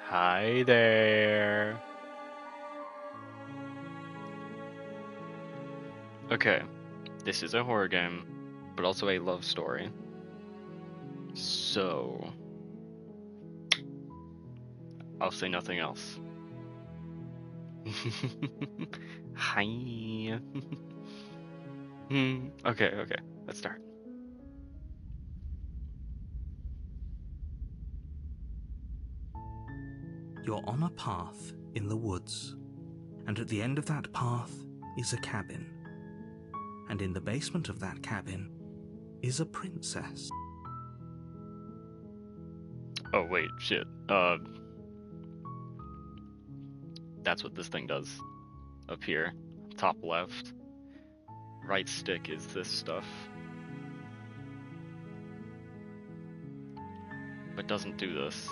Hi there. Okay, this is a horror game, but also a love story. So, I'll say nothing else. Hi. Okay, let's start. You're on a path in the woods, and at the end of that path is a cabin. And in the basement of that cabin is a princess. Oh, wait, shit. That's what this thing does. Up here, top left. Right stick is this stuff. But doesn't do this.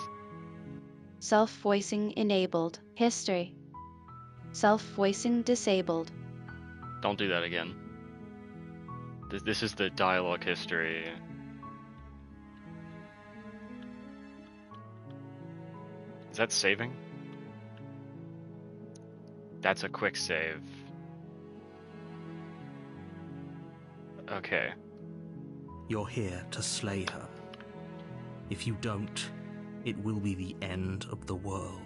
Self-voicing enabled. History. Self-voicing disabled. Don't do that again. This is the dialogue history. Is that saving? That's a quick save. Okay. You're here to slay her. If you don't, it will be the end of the world.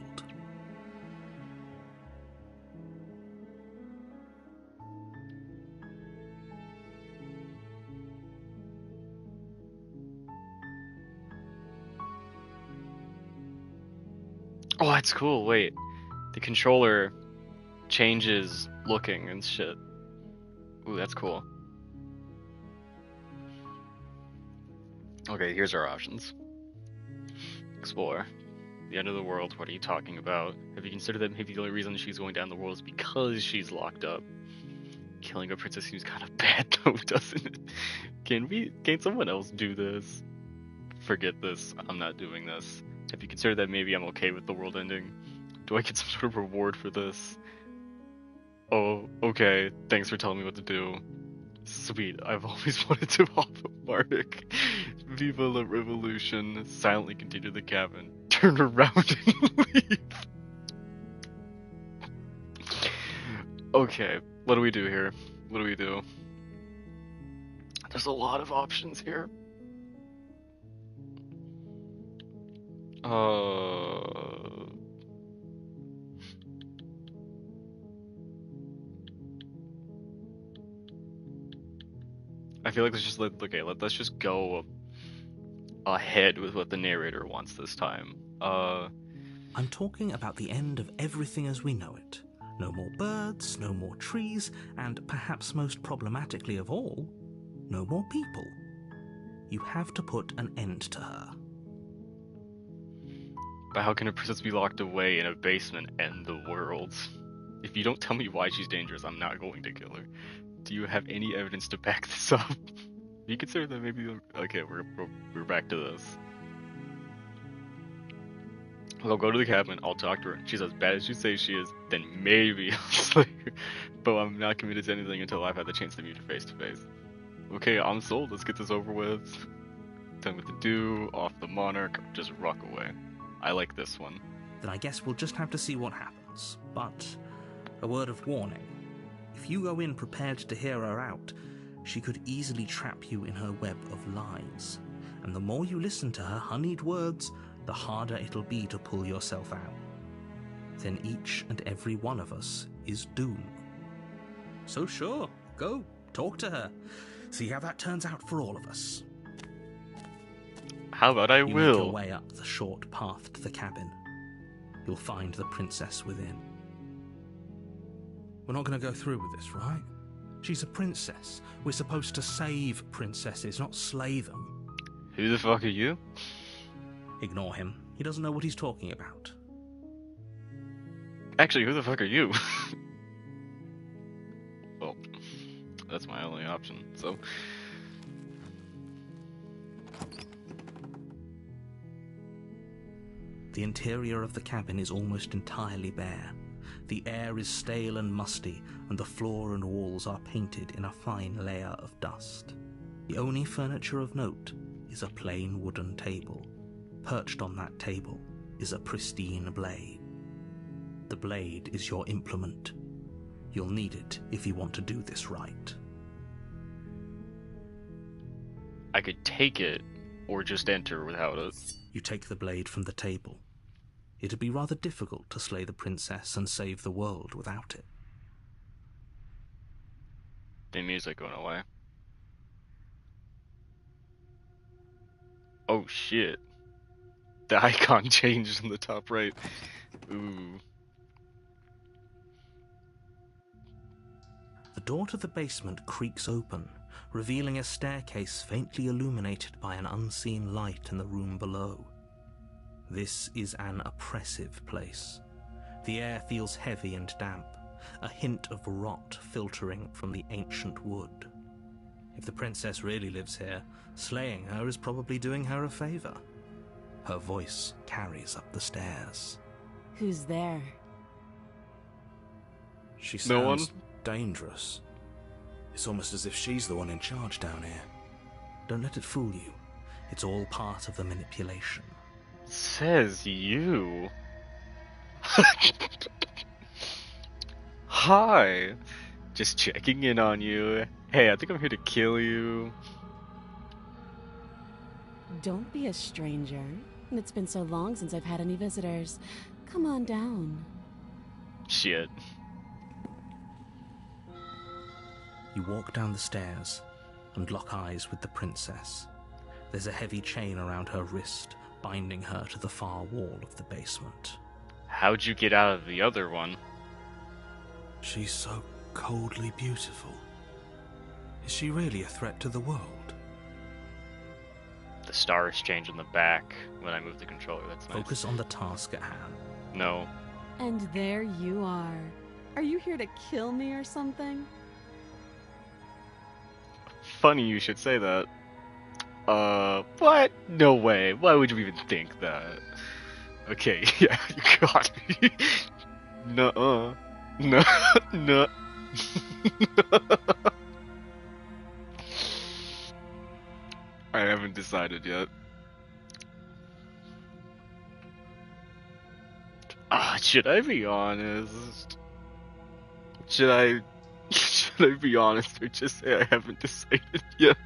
Oh, that's cool. Wait. The controller changes looking and shit. Ooh, that's cool. Okay, here's our options. Explore. The end of the world, what are you talking about? Have you considered that maybe the only reason she's going down the world is because she's locked up? Killing a princess seems kind of bad though, doesn't it? Can someone else do this? Forget this, I'm not doing this. Have you considered that maybe I'm okay with the world ending? Do I get some sort of reward for this? Oh, okay, thanks for telling me what to do. Sweet, I've always wanted to hop a Bardic. Viva la revolution, silently continue the cabin. Turn around and leave. Okay, what do we do here? What do we do? There's a lot of options here. I feel like let's just go ahead with what the narrator wants this time. I'm talking about the end of everything as we know it. No more birds, no more trees, and perhaps most problematically of all, no more people. You have to put an end to her. But how can a princess be locked away in a basement and the world? If you don't tell me why she's dangerous, I'm not going to kill her. Do you have any evidence to back this up? You consider that maybe... Okay, we're back to this. I'll go to the cabin, I'll talk to her. She's as bad as you say she is, then maybe I'll slay her. But I'm not committed to anything until I've had the chance to meet her face to face. Okay, I'm sold. Let's get this over with. Tell me what to do, off the monarch, just rock away. I like this one. Then I guess we'll just have to see what happens. But a word of warning. If you go in prepared to hear her out, she could easily trap you in her web of lies. And the more you listen to her honeyed words, the harder it'll be to pull yourself out. Then each and every one of us is doomed. So sure, go, talk to her. See how that turns out for all of us. How about I You make will? your way up the short path to the cabin. You'll find the princess within. We're not going to go through with this, right? She's a princess. We're supposed to save princesses, not slay them. Who the fuck are you? Ignore him. He doesn't know what he's talking about. Actually, who the fuck are you? Well, that's my only option, so... The interior of the cabin is almost entirely bare. The air is stale and musty, and the floor and walls are painted in a fine layer of dust. The only furniture of note is a plain wooden table. Perched on that table is a pristine blade. The blade is your implement. You'll need it if you want to do this right. I could take it, or just enter without it. You take the blade from the table. It'd be rather difficult to slay the princess and save the world without it. The music went away. Oh shit. The icon changed in the top right. Ooh. The door to the basement creaks open, revealing a staircase faintly illuminated by an unseen light in the room below. This is an oppressive place. The air feels heavy and damp, a hint of rot filtering from the ancient wood. If the princess really lives here, slaying her is probably doing her a favor. Her voice carries up the stairs. Who's there? She No one? sounds dangerous. It's almost as if she's the one in charge down here. Don't let it fool you. It's all part of the manipulation. Says you. Hi. Just checking in on you. Hey, I think I'm here to kill you. Don't be a stranger. It's been so long since I've had any visitors. Come on down. Shit. You walk down the stairs and lock eyes with the princess. There's a heavy chain around her wrist, binding her to the far wall of the basement. How'd you get out of the other one? She's so coldly beautiful. Is she really a threat to the world? The stars change in the back when I move the controller. That's nice. Focus on the task at hand. No. And there you are. Are you here to kill me or something? Funny you should say that. What? No way. Why would you even think that? Okay, yeah, you got me. Nuh-uh. No. No. I haven't decided yet. Should I be honest? Should I be honest or just say I haven't decided yet?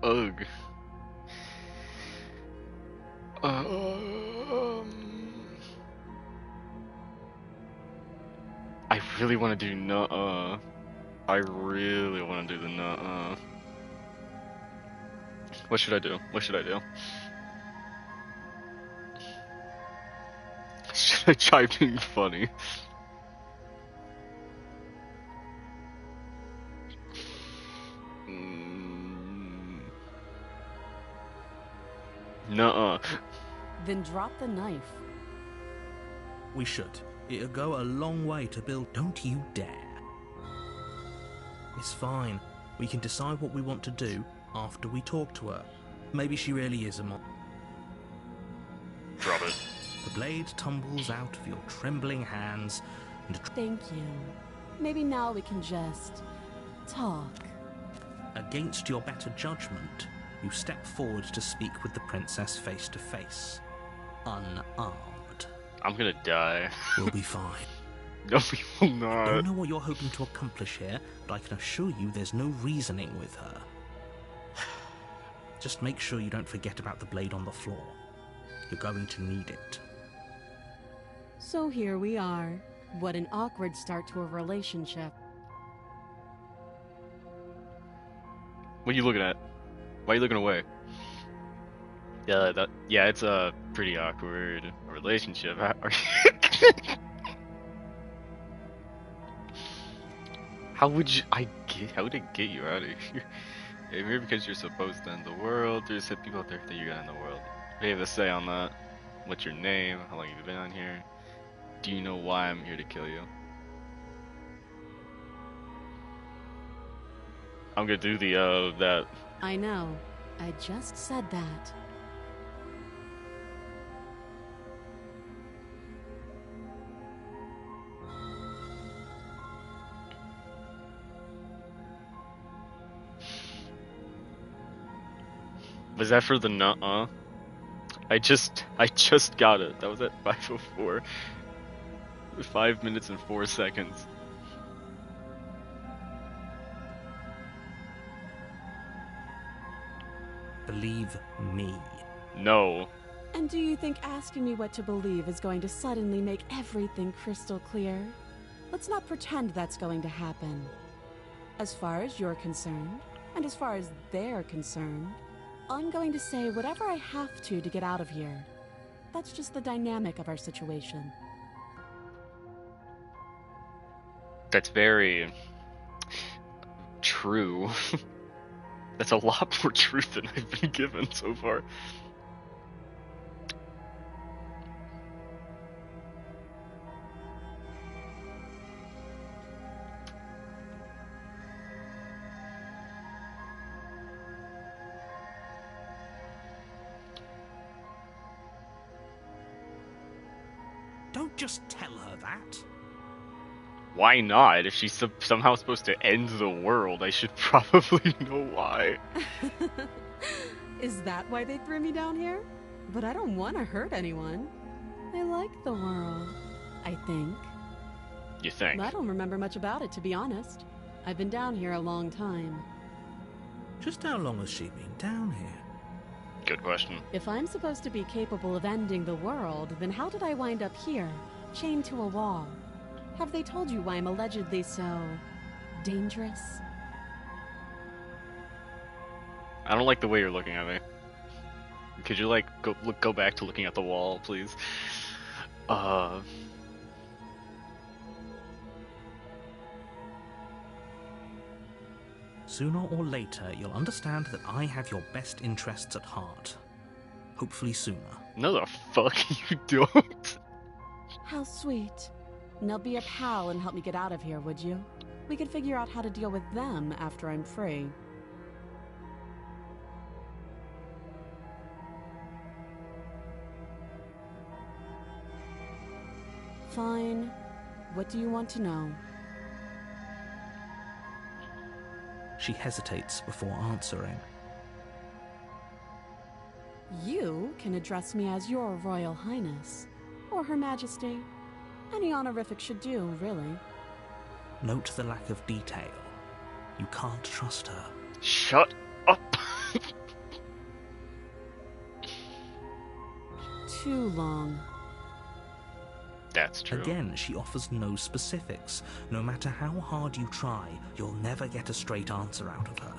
Ugh. I really want to do nuh-uh. I really want to do the nuh-uh. What should I do? What should I do? Should I try being funny? Nuh-uh. Then drop the knife. We should. It'll go a long way to build. Don't you dare. It's fine. We can decide what we want to do after we talk to her. Maybe she really is a Drop it. The blade tumbles out of your trembling hands and Thank you. Maybe now we can just talk. against your better judgment, you step forward to speak with the princess face to face. Unarmed. I'm gonna die. We'll be fine. No, we will I not. don't know what you're hoping to accomplish here, but I can assure you there's no reasoning with her. Just make sure you don't forget about the blade on the floor. You're going to need it. So here we are. What an awkward start to a relationship. What are you looking at? Why are you looking away? Yeah, it's a pretty awkward relationship. How would it get you out of here? Maybe because you're supposed to end the world. There's some people out there that you're gonna end the world. What do you have to say on that? What's your name? How long have you been on here? Do you know why I'm here to kill you? I'm gonna do the that. I know. I just said that. Was that for the nuh-uh? I just got it. That was at 5:04. 5 minutes and 4 seconds. Believe me. No. And do you think asking me what to believe is going to suddenly make everything crystal clear? Let's not pretend that's going to happen. As far as you're concerned, and as far as they're concerned, I'm going to say whatever I have to get out of here. That's just the dynamic of our situation. That's very true. That's a lot more truth than I've been given so far. Don't just tell her that. Why not? If she's somehow supposed to end the world, I should probably know why. Is that why they threw me down here? But I don't want to hurt anyone. I like the world, I think. You think? I don't remember much about it, to be honest. I've been down here a long time. Just how long has she been down here? Good question. If I'm supposed to be capable of ending the world, then how did I wind up here, chained to a wall? Have they told you why I'm allegedly so dangerous? I don't like the way you're looking at me. Could you like go back to looking at the wall, please? Sooner or later, you'll understand that I have your best interests at heart. Hopefully sooner. No, the fuck you don't. How sweet. Now be a pal and help me get out of here, would you? We could figure out how to deal with them after I'm free. Fine. What do you want to know? She hesitates before answering. You can address me as Your Royal Highness, or Her Majesty. Any honorific should do, really. Note the lack of detail. You can't trust her. Shut up. Too long. That's true. Again, she offers no specifics. No matter how hard you try, you'll never get a straight answer out of her.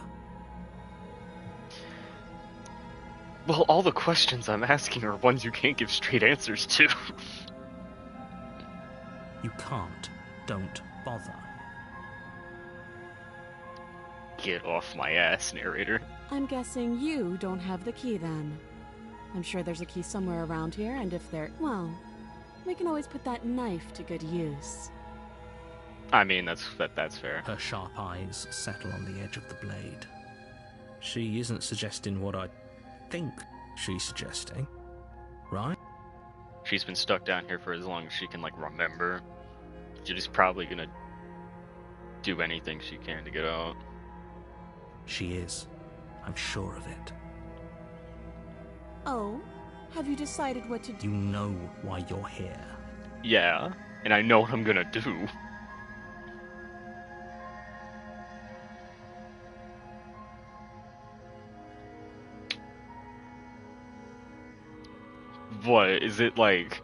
Well, all the questions I'm asking are ones you can't give straight answers to. You can't. Don't bother. Get off my ass, narrator. I'm guessing you don't have the key then. I'm sure there's a key somewhere around here, and if there... well, we can always put that knife to good use. I mean, that's fair. Her sharp eyes settle on the edge of the blade. She isn't suggesting what I think she's suggesting, right? She's been stuck down here for as long as she can, like, remember. She's probably gonna do anything she can to get out. She is. I'm sure of it. Oh? Have you decided what to do? You know why you're here. Yeah, and I know what I'm gonna do. What is it like?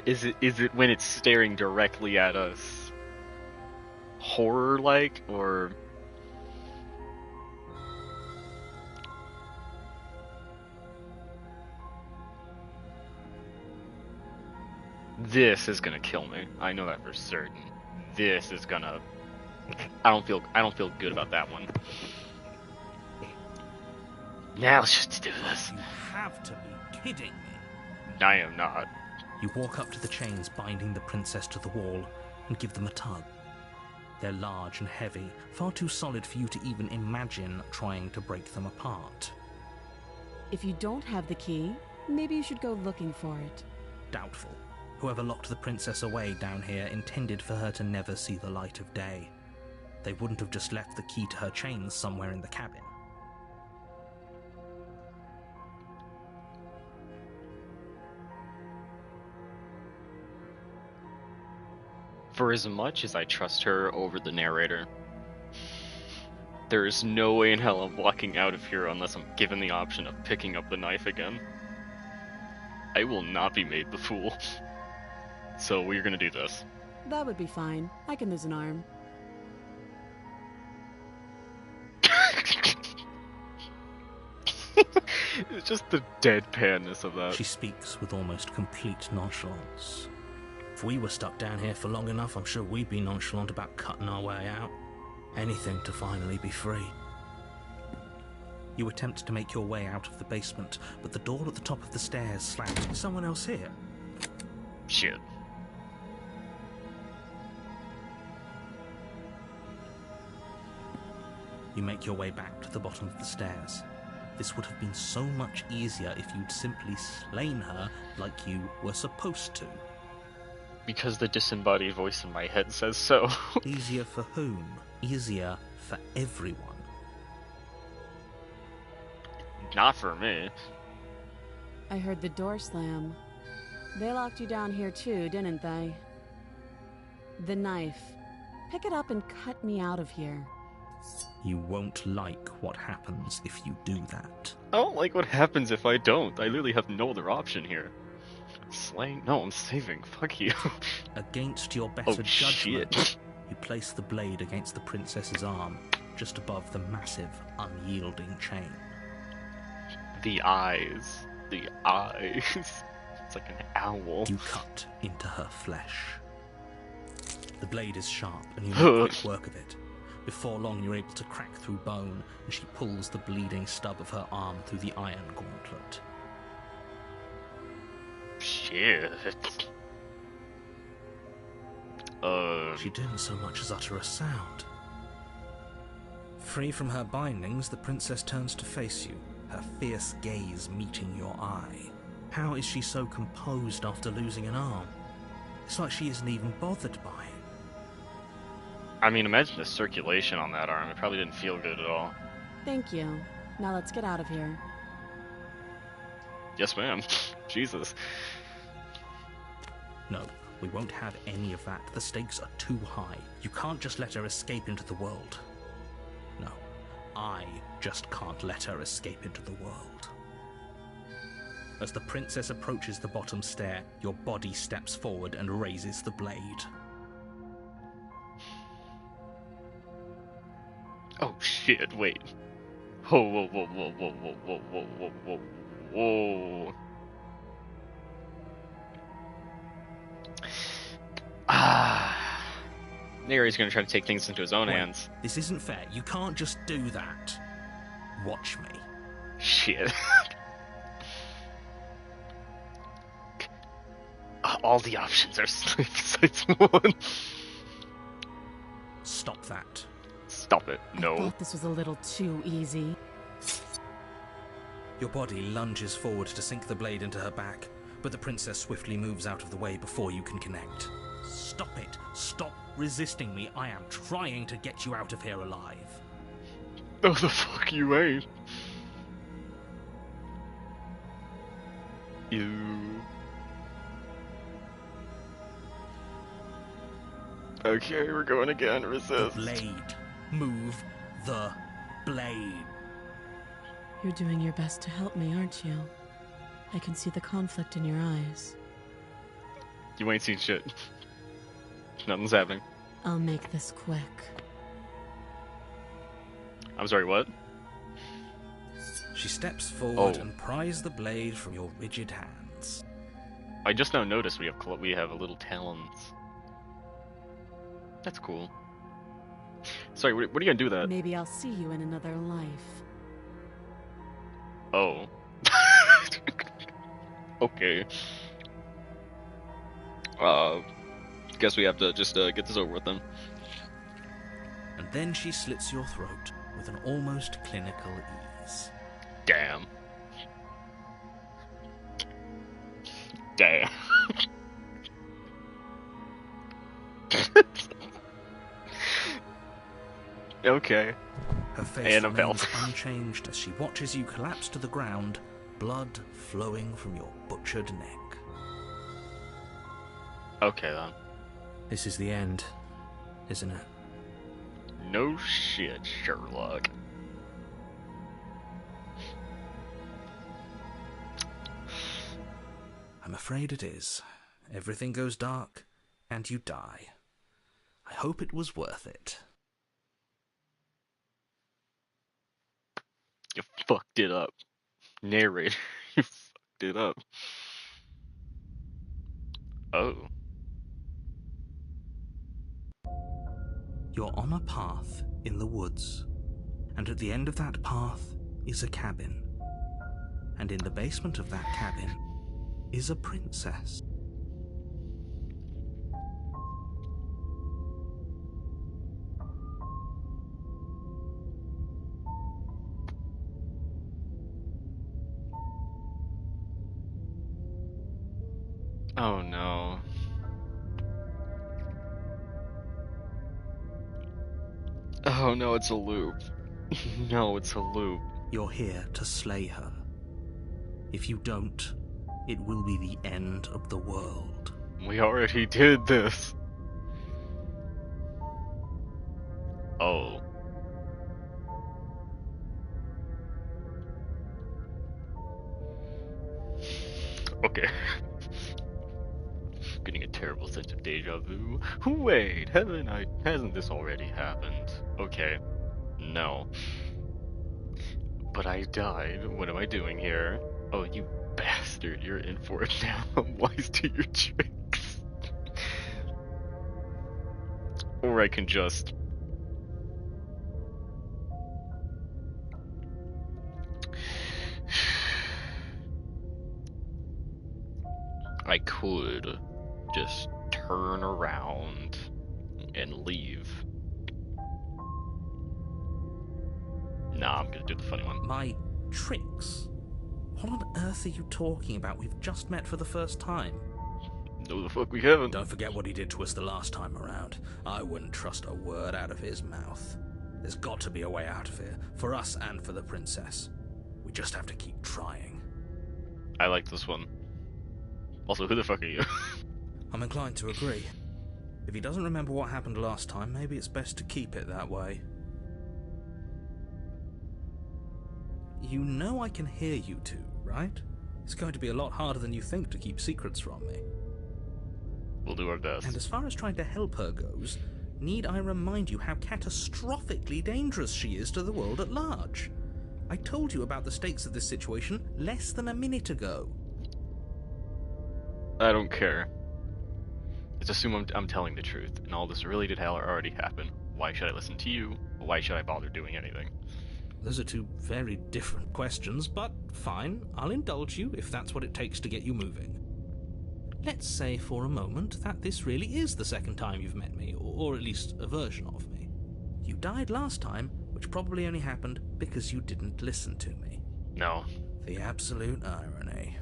Is it when it's staring directly at us horror like, or this is gonna kill me? I know that for certain. This is gonna I don't feel good about that one. Now let's just do this. You have to be kidding me. I am not. You walk up to the chains binding the princess to the wall and give them a tug. They're large and heavy, far too solid for you to even imagine trying to break them apart. If you don't have the key, maybe you should go looking for it. Doubtful. Whoever locked the princess away down here intended for her to never see the light of day. They wouldn't have just left the key to her chains somewhere in the cabin. For as much as I trust her over the narrator, there is no way in hell I'm walking out of here unless I'm given the option of picking up the knife again. I will not be made the fool. So we're gonna do this. That would be fine. I can lose an arm. It's just the deadpanness of that. She speaks with almost complete nonchalance. If we were stuck down here for long enough, I'm sure we'd be nonchalant about cutting our way out. Anything to finally be free. You attempt to make your way out of the basement, but the door at the top of the stairs slams. Is someone else here? Shit. You make your way back to the bottom of the stairs. This would have been so much easier if you'd simply slain her like you were supposed to. Because the disembodied voice in my head says so. Easier for whom? Easier for everyone. Not for me. I heard the door slam. They locked you down here too, didn't they? The knife. Pick it up and cut me out of here. You won't like what happens if you do that. I don't like what happens if I don't. I literally have no other option here. Slaying? No, I'm saving. Fuck you. Against your better Oh, judgment, shit. you place the blade against the princess's arm, just above the massive, unyielding chain. The eyes. The eyes. It's like an owl. You cut into her flesh. The blade is sharp, and you make quick work of it. Before long, you're able to crack through bone, and she pulls the bleeding stub of her arm through the iron gauntlet. Shit. She didn't so much as utter a sound. Free from her bindings, the princess turns to face you, her fierce gaze meeting your eye. How is she so composed after losing an arm? It's like she isn't even bothered by it. I mean, imagine the circulation on that arm. It probably didn't feel good at all. Thank you. Now let's get out of here. Yes, ma'am. Jesus. No, we won't have any of that. The stakes are too high. You can't just let her escape into the world. No, I just can't let her escape into the world. As the princess approaches the bottom stair, your body steps forward and raises the blade. Oh shit, wait. Whoa, whoa, whoa, whoa, whoa, whoa, whoa, whoa, whoa, whoa, whoa. Neri's gonna try to take things into his own hands. This isn't fair. You can't just do that. Watch me. Shit. All the options are besides one. Stop that. Stop it. I No. thought this was a little too easy. Your body lunges forward to sink the blade into her back, but the princess swiftly moves out of the way before you can connect. Stop it. Stop resisting me. I am trying to get you out of here alive. No, the fuck you ain't. You. Okay, we're going again. The Resist. blade. Move the blade. You're doing your best to help me, aren't you? I can see the conflict in your eyes. You ain't seen shit. Nothing's happening. I'll make this quick. I'm sorry, what? She steps forward Oh. and pries the blade from your rigid hands. I just now noticed we have a little talons. That's cool. Sorry, what are you gonna do with that? Maybe I'll see you in another life. Oh. Okay. Guess we have to just get this over with then. And then she slits your throat with an almost clinical ease. Damn. Damn. Okay. Her face Annabelle. remains unchanged as she watches you collapse to the ground, blood flowing from your butchered neck. Okay then. This is the end, isn't it? No shit, Sherlock. I'm afraid it is. Everything goes dark, and you die. I hope it was worth it. You fucked it up. Narrator, you fucked it up. Oh. You're on a path in the woods, and at the end of that path is a cabin. And in the basement of that cabin is a princess. Oh no. Oh no, it's a loop. No, it's a loop. You're here to slay her. If you don't, it will be the end of the world. We already did this. Oh. Okay. Getting a terrible sense of deja vu. Wait, hasn't this already happened? Okay. No. But I died. What am I doing here? Oh, you bastard. You're in for it now. I'm wise to your tricks. Or I can just... I could just turn around and leave. Nah, I'm gonna do the funny one. My tricks? What on earth are you talking about? We've just met for the first time. No, the fuck we haven't. Don't forget what he did to us the last time around. I wouldn't trust a word out of his mouth. There's got to be a way out of here, for us and for the princess. We just have to keep trying. I like this one. Also, who the fuck are you? I'm inclined to agree. If he doesn't remember what happened last time, maybe it's best to keep it that way. You know I can hear you two, right? It's going to be a lot harder than you think to keep secrets from me. We'll do our best. And as far as trying to help her goes, need I remind you how catastrophically dangerous she is to the world at large? I told you about the stakes of this situation less than a minute ago. I don't care. Let's assume I'm telling the truth, and all this really did already happen. Why should I listen to you? Why should I bother doing anything? Those are two very different questions, but fine, I'll indulge you if that's what it takes to get you moving. Let's say for a moment that this really is the second time you've met me, or at least a version of me. You died last time, which probably only happened because you didn't listen to me. No. The absolute irony.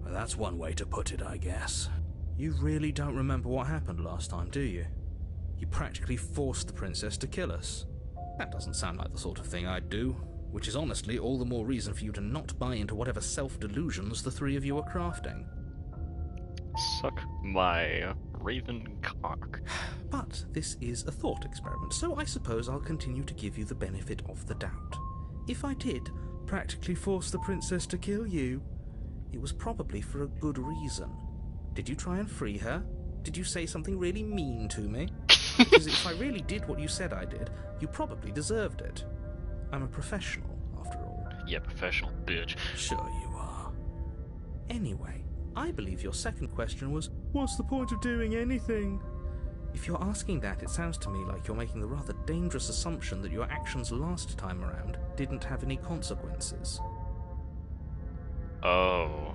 Well, that's one way to put it, I guess. You really don't remember what happened last time, do you? You practically forced the princess to kill us. That doesn't sound like the sort of thing I'd do, which is honestly all the more reason for you to not buy into whatever self-delusions the three of you are crafting. Suck my raven cock. But this is a thought experiment, so I suppose I'll continue to give you the benefit of the doubt. If I did practically force the princess to kill you, it was probably for a good reason. Did you try and free her? Did you say something really mean to me? Because if I really did what you said I did, you probably deserved it. I'm a professional, after all. Yeah, professional bitch. Sure you are. Anyway, I believe your second question was, what's the point of doing anything? If you're asking that, it sounds to me like you're making the rather dangerous assumption that your actions last time around didn't have any consequences. Oh.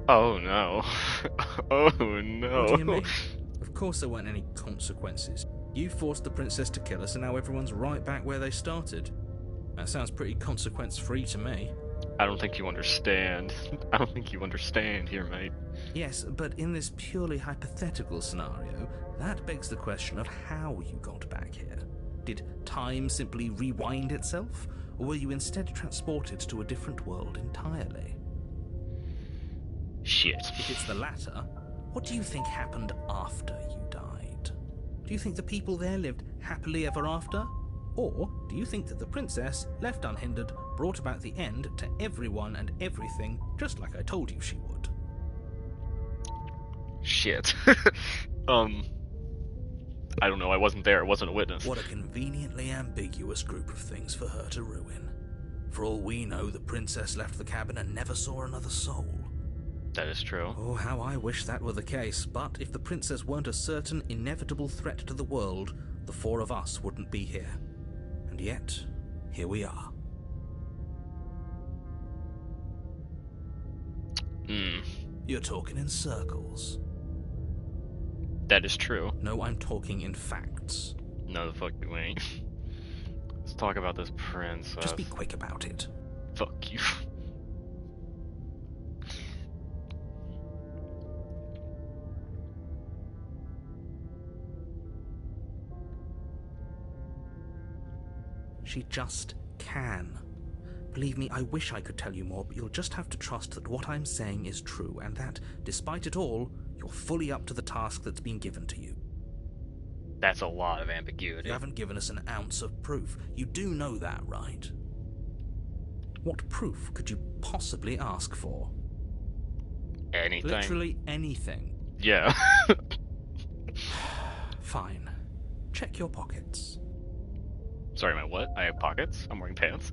Oh no. Oh no. What do you mean? Of course there weren't any consequences. You forced the princess to kill us and now everyone's right back where they started. That sounds pretty consequence-free to me. I don't think you understand. I don't think you understand here, mate. Yes, but in this purely hypothetical scenario, that begs the question of how you got back here. Did time simply rewind itself, or were you instead transported to a different world entirely? Shit. If it's the latter, what do you think happened after you died? Do you think the people there lived happily ever after? Or do you think that the princess, left unhindered, brought about the end to everyone and everything, just like I told you she would? Shit. I don't know, I wasn't there, I wasn't a witness. What a conveniently ambiguous group of things for her to ruin. For all we know, the princess left the cabin and never saw another soul. That is true. Oh, how I wish that were the case, but if the princess weren't a certain, inevitable threat to the world, the four of us wouldn't be here. And yet, here we are. You're talking in circles. That is true. No, I'm talking in facts. No, the fuck you ain't. Let's talk about this princess. Just be quick about it. Fuck you. She just can. Believe me, I wish I could tell you more, but you'll just have to trust that what I'm saying is true, and that, despite it all, you're fully up to the task that's been given to you. That's a lot of ambiguity. You haven't given us an ounce of proof. You do know that, right? What proof could you possibly ask for? Anything. Literally anything. Yeah. Fine. Check your pockets. Sorry, my what? I have pockets? I'm wearing pants.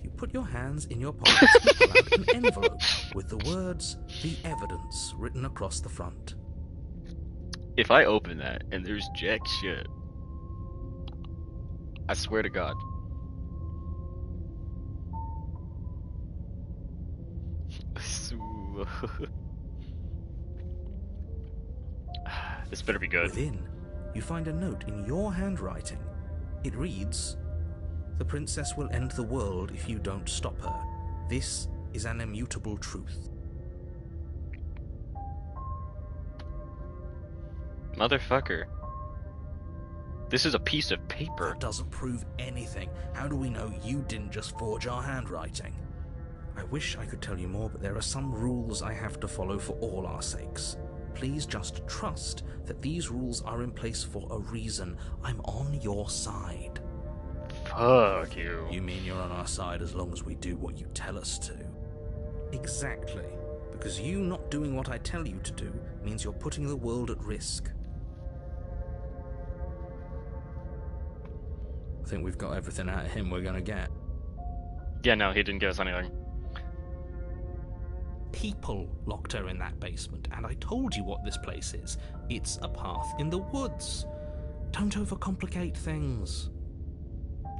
You put your hands in your pockets and pull out an envelope with the words, "The Evidence," written across the front. If I open that and there's jack shit, I swear to God. This better be good. Within, you find a note in your handwriting. It reads, "The princess will end the world if you don't stop her. This is an immutable truth." Motherfucker. This is a piece of paper. That doesn't prove anything. How do we know you didn't just forge our handwriting? I wish I could tell you more, but there are some rules I have to follow for all our sakes. Please just trust that these rules are in place for a reason. I'm on your side. Fuck you. You mean you're on our side as long as we do what you tell us to? Exactly. Because you not doing what I tell you to do means you're putting the world at risk. I think we've got everything out of him we're gonna get. Yeah, no, he didn't give us anything. People locked her in that basement, and I told you what this place is. It's a path in the woods. Don't overcomplicate things.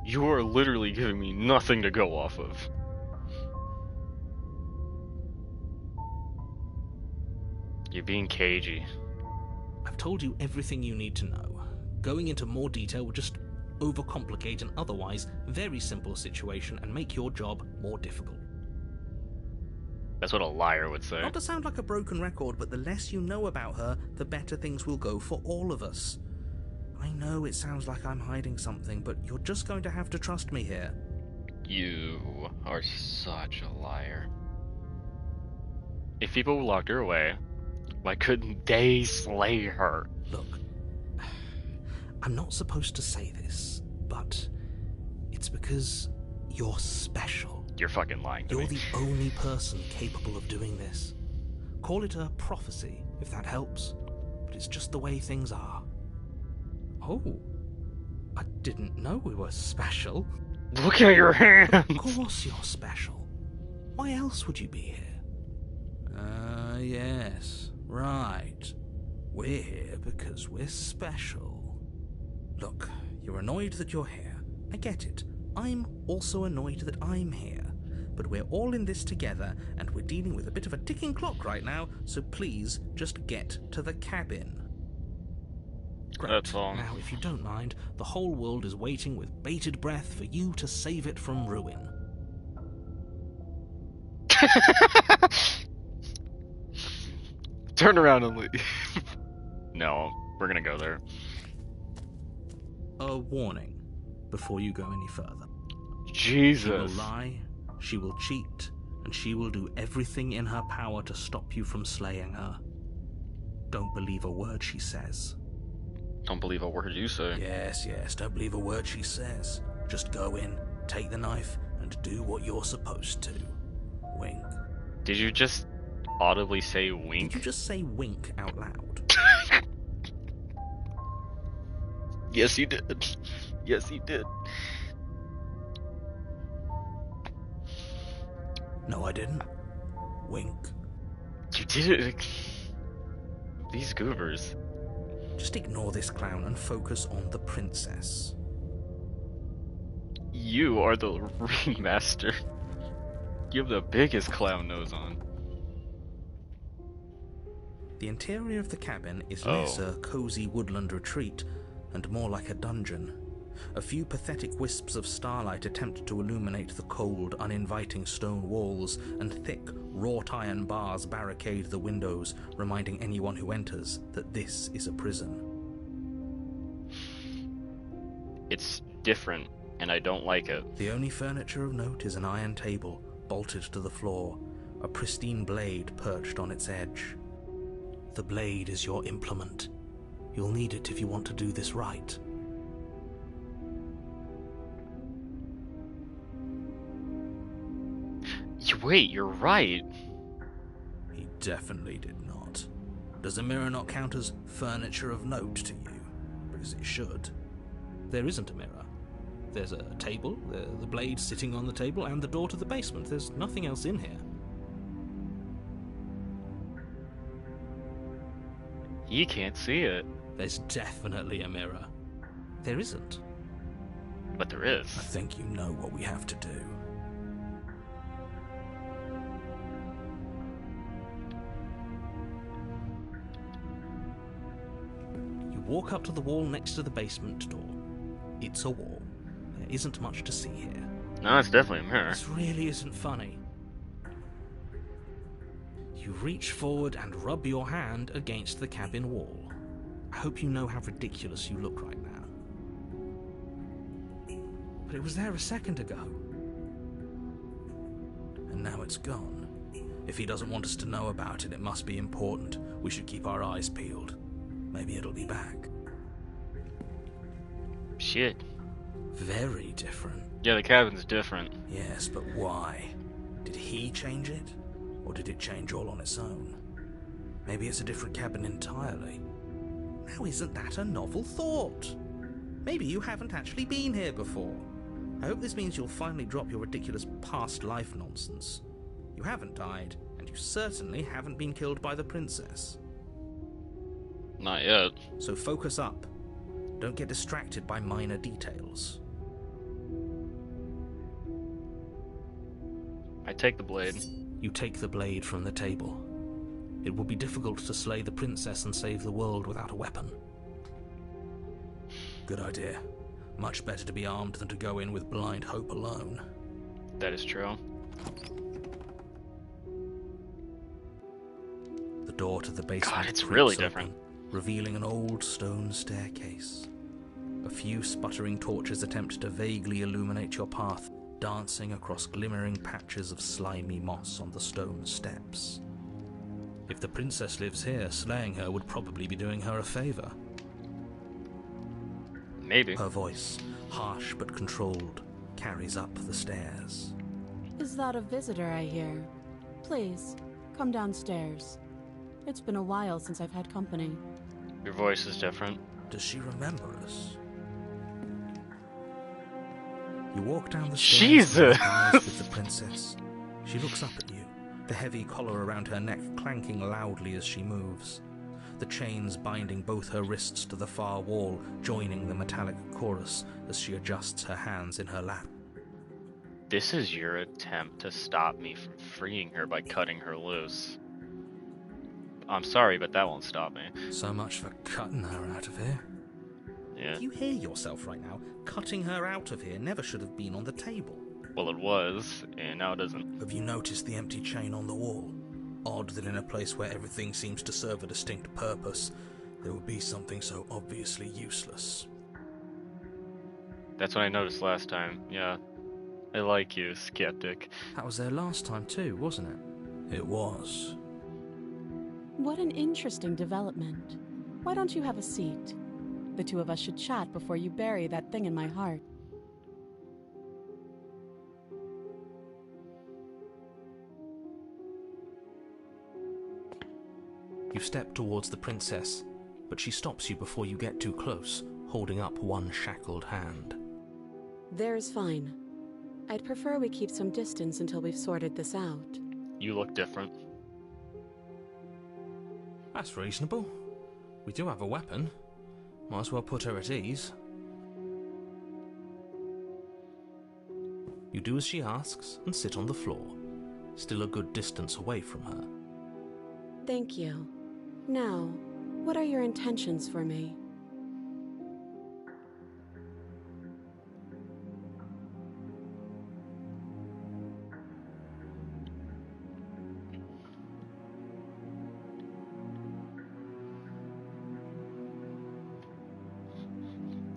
You are literally giving me nothing to go off of. You're being cagey. I've told you everything you need to know. Going into more detail would just overcomplicate an otherwise very simple situation and make your job more difficult. That's what a liar would say. Not to sound like a broken record, but the less you know about her, the better things will go for all of us. I know it sounds like I'm hiding something, but you're just going to have to trust me here. You are such a liar. If people locked her away, why couldn't they slay her? Look, I'm not supposed to say this, but it's because you're special. You're fucking lying to You're me. the only person capable of doing this. Call it a prophecy, if that helps, but it's just the way things are. Oh, I didn't know we were special. Look at your hands! Of course you're special. Why else would you be here? Yes, right. We're here because we're special. Look, you're annoyed that you're here. I get it. I'm also annoyed that I'm here. But we're all in this together, and we're dealing with a bit of a ticking clock right now, so please just get to the cabin. Great. That's all. Now, if you don't mind, the whole world is waiting with bated breath for you to save it from ruin. Turn around and leave. No, we're gonna go there. A warning before you go any further. Jesus. She will lie, she will cheat, and she will do everything in her power to stop you from slaying her. Don't believe a word she says. Don't believe a word you say. Yes, don't believe a word she says. Just go in, take the knife, and do what you're supposed to. Wink. Did you just audibly say wink? Did you just say wink out loud? Yes, you did. Yes, you did. No, I didn't. Wink. You did it. These goobers. Just ignore this clown and focus on the princess. You are the ringmaster. You have the biggest clown nose on. The interior of the cabin is less a cozy woodland retreat and more like a dungeon. A few pathetic wisps of starlight attempt to illuminate the cold, uninviting stone walls, and thick, wrought iron bars barricade the windows, reminding anyone who enters that this is a prison. It's different, and I don't like it. The only furniture of note is an iron table, bolted to the floor, a pristine blade perched on its edge. The blade is your implement. You'll need it if you want to do this right. Wait, you're right. He definitely did not. Does a mirror not count as furniture of note to you? Because it should. There isn't a mirror. There's a table, the blade sitting on the table, and the door to the basement. There's nothing else in here. You can't see it. There's definitely a mirror. There isn't. But there is. I think you know what we have to do. You walk up to the wall next to the basement door. It's a wall. There isn't much to see here. No, it's definitely a mirror. This really isn't funny. You reach forward and rub your hand against the cabin wall. I hope you know how ridiculous you look right now. But it was there a second ago. And now it's gone. If he doesn't want us to know about it, it must be important. We should keep our eyes peeled. Maybe it'll be back. Shit. Very different. Yeah, the cabin's different. Yes, but why? Did he change it? Or did it change all on its own? Maybe it's a different cabin entirely. Now isn't that a novel thought? Maybe you haven't actually been here before. I hope this means you'll finally drop your ridiculous past life nonsense. You haven't died, and you certainly haven't been killed by the princess. Not yet. So focus up. Don't get distracted by minor details. I take the blade. You take the blade from the table. It will be difficult to slay the princess and save the world without a weapon. Good idea. Much better to be armed than to go in with blind hope alone. That is true. The door to the basement God, it's creaks really open, different. revealing an old stone staircase. A few sputtering torches attempt to vaguely illuminate your path, dancing across glimmering patches of slimy moss on the stone steps. If the princess lives here, slaying her would probably be doing her a favor. Maybe. Her voice, harsh but controlled, carries up the stairs. Is that a visitor I hear? Please, come downstairs. It's been a while since I've had company. Your voice is different. Does she remember us? You walk down the stairs Jesus! with the princess. She looks up at you, the heavy collar around her neck clanking loudly as she moves. The chains binding both her wrists to the far wall, joining the metallic chorus as she adjusts her hands in her lap. This is your attempt to stop me from freeing her by cutting her loose. I'm sorry, but that won't stop me. So much for cutting her out of here. Yeah. Do you hear yourself right now? Cutting her out of here never should have been on the table. Well, it was, and now it isn't. Have you noticed the empty chain on the wall? Odd that in a place where everything seems to serve a distinct purpose, there would be something so obviously useless. That's what I noticed last time, yeah. I like you, skeptic. That was there last time too, wasn't it? It was. What an interesting development. Why don't you have a seat? The two of us should chat before you bury that thing in my heart. You step towards the princess, but she stops you before you get too close, holding up one shackled hand. There's fine. I'd prefer we keep some distance until we've sorted this out. You look different. That's reasonable. We do have a weapon. Might as well put her at ease. You do as she asks and sit on the floor, still a good distance away from her. Thank you. Now, what are your intentions for me?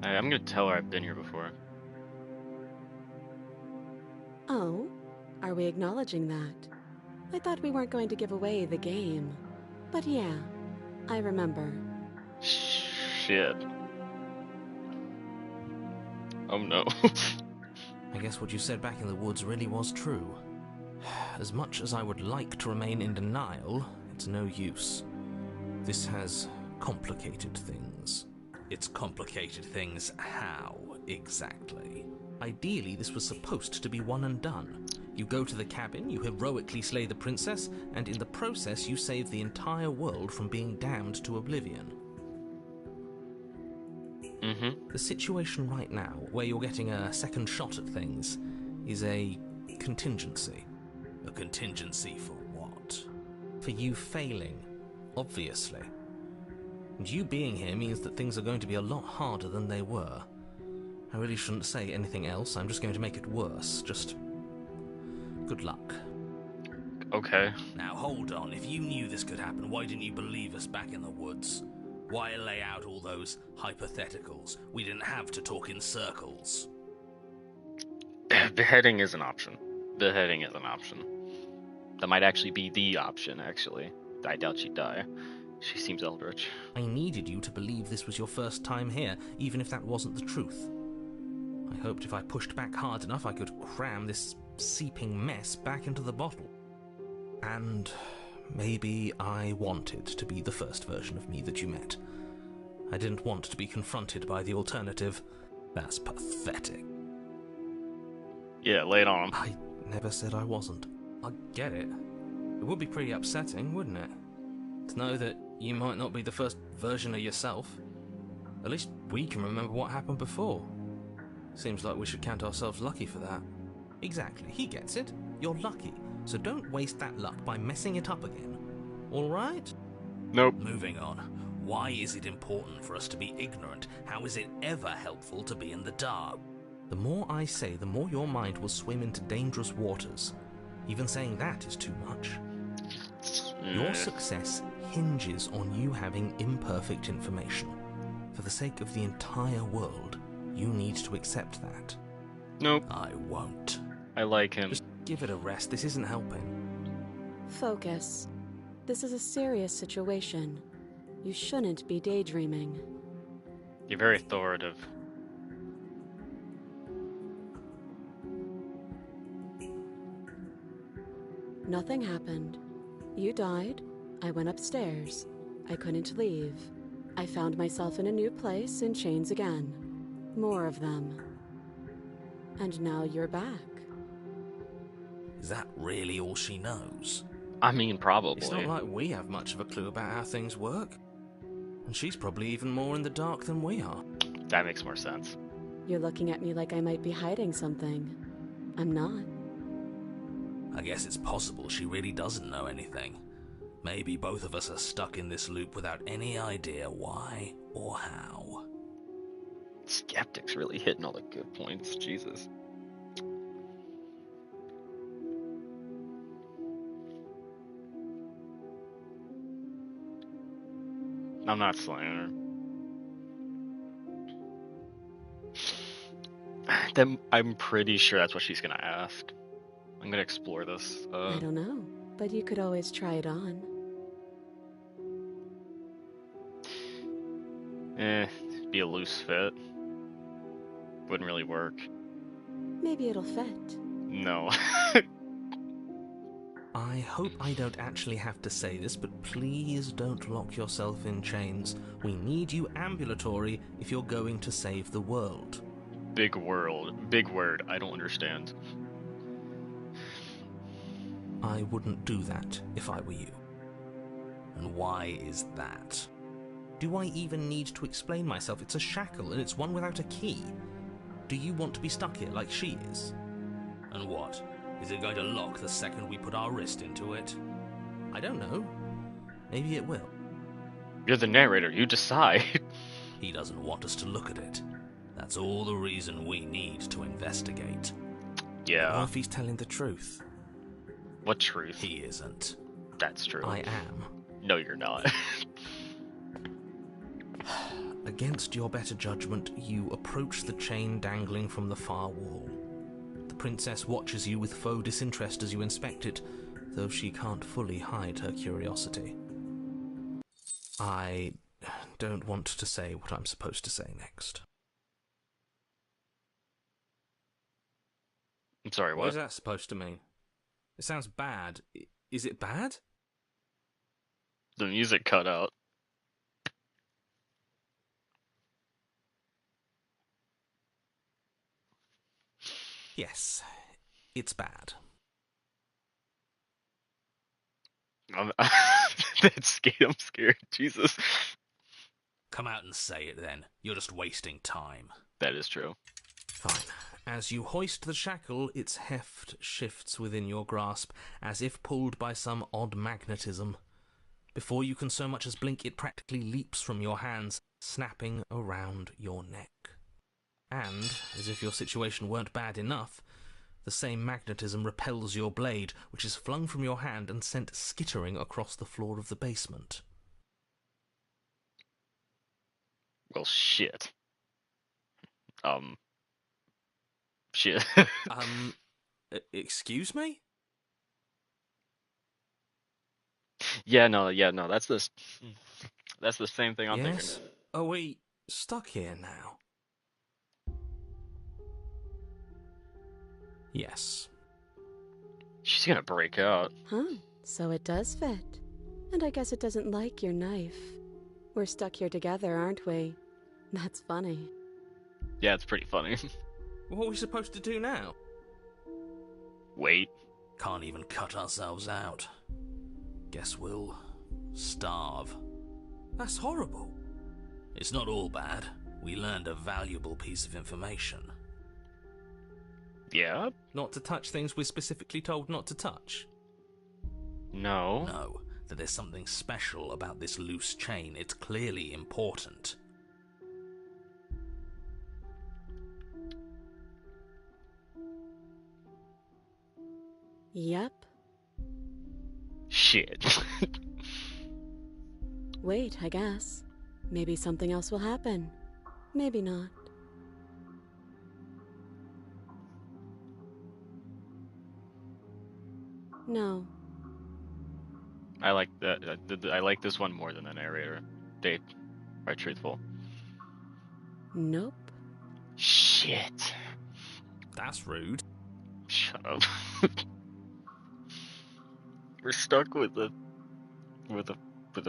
I'm gonna tell her I've been here before. Oh? Are we acknowledging that? I thought we weren't going to give away the game. But yeah, I remember. Shit. Oh no. I guess what you said back in the woods really was true. As much as I would like to remain in denial, it's no use. This has complicated things. It's complicated things how, exactly? Ideally, this was supposed to be one and done. You go to the cabin, you heroically slay the princess, and in the process you save the entire world from being damned to oblivion. The situation right now, where you're getting a second shot at things, is a contingency. A contingency for what? For you failing, obviously. And you being here means that things are going to be a lot harder than they were. I really shouldn't say anything else, I'm just going to make it worse. Just good luck. Okay. Now hold on, if you knew this could happen, why didn't you believe us back in the woods? Why lay out all those hypotheticals? We didn't have to talk in circles. Beheading is an option. Beheading is an option. That might actually be the option, actually. I doubt she'd die. She seems eldritch. I needed you to believe this was your first time here, even if that wasn't the truth. I hoped if I pushed back hard enough I could cram this seeping mess back into the bottle. And maybe I wanted to be the first version of me that you met. I didn't want to be confronted by the alternative. That's pathetic. Yeah, lay it on him. I never said I wasn't. I get it. It would be pretty upsetting, wouldn't it? To know that you might not be the first version of yourself. At least we can remember what happened before. Seems like we should count ourselves lucky for that. Exactly, he gets it. You're lucky. So don't waste that luck by messing it up again. Alright? Nope. Moving on. Why is it important for us to be ignorant? How is it ever helpful to be in the dark? The more I say, the more your mind will swim into dangerous waters. Even saying that is too much. Your success hinges on you having imperfect information. For the sake of the entire world, you need to accept that. Nope. I won't. I like him. Just give it a rest. This isn't helping. Focus. This is a serious situation. You shouldn't be daydreaming. You're very authoritative. Nothing happened. You died. I went upstairs. I couldn't leave. I found myself in a new place in chains again. More of them. And now you're back. Is that really all she knows? I mean, probably. It's not like we have much of a clue about how things work. And she's probably even more in the dark than we are. That makes more sense. You're looking at me like I might be hiding something. I'm not. I guess it's possible she really doesn't know anything. Maybe both of us are stuck in this loop without any idea why or how. Skeptic's really hitting all the good points. Jesus. I'm not slaying her. Then I'm pretty sure that's what she's gonna ask. I'm gonna explore this. I don't know, but you could always try it on. Be a loose fit. Wouldn't really work. Maybe it'll fit. No. I hope I don't actually have to say this, but please don't lock yourself in chains. We need you ambulatory if you're going to save the world. Big word. I don't understand. I wouldn't do that if I were you. And why is that? Do I even need to explain myself? It's a shackle, and it's one without a key. Do you want to be stuck here like she is? And what? Is it going to lock the second we put our wrist into it? I don't know. Maybe it will. You're the narrator, you decide. He doesn't want us to look at it. That's all the reason we need to investigate. Yeah. What if he's telling the truth? What truth? He isn't. That's true. I am. No, you're not. Against your better judgment, you approach the chain dangling from the far wall. The princess watches you with faux disinterest as you inspect it, though she can't fully hide her curiosity. I don't want to say what I'm supposed to say next. I'm sorry, What is what? that supposed to mean? It sounds bad. Is it bad? The music cut out. Yes, it's bad. That's scared. I'm scared. Jesus. Come out and say it then. You're just wasting time. That is true. Fine. As you hoist the shackle, its heft shifts within your grasp, as if pulled by some odd magnetism. Before you can so much as blink, it practically leaps from your hands, snapping around your neck. And, as if your situation weren't bad enough, the same magnetism repels your blade, which is flung from your hand and sent skittering across the floor of the basement. Well, shit. Shit. Excuse me? Yeah, no, that's the same thing I'm Yes? thinking. Are we stuck here now? Yes. She's gonna break out. Huh, so it does fit. And I guess it doesn't like your knife. We're stuck here together, aren't we? That's funny. Yeah, it's pretty funny. What are we supposed to do now? Wait. Can't even cut ourselves out. Guess we'll starve. That's horrible. It's not all bad. We learned a valuable piece of information. Yeah? Not to touch things we're specifically told not to touch. No. No, that there's something special about this loose chain. It's clearly important. Yep. Shit. Wait, I guess. Maybe something else will happen. Maybe not. No. I like that. I like this one more than the narrator. They are truthful. Nope. Shit. That's rude. Shut up. We're stuck with the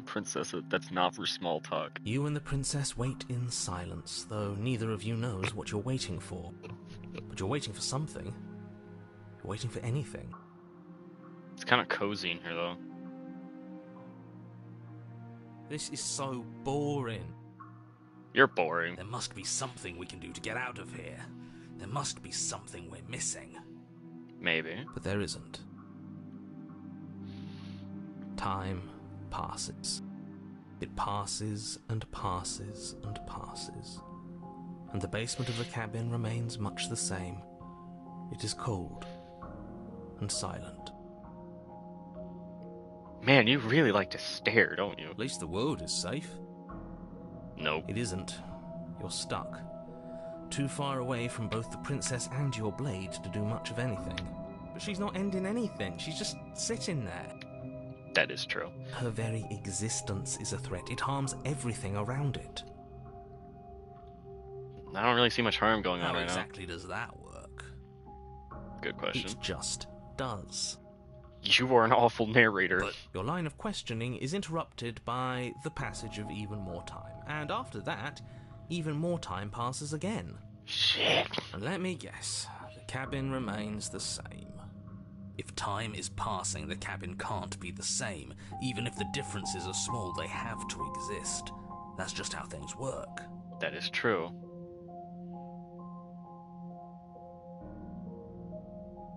princess. That's not for small talk. You and the princess wait in silence, though neither of you knows what you're waiting for. But you're waiting for something. You're waiting for anything. It's kind of cozy in here, though. This is so boring. You're boring. There must be something we can do to get out of here. There must be something we're missing. Maybe. But there isn't. Time passes. It passes and passes and passes. And the basement of the cabin remains much the same. It is cold and silent. Man, you really like to stare, don't you? At least the world is safe. Nope. It isn't. You're stuck. Too far away from both the princess and your blade to do much of anything. But she's not ending anything. She's just sitting there. That is true. Her very existence is a threat. It harms everything around it. I don't really see much harm going on How right exactly does that work? now. Good question. It just does. You are an awful narrator. But your line of questioning is interrupted by the passage of even more time. And after that, even more time passes again. Shit. And let me guess, the cabin remains the same. If time is passing, the cabin can't be the same. Even if the differences are small, they have to exist. That's just how things work. That is true.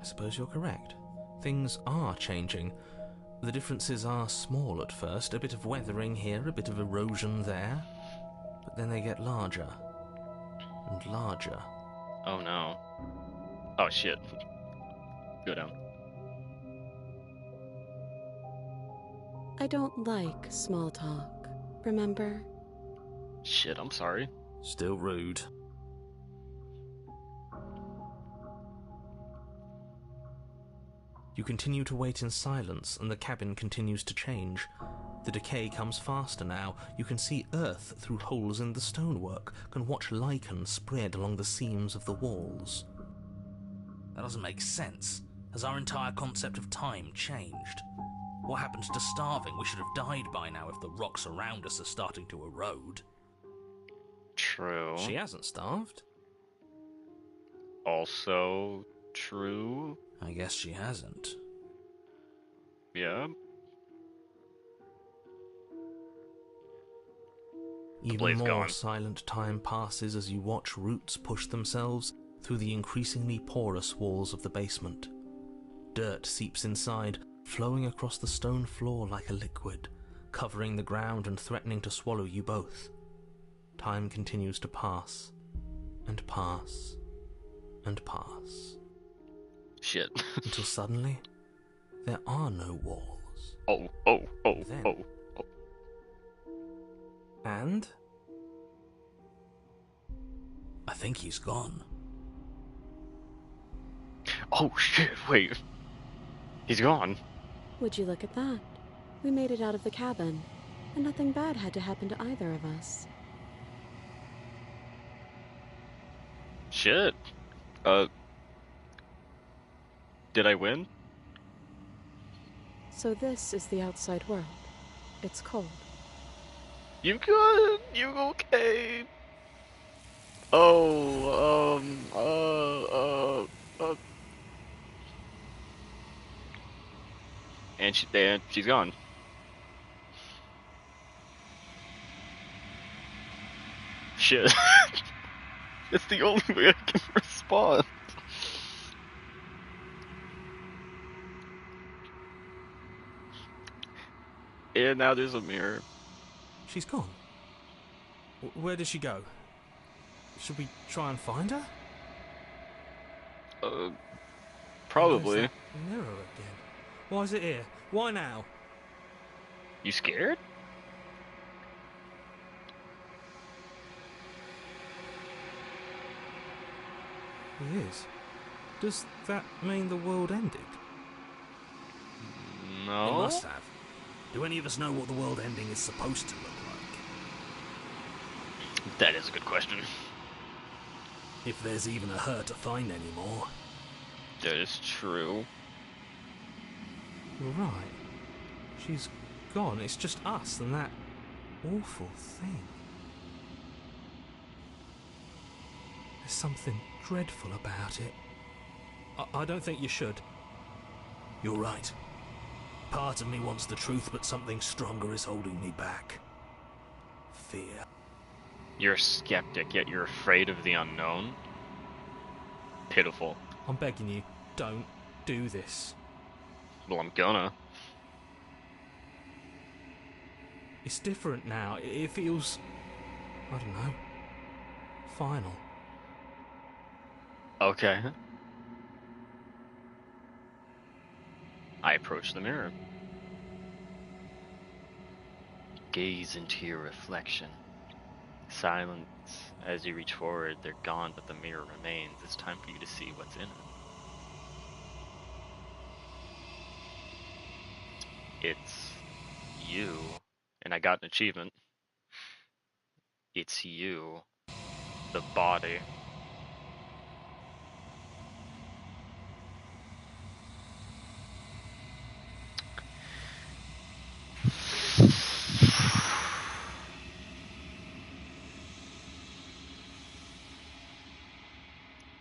I suppose you're correct. Things are changing. The differences are small at first, a bit of weathering here, a bit of erosion there. But then they get larger. And larger. Oh no. Oh shit. Go down. I don't like small talk, remember? Shit, I'm sorry. Still rude. You continue to wait in silence, and the cabin continues to change. The decay comes faster now. You can see earth through holes in the stonework, can watch lichen spread along the seams of the walls. That doesn't make sense. Has our entire concept of time changed? What happened to starving? We should have died by now if the rocks around us are starting to erode. True. She hasn't starved. Also true. I guess she hasn't. Yeah. Even blade's more gone. silent time passes as you watch roots push themselves through the increasingly porous walls of the basement. Dirt seeps inside, flowing across the stone floor like a liquid, covering the ground and threatening to swallow you both. Time continues to pass, and pass, and pass. Shit. Until suddenly, there are no walls. Oh. Then- And? I think he's gone. Oh shit, wait. He's gone. Would you look at that? We made it out of the cabin, and nothing bad had to happen to either of us. Shit. Did I win? So this is the outside world. It's cold. You good? You okay? Oh, and she's gone. Shit. It's the only way I can respond. And now there's a mirror. She's gone. Where did she go? Should we try and find her? Probably. Where's that mirror again? Why is it here? Why now? You scared? He is. Does that mean the world ended? No. It must have. Do any of us know what the world ending is supposed to look like? That is a good question. If there's even a her to find anymore. That is true. You're right. She's gone. It's just us and that awful thing. There's something dreadful about it. I don't think you should. You're right. Part of me wants the truth, but something stronger is holding me back. Fear. You're a skeptic, yet you're afraid of the unknown. Pitiful. I'm begging you, don't do this. Well, I'm gonna. It's different now. It feels... I don't know. Final. Okay. I approach the mirror. Gaze into your reflection. Silence. As you reach forward, they're gone, but the mirror remains. It's time for you to see what's in it. It's you, and I got an achievement. It's you, the body.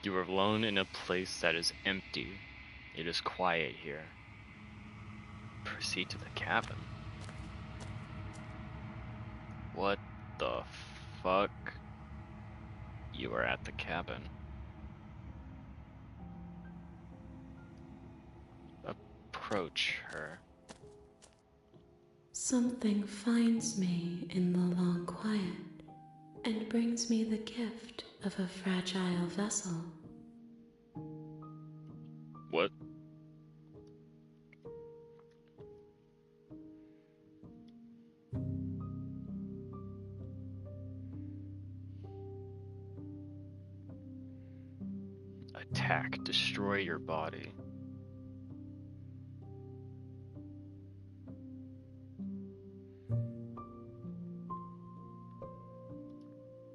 You are alone in a place that is empty. It is quiet here. Proceed to the cabin. What the fuck? You are at the cabin. Approach her. Something finds me in the long quiet and brings me the gift of a fragile vessel. What? Attack, destroy your body.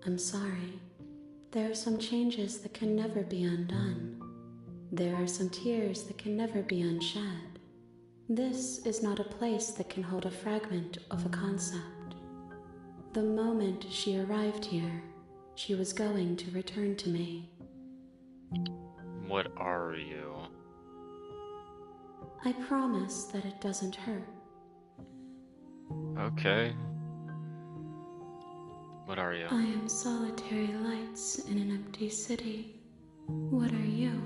I'm sorry. There are some changes that can never be undone. There are some tears that can never be unshed. This is not a place that can hold a fragment of a concept. The moment she arrived here, she was going to return to me. What are you? I promise that it doesn't hurt. Okay. What are you? I am solitary lights in an empty city. What are you?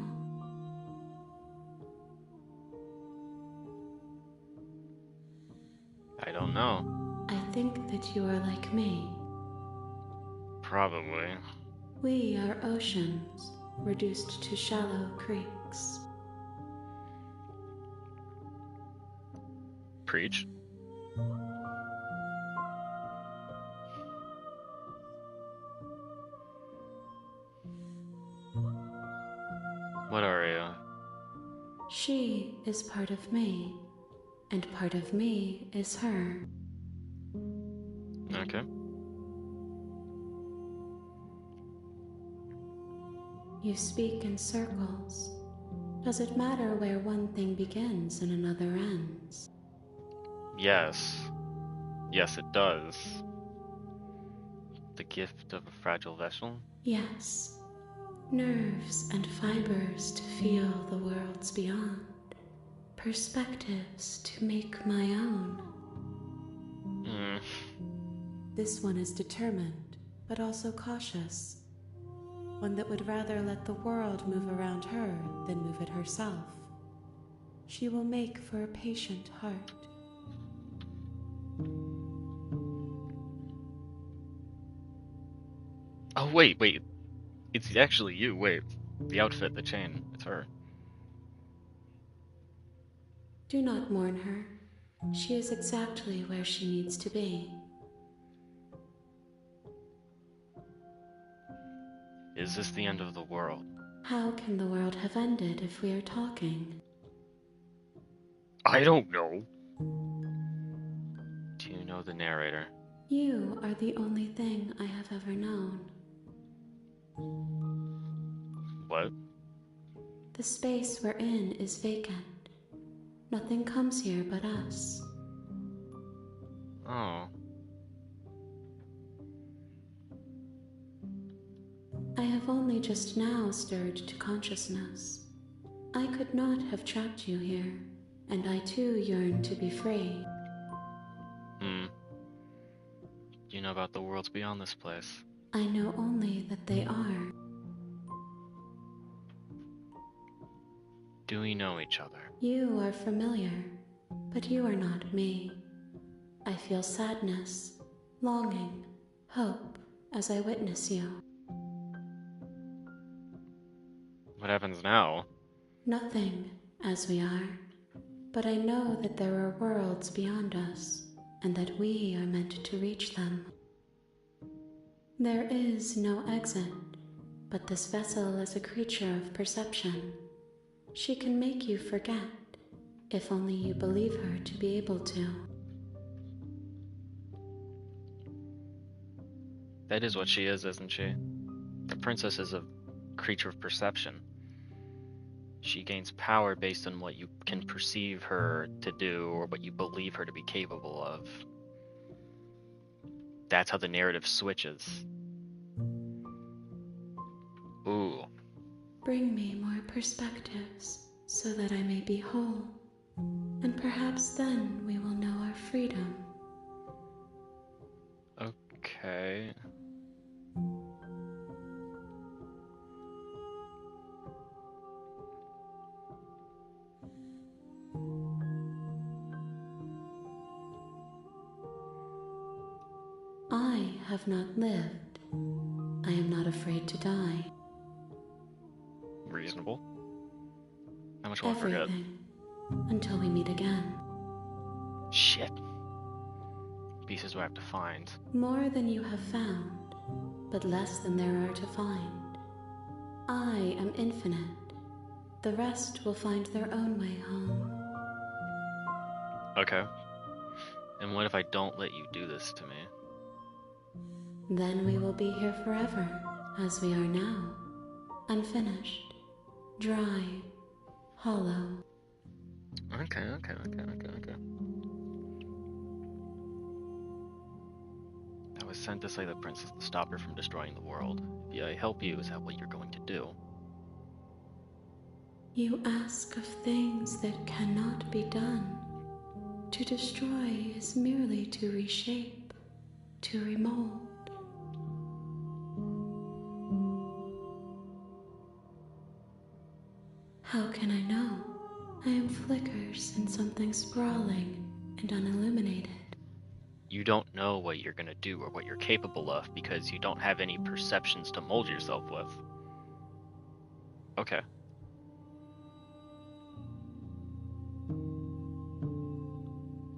I don't know. I think that you are like me. Probably. We are oceans, reduced to shallow creeks. Preach. What are you? She is part of me, and part of me is her. Okay. You speak in circles. Does it matter where one thing begins and another ends? Yes. Yes, it does. The gift of a fragile vessel? Yes. Nerves and fibers to feel the worlds beyond. Perspectives to make my own. This one is determined, but also cautious. One that would rather let the world move around her than move it herself. She will make for a patient heart. Oh, wait. It's actually you. Wait. The outfit, the chain. It's her. Do not mourn her. She is exactly where she needs to be. Is this the end of the world? How can the world have ended if we are talking? I don't know. Do you know the narrator? You are the only thing I have ever known. What? The space we're in is vacant. Nothing comes here but us. Oh. I have only just now stirred to consciousness. I could not have trapped you here, and I too yearn to be free. Do you know about the worlds beyond this place? I know only that they are. Do we know each other? You are familiar, but you are not me. I feel sadness, longing, hope as I witness you. What happens now? Nothing, as we are, but I know that there are worlds beyond us, and that we are meant to reach them. There is no exit, but this vessel is a creature of perception. She can make you forget, if only you believe her to be able to. That is what she is, isn't she? The princess is a creature of perception. She gains power based on what you can perceive her to do or what you believe her to be capable of. That's how the narrative switches. Ooh. Bring me more perspectives so that I may be whole, and perhaps then we will know our freedom. Okay. I have not lived. I am not afraid to die. Reasonable. How much will I forget? Everything. Until we meet again. Shit. Pieces do I have to find? More than you have found, but less than there are to find. I am infinite. The rest will find their own way home. Okay. And what if I don't let you do this to me? Then we will be here forever, as we are now. Unfinished, dry, hollow. Okay. I was sent to slay the princess to stop her from destroying the world. If I help you, is that what you're going to do? You ask of things that cannot be done. To destroy is merely to reshape, to remold. How can I know? I am flickers in something sprawling and unilluminated. You don't know what you're going to do or what you're capable of because you don't have any perceptions to mold yourself with. Okay.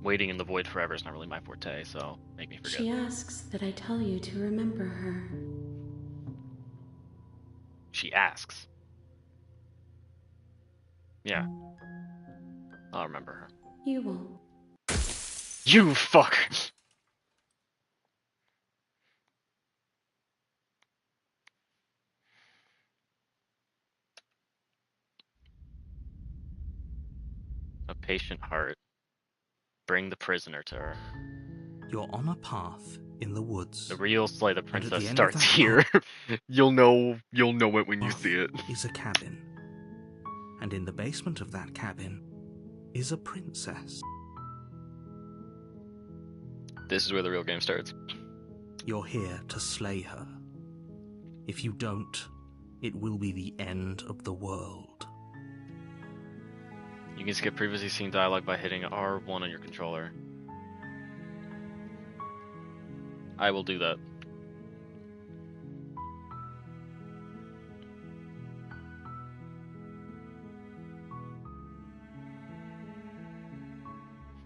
Waiting in the void forever is not really my forte, so make me forget. She asks that I tell you to remember her. She asks. Yeah. I'll remember her. You won't. You fuck! A patient heart. Bring the prisoner to her. You're on a path in the woods. The real Slay the at the Princess end of starts that here. You'll know it when you Path see it. is a cabin. And in the basement of that cabin is a princess. This is where the real game starts. You're here to slay her. If you don't, it will be the end of the world. You can skip previously seen dialogue by hitting R1 on your controller. I will do that.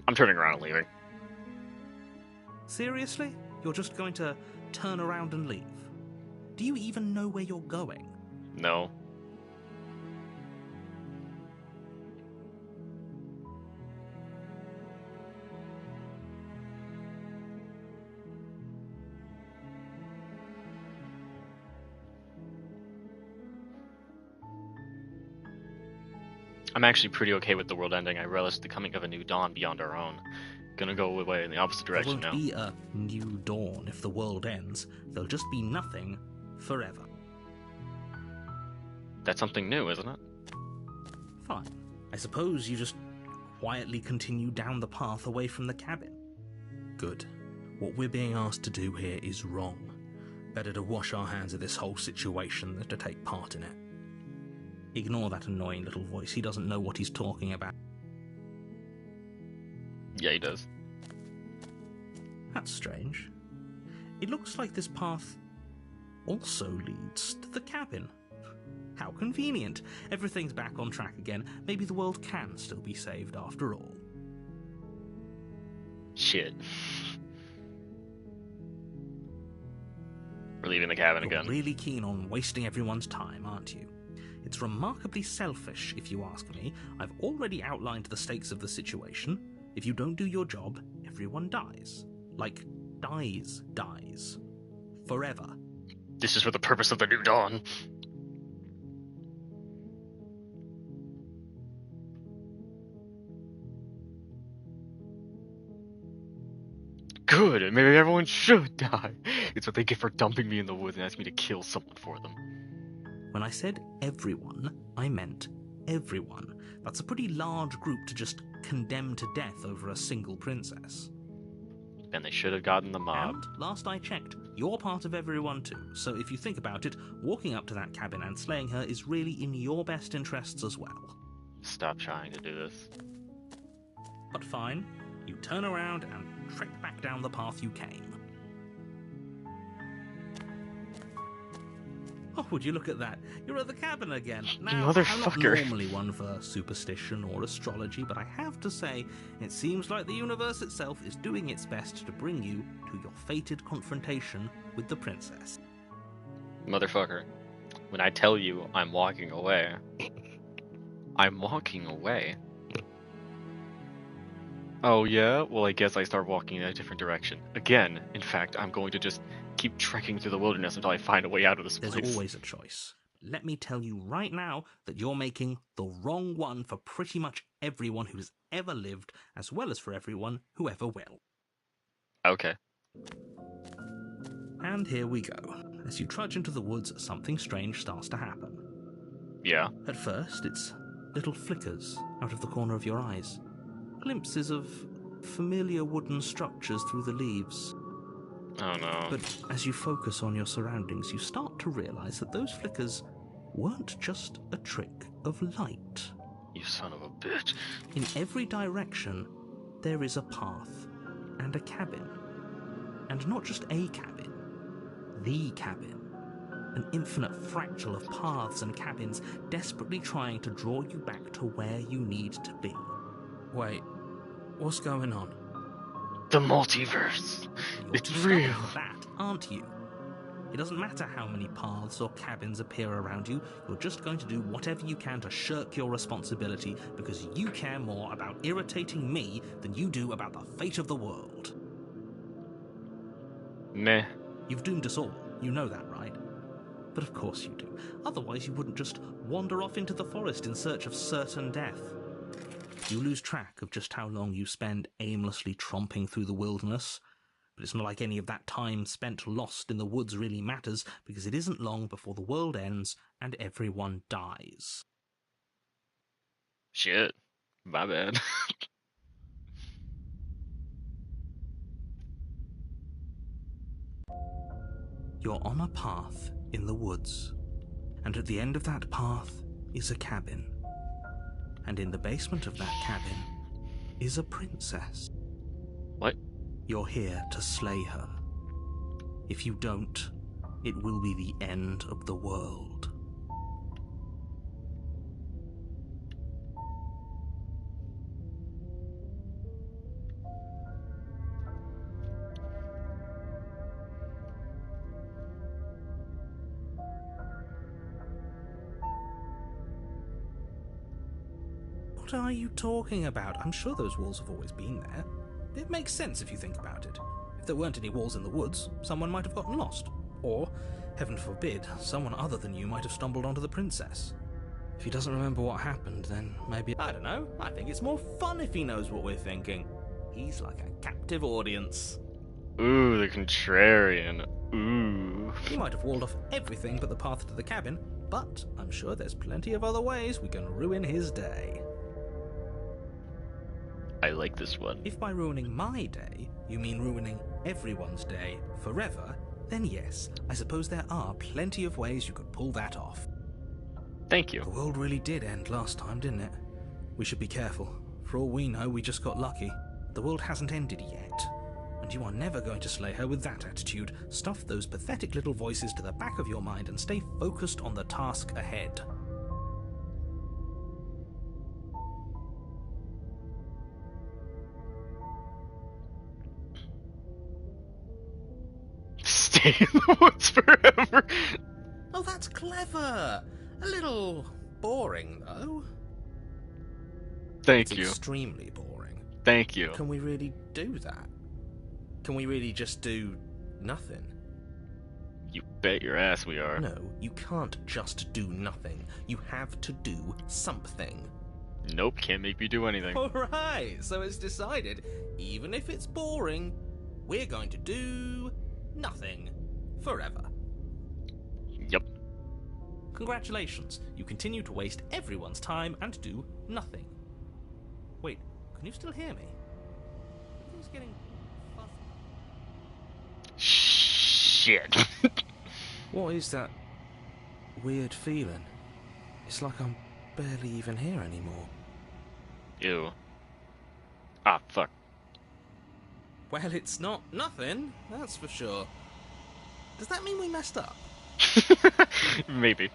I'm turning around and leaving. Seriously? You're just going to turn around and leave? Do you even know where you're going? No. I'm actually pretty okay with the world ending. I relish the coming of a new dawn beyond our own. Gonna go away in the opposite direction There now. won't be a new dawn if the world ends. There'll just be nothing forever. That's something new, isn't it? Fine. I suppose you just quietly continue down the path away from the cabin. Good. What we're being asked to do here is wrong. Better to wash our hands of this whole situation than to take part in it. Ignore that annoying little voice. He doesn't know what he's talking about. Yeah, he does. That's strange. It looks like this path also leads to the cabin. How convenient. Everything's back on track again. Maybe the world can still be saved after all. Shit. leaving the cabin You're again. really keen on wasting everyone's time, aren't you? It's remarkably selfish, if you ask me. I've already outlined the stakes of the situation. If you don't do your job, everyone dies. Like, dies. Forever. This is for the purpose of the New Dawn. Good, and maybe everyone should die. It's what they get for dumping me in the woods and asking me to kill someone for them. When I said everyone, I meant everyone. That's a pretty large group to just condemn to death over a single princess. And they should have gotten the mob. And, last I checked, you're part of everyone too, so if you think about it, walking up to that cabin and slaying her is really in your best interests as well. Stop trying to do this. But fine, you turn around and trek back down the path you came. Oh, would you look at that? You're at the cabin again. Now, I'm not Motherfucker. normally one for superstition or astrology, but I have to say, it seems like the universe itself is doing its best to bring you to your fated confrontation with the princess. Motherfucker. When I tell you I'm walking away, I'm walking away. Oh yeah? Well, I guess I start walking in a different direction. Again, in fact, I'm going to just keep trekking through the wilderness until I find a way out of this There's place. always a choice. Let me tell you right now that you're making the wrong one for pretty much everyone who's ever lived, as well as for everyone who ever will. Okay. And here we go. As you trudge into the woods, something strange starts to happen. Yeah. At first, it's little flickers out of the corner of your eyes. Glimpses of familiar wooden structures through the leaves. Oh no. But as you focus on your surroundings, you start to realize that those flickers weren't just a trick of light. You son of a bitch. In every direction, there is a path and a cabin. And not just a cabin, the cabin. An infinite fractal of paths and cabins desperately trying to draw you back to where you need to be. Wait, what's going on? The multiverse. You're It's discovering real. that, aren't you? It doesn't matter how many paths or cabins appear around you, you're just going to do whatever you can to shirk your responsibility because you care more about irritating me than you do about the fate of the world. Meh. You've doomed us all, you know that, right? But of course you do. Otherwise you wouldn't just wander off into the forest in search of certain death. You lose track of just how long you spend aimlessly tromping through the wilderness. But it's not like any of that time spent lost in the woods really matters, because it isn't long before the world ends and everyone dies. Shit. My bad. You're on a path in the woods, and at the end of that path is a cabin. And in the basement of that cabin is a princess. What? You're here to slay her. If you don't, it will be the end of the world. What are you talking about? I'm sure those walls have always been there. It makes sense if you think about it. If there weren't any walls in the woods, someone might have gotten lost. Or, heaven forbid, someone other than you might have stumbled onto the princess. If he doesn't remember what happened, then maybe... I don't know. I think it's more fun if he knows what we're thinking. He's like a captive audience. Ooh, the contrarian. Ooh. He might have walled off everything but the path to the cabin, but I'm sure there's plenty of other ways we can ruin his day. I like this one. If by ruining my day, you mean ruining everyone's day forever, then yes, I suppose there are plenty of ways you could pull that off. Thank The you. world really did end last time, didn't it? We should be careful. For all we know, we just got lucky. The world hasn't ended yet. And you are never going to slay her with that attitude. Stuff those pathetic little voices to the back of your mind and stay focused on the task ahead. stay in the woods forever. Oh, that's clever. A little boring, though. Thank It's you. extremely boring. Thank you. Can we really do that? Can we really just do nothing? You bet your ass we are. No, you can't just do nothing. You have to do something. Nope, can't make me do anything. Alright, so it's decided. Even if it's boring, we're going to do nothing forever. Yep. Congratulations, you continue to waste everyone's time and do nothing. Wait, can you still hear me? Everything's getting fuzzy. Shit. What is that weird feeling? It's like I'm barely even here anymore. Ew. Ah, fuck. Well, it's not nothing, that's for sure. Does that mean we messed up? Maybe.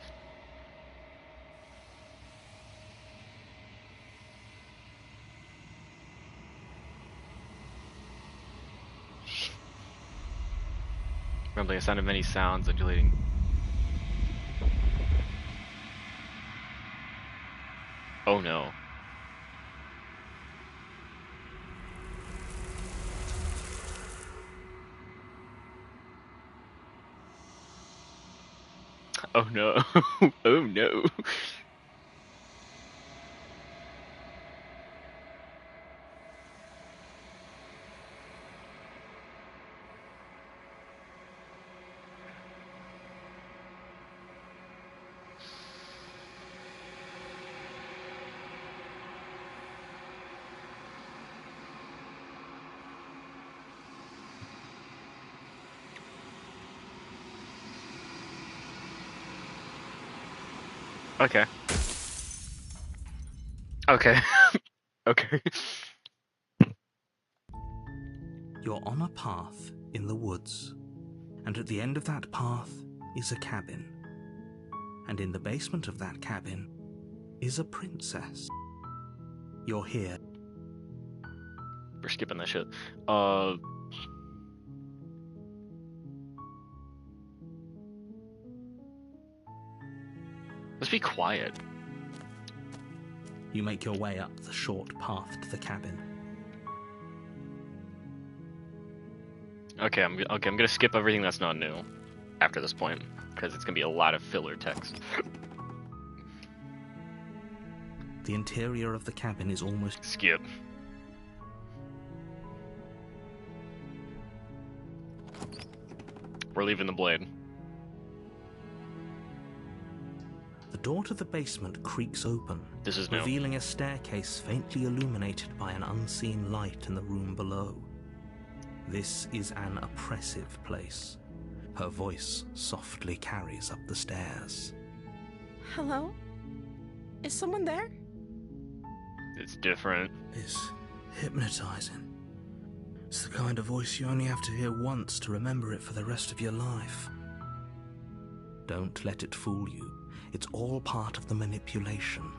Rumbling, a sound of many sounds undulating. Oh no. Oh no. Oh no. Okay. Okay. Okay. You're on a path in the woods, and at the end of that path is a cabin. And in the basement of that cabin is a princess. You're here. We're skipping that shit. Let's be quiet. You make your way up the short path to the cabin. Okay, I'm gonna skip everything that's not new after this point, because it's gonna be a lot of filler text. The interior of the cabin is almost... Skip. We're leaving the blade. The door to the basement creaks open, This is new. revealing a staircase faintly illuminated by an unseen light in the room below. This is an oppressive place. Her voice softly carries up the stairs. Hello? Is someone there? It's different. It's hypnotizing. It's the kind of voice you only have to hear once to remember it for the rest of your life. Don't let it fool you. It's all part of the manipulation.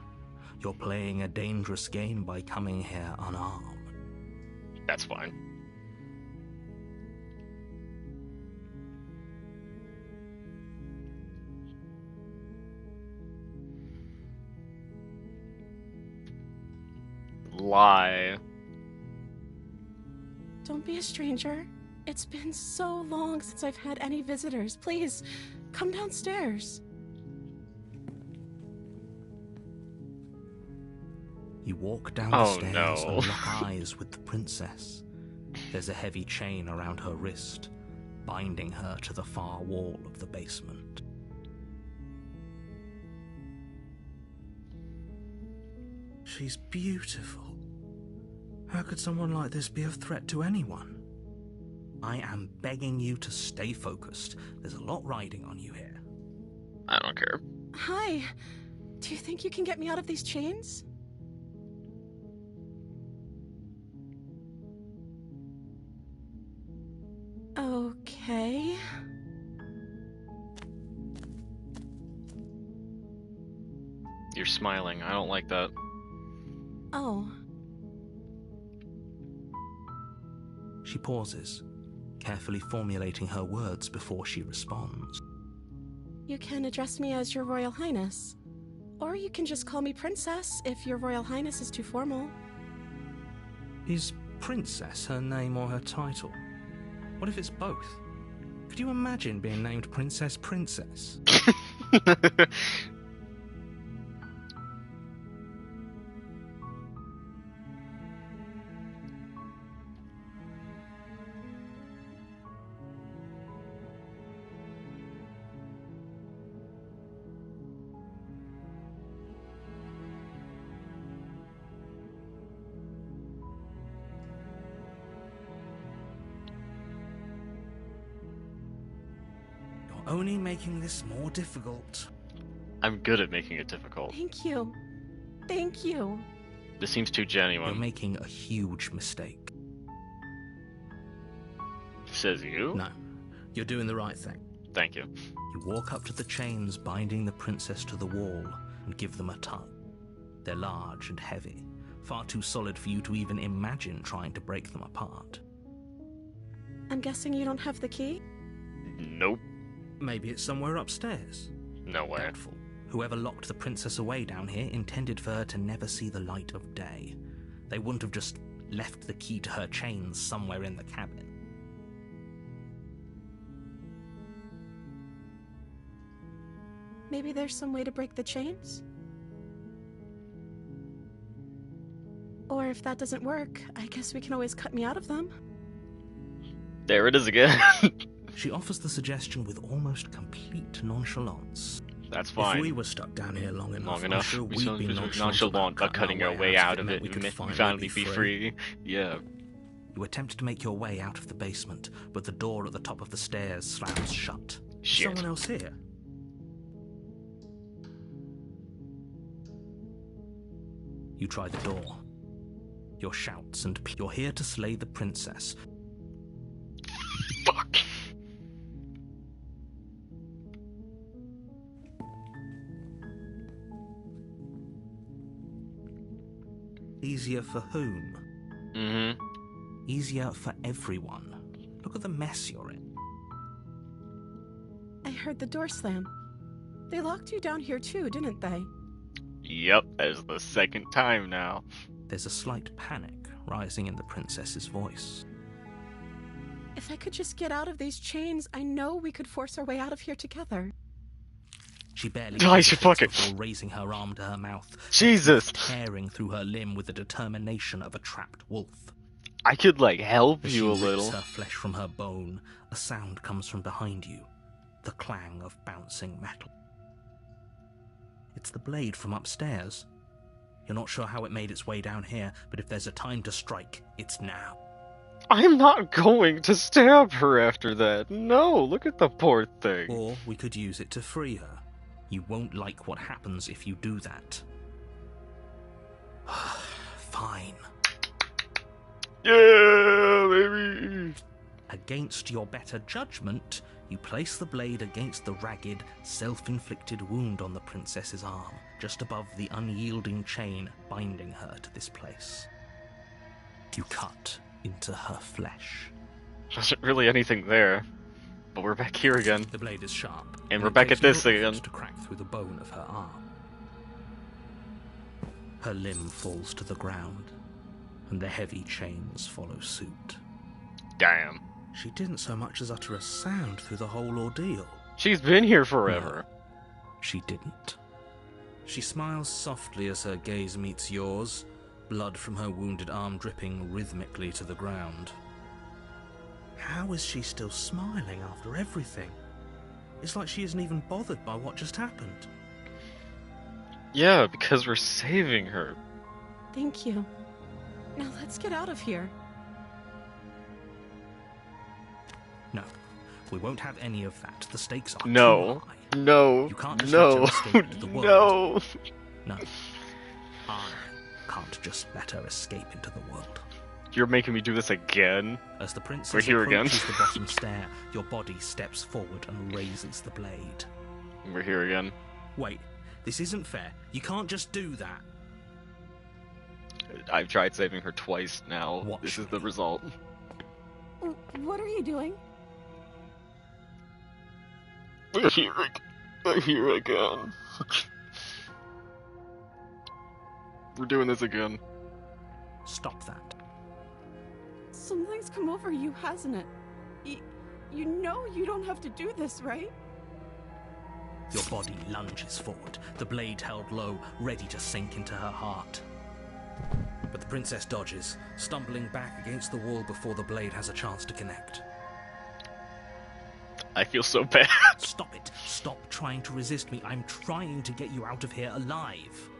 You're playing a dangerous game by coming here unarmed. That's fine. Lie. Don't be a stranger. It's been so long since I've had any visitors. Please, come downstairs. You walk down the Oh, stairs no. and lock eyes with the princess. There's a heavy chain around her wrist, binding her to the far wall of the basement. She's beautiful. How could someone like this be of threat to anyone? I am begging you to stay focused. There's a lot riding on you here. I don't care. Hi. Do you think you can get me out of these chains? Okay. You're smiling. I don't like that. Oh. She pauses, carefully formulating her words before she responds. You can address me as Your Royal Highness. Or you can just call me Princess if Your Royal Highness is too formal. Is Princess her name or her title? What if it's both? Could you imagine being named Princess Princess? You're only making this more difficult. I'm good at making it difficult. Thank you. Thank you. This seems too You're genuine. making a huge mistake. Says you? No, you're doing the right thing. Thank you. You walk up to the chains binding the princess to the wall and give them a tug. They're large and heavy, far too solid for you to even imagine trying to break them apart. I'm guessing you don't have the key? Nope. Maybe it's somewhere upstairs. No way. Doubtful. Whoever locked the princess away down here intended for her to never see the light of day. They wouldn't have just left the key to her chains somewhere in the cabin. Maybe there's some way to break the chains? Or if that doesn't work, I guess we can always cut me out of them. There it is again. She offers the suggestion with almost complete nonchalance. That's fine. If we were stuck down here long enough, I'm enough. sure We we'd be nonchalant about cutting our way out of it. We We could finally be free. Yeah. You attempt to make your way out of the basement, but the door at the top of the stairs slams shut. Shit. Someone else here? You try the door. Your shouts and you're here to slay the princess. Fuck. Easier for whom? Mm-hmm. Easier for everyone. Look at the mess you're in. I heard the door slam. They locked you down here too, didn't they? Yep, that is the second time now. There's a slight panic rising in the princess's voice. If I could just get out of these chains, I know we could force our way out of here together. She barely Nice, you fuck it. before raising her arm to her mouth, Jesus! tearing through her limb with the determination of a trapped wolf. I could, like, help As you a she little. rips her flesh from her bone, a sound comes from behind you, the clang of bouncing metal. It's the blade from upstairs. You're not sure how it made its way down here, but if there's a time to strike, it's now. I'm not going to stab her after that. No, look at the poor thing. Or we could use it to free her. You won't like what happens if you do that. Fine. Yeah, baby. Against your better judgment, you place the blade against the ragged, self-inflicted wound on the princess's arm, just above the unyielding chain binding her to this place. You cut into her flesh. Wasn't really anything there. But we're back here again. The blade is sharp, And it we're back takes at this no effort again. to crack through the bone of her arm. Her limb falls to the ground, and the heavy chains follow suit. Damn. She didn't so much as utter a sound through the whole ordeal. She's been here forever. She didn't. She smiles softly as her gaze meets yours, blood from her wounded arm dripping rhythmically to the ground. How is she still smiling after everything? It's like she isn't even bothered by what just happened. Yeah, because we're saving her. Thank you. Now let's get out of here. No, we won't have any of that. The stakes are No. too high. No. You can't just let her No. escape into the world. No. No, I can't just let her escape into the world. You're making me do this again? As the princess We're here again. approaches the bottom stair, your body steps forward and raises the blade. We're here again. Wait, this isn't fair. You can't just do that. I've tried saving her twice now. Watch This is the me. result. What are you doing? Here again. We're doing this again. Stop that. Something's come over you, hasn't it? You know you don't have to do this, right? Your body lunges forward, the blade held low, ready to sink into her heart. But the princess dodges, stumbling back against the wall before the blade has a chance to connect. I feel so bad. Stop it. Stop trying to resist me. I'm trying to get you out of here alive.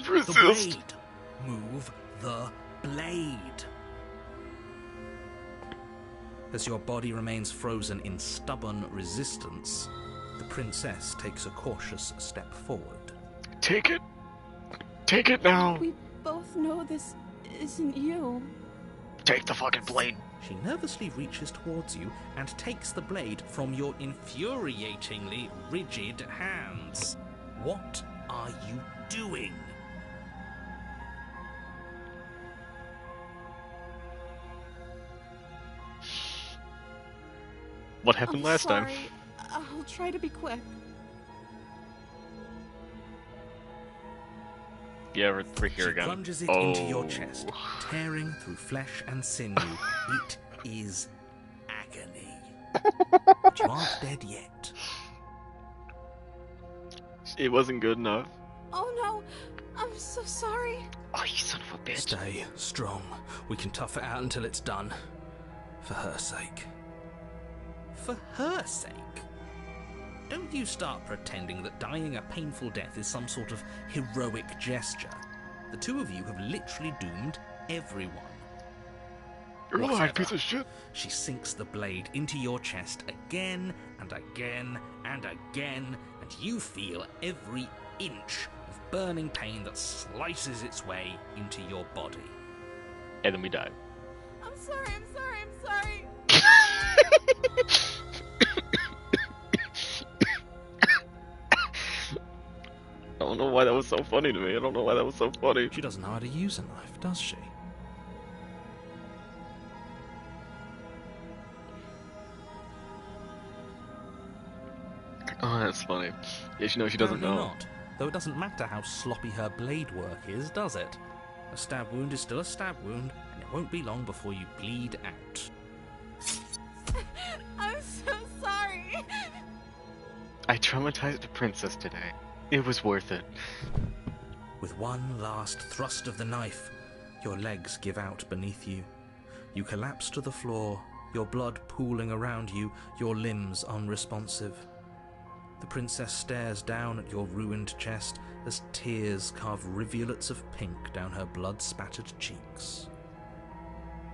Resist. The blade. Move the blade. As your body remains frozen in stubborn resistance, the princess takes a cautious step forward. Take it. Take it now. We both know this isn't you. Take the fucking blade. She nervously reaches towards you and takes the blade from your infuriatingly rigid hands. What are you doing? What happened last time? I'll try to be quick. Yeah, we're here She again. plunges it into your chest, tearing through flesh and sinew. It is agony. But you aren't dead yet. It wasn't good enough. Oh no, I'm so sorry. Oh, you son of a bitch. Stay strong. We can tough it out until it's done. For her sake. For her sake? Don't you start pretending that dying a painful death is some sort of heroic gesture. The two of you have literally doomed everyone. You're lying, Whatever. piece of shit. She sinks the blade into your chest again and again and again, and you feel every inch of burning pain that slices its way into your body. And then we die. I'm sorry, I'm sorry, I'm sorry. I don't know why that was so funny to me. I don't know why that was so funny. She doesn't know how to use a knife, does she? Oh, that's funny. Yeah, she knows she doesn't Apparently know. not. Though it doesn't matter how sloppy her blade work is, does it? A stab wound is still a stab wound, and it won't be long before you bleed out. I'm so sorry. I traumatized a princess today. It was worth it. With one last thrust of the knife, your legs give out beneath you. You collapse to the floor, your blood pooling around you, your limbs unresponsive. The princess stares down at your ruined chest as tears carve rivulets of pink down her blood-spattered cheeks.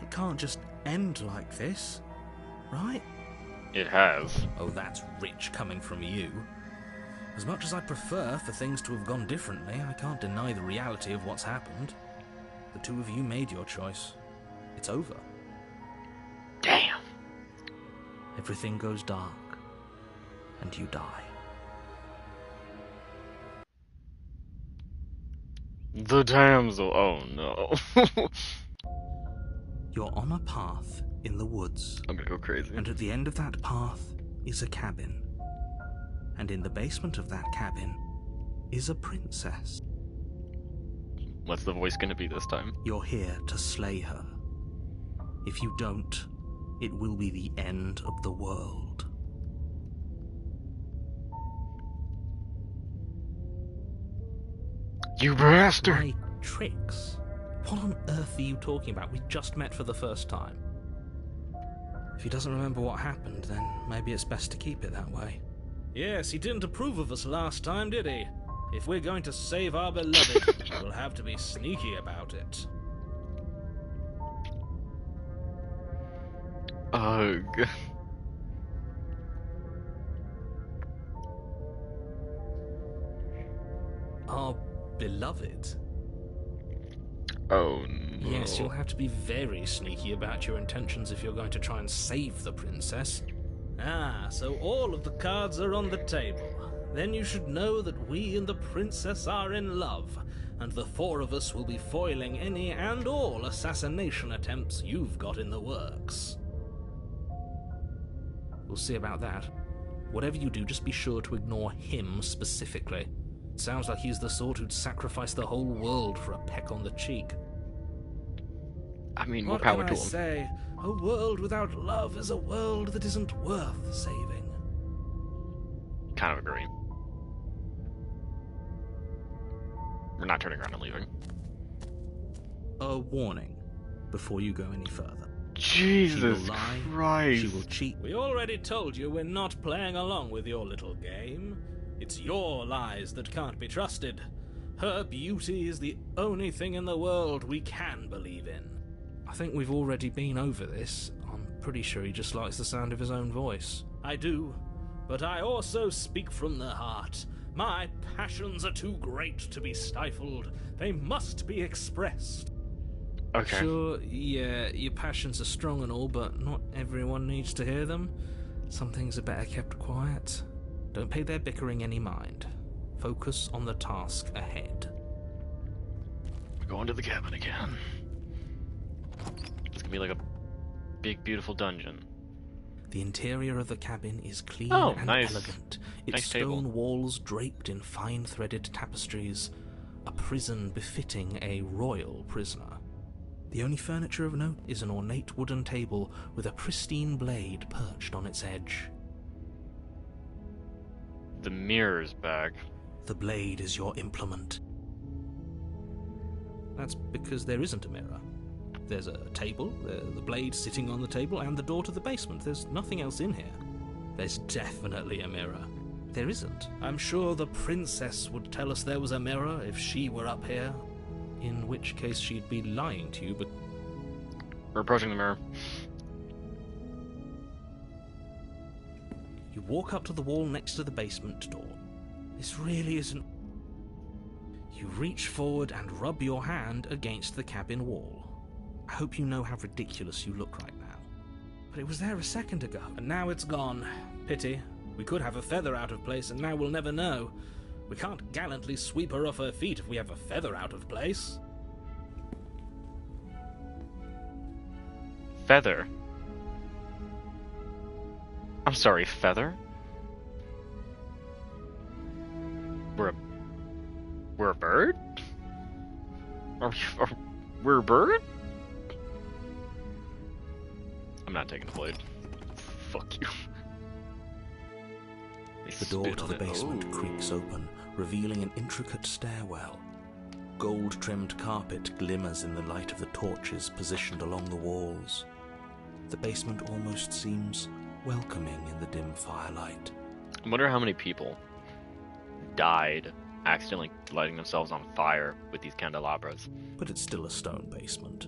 It can't just end like this, right? It has. Oh, that's rich coming from you. As much as I'd prefer for things to have gone differently, I can't deny the reality of what's happened. The two of you made your choice. It's over. Damn. Everything goes dark, and you die. The damsel. Oh no. You're on a path in the woods, I'm gonna go crazy. and at the end of that path is a cabin. And in the basement of that cabin is a princess. What's the voice gonna be this time? You're here to slay her. If you don't, it will be the end of the world. You bastard! My tricks? What on earth are you talking about? We just met for the first time. If he doesn't remember what happened, then maybe it's best to keep it that way. Yes, he didn't approve of us last time, did he? If we're going to save our beloved, we'll have to be sneaky about it. Ugh. Our beloved? Oh no. Yes, you'll have to be very sneaky about your intentions if you're going to try and save the princess. Ah, so all of the cards are on the table. Then you should know that we and the princess are in love. and the four of us will be foiling any and all assassination attempts you've got in the works. We'll see about that. Whatever you do, just be sure to ignore him specifically. It sounds like he's the sort who'd sacrifice the whole world for a peck on the cheek. I mean, more What power can to I him. say? A world without love is a world that isn't worth saving. Kind of agree. We're not turning around and leaving. A warning before you go any further. Jesus She will lie, Christ. she will cheat. We already told you we're not playing along with your little game. It's your lies that can't be trusted. Her beauty is the only thing in the world we can believe in. I think we've already been over this. I'm pretty sure he just likes the sound of his own voice. I do, but I also speak from the heart. My passions are too great to be stifled. They must be expressed. Okay. Sure, yeah, your passions are strong and all, but not everyone needs to hear them. Some things are better kept quiet. Don't pay their bickering any mind. Focus on the task ahead. We're going to the cabin again. It's gonna be like a big, beautiful dungeon. The interior of the cabin is clean Oh, and nice. elegant. Its Nice stone table. walls draped in fine-threaded tapestries. A prison befitting a royal prisoner. The only furniture of note is an ornate wooden table with a pristine blade perched on its edge. The mirror's back. The blade is your implement. That's because there isn't a mirror. There's a table, the blade sitting on the table, and the door to the basement. There's nothing else in here. There's definitely a mirror. There isn't. I'm sure the princess would tell us there was a mirror if she were up here. In which case she'd be lying to you, but We're approaching the mirror. you walk up to the wall next to the basement door. This really isn't... You reach forward and rub your hand against the cabin wall. I hope you know how ridiculous you look right now. But it was there a second ago, and now it's gone. Pity. We could have a feather out of place, and now we'll never know. We can't gallantly sweep her off her feet if we have a feather out of place. Feather. I'm sorry, feather? We're a bird? We're a bird? I'm not taking the blade. Fuck you. They The door spit to on the it. basement Ooh. creaks open, revealing an intricate stairwell. Gold-trimmed carpet glimmers in the light of the torches positioned along the walls. The basement almost seems welcoming in the dim firelight. I wonder how many people died accidentally lighting themselves on fire with these candelabras. But it's still a stone basement.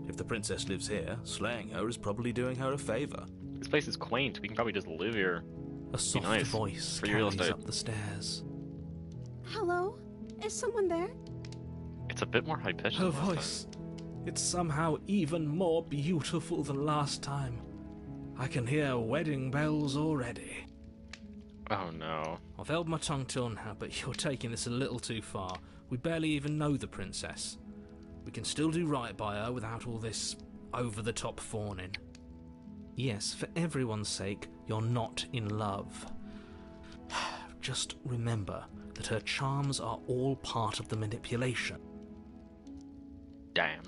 If the princess lives here, slaying her is probably doing her a favor. This place is quaint. We can probably just live here. A soft nice voice for your real carries estate. up the stairs. Hello? Is someone there? It's a bit more high pitched. Her voice. It's somehow even more beautiful than last time. I can hear wedding bells already. Oh no. I've held my tongue till now, but you're taking this a little too far. We barely even know the princess. We can still do right by her without all this over-the-top fawning. Yes, for everyone's sake, you're not in love. Just remember that her charms are all part of the manipulation. Damn.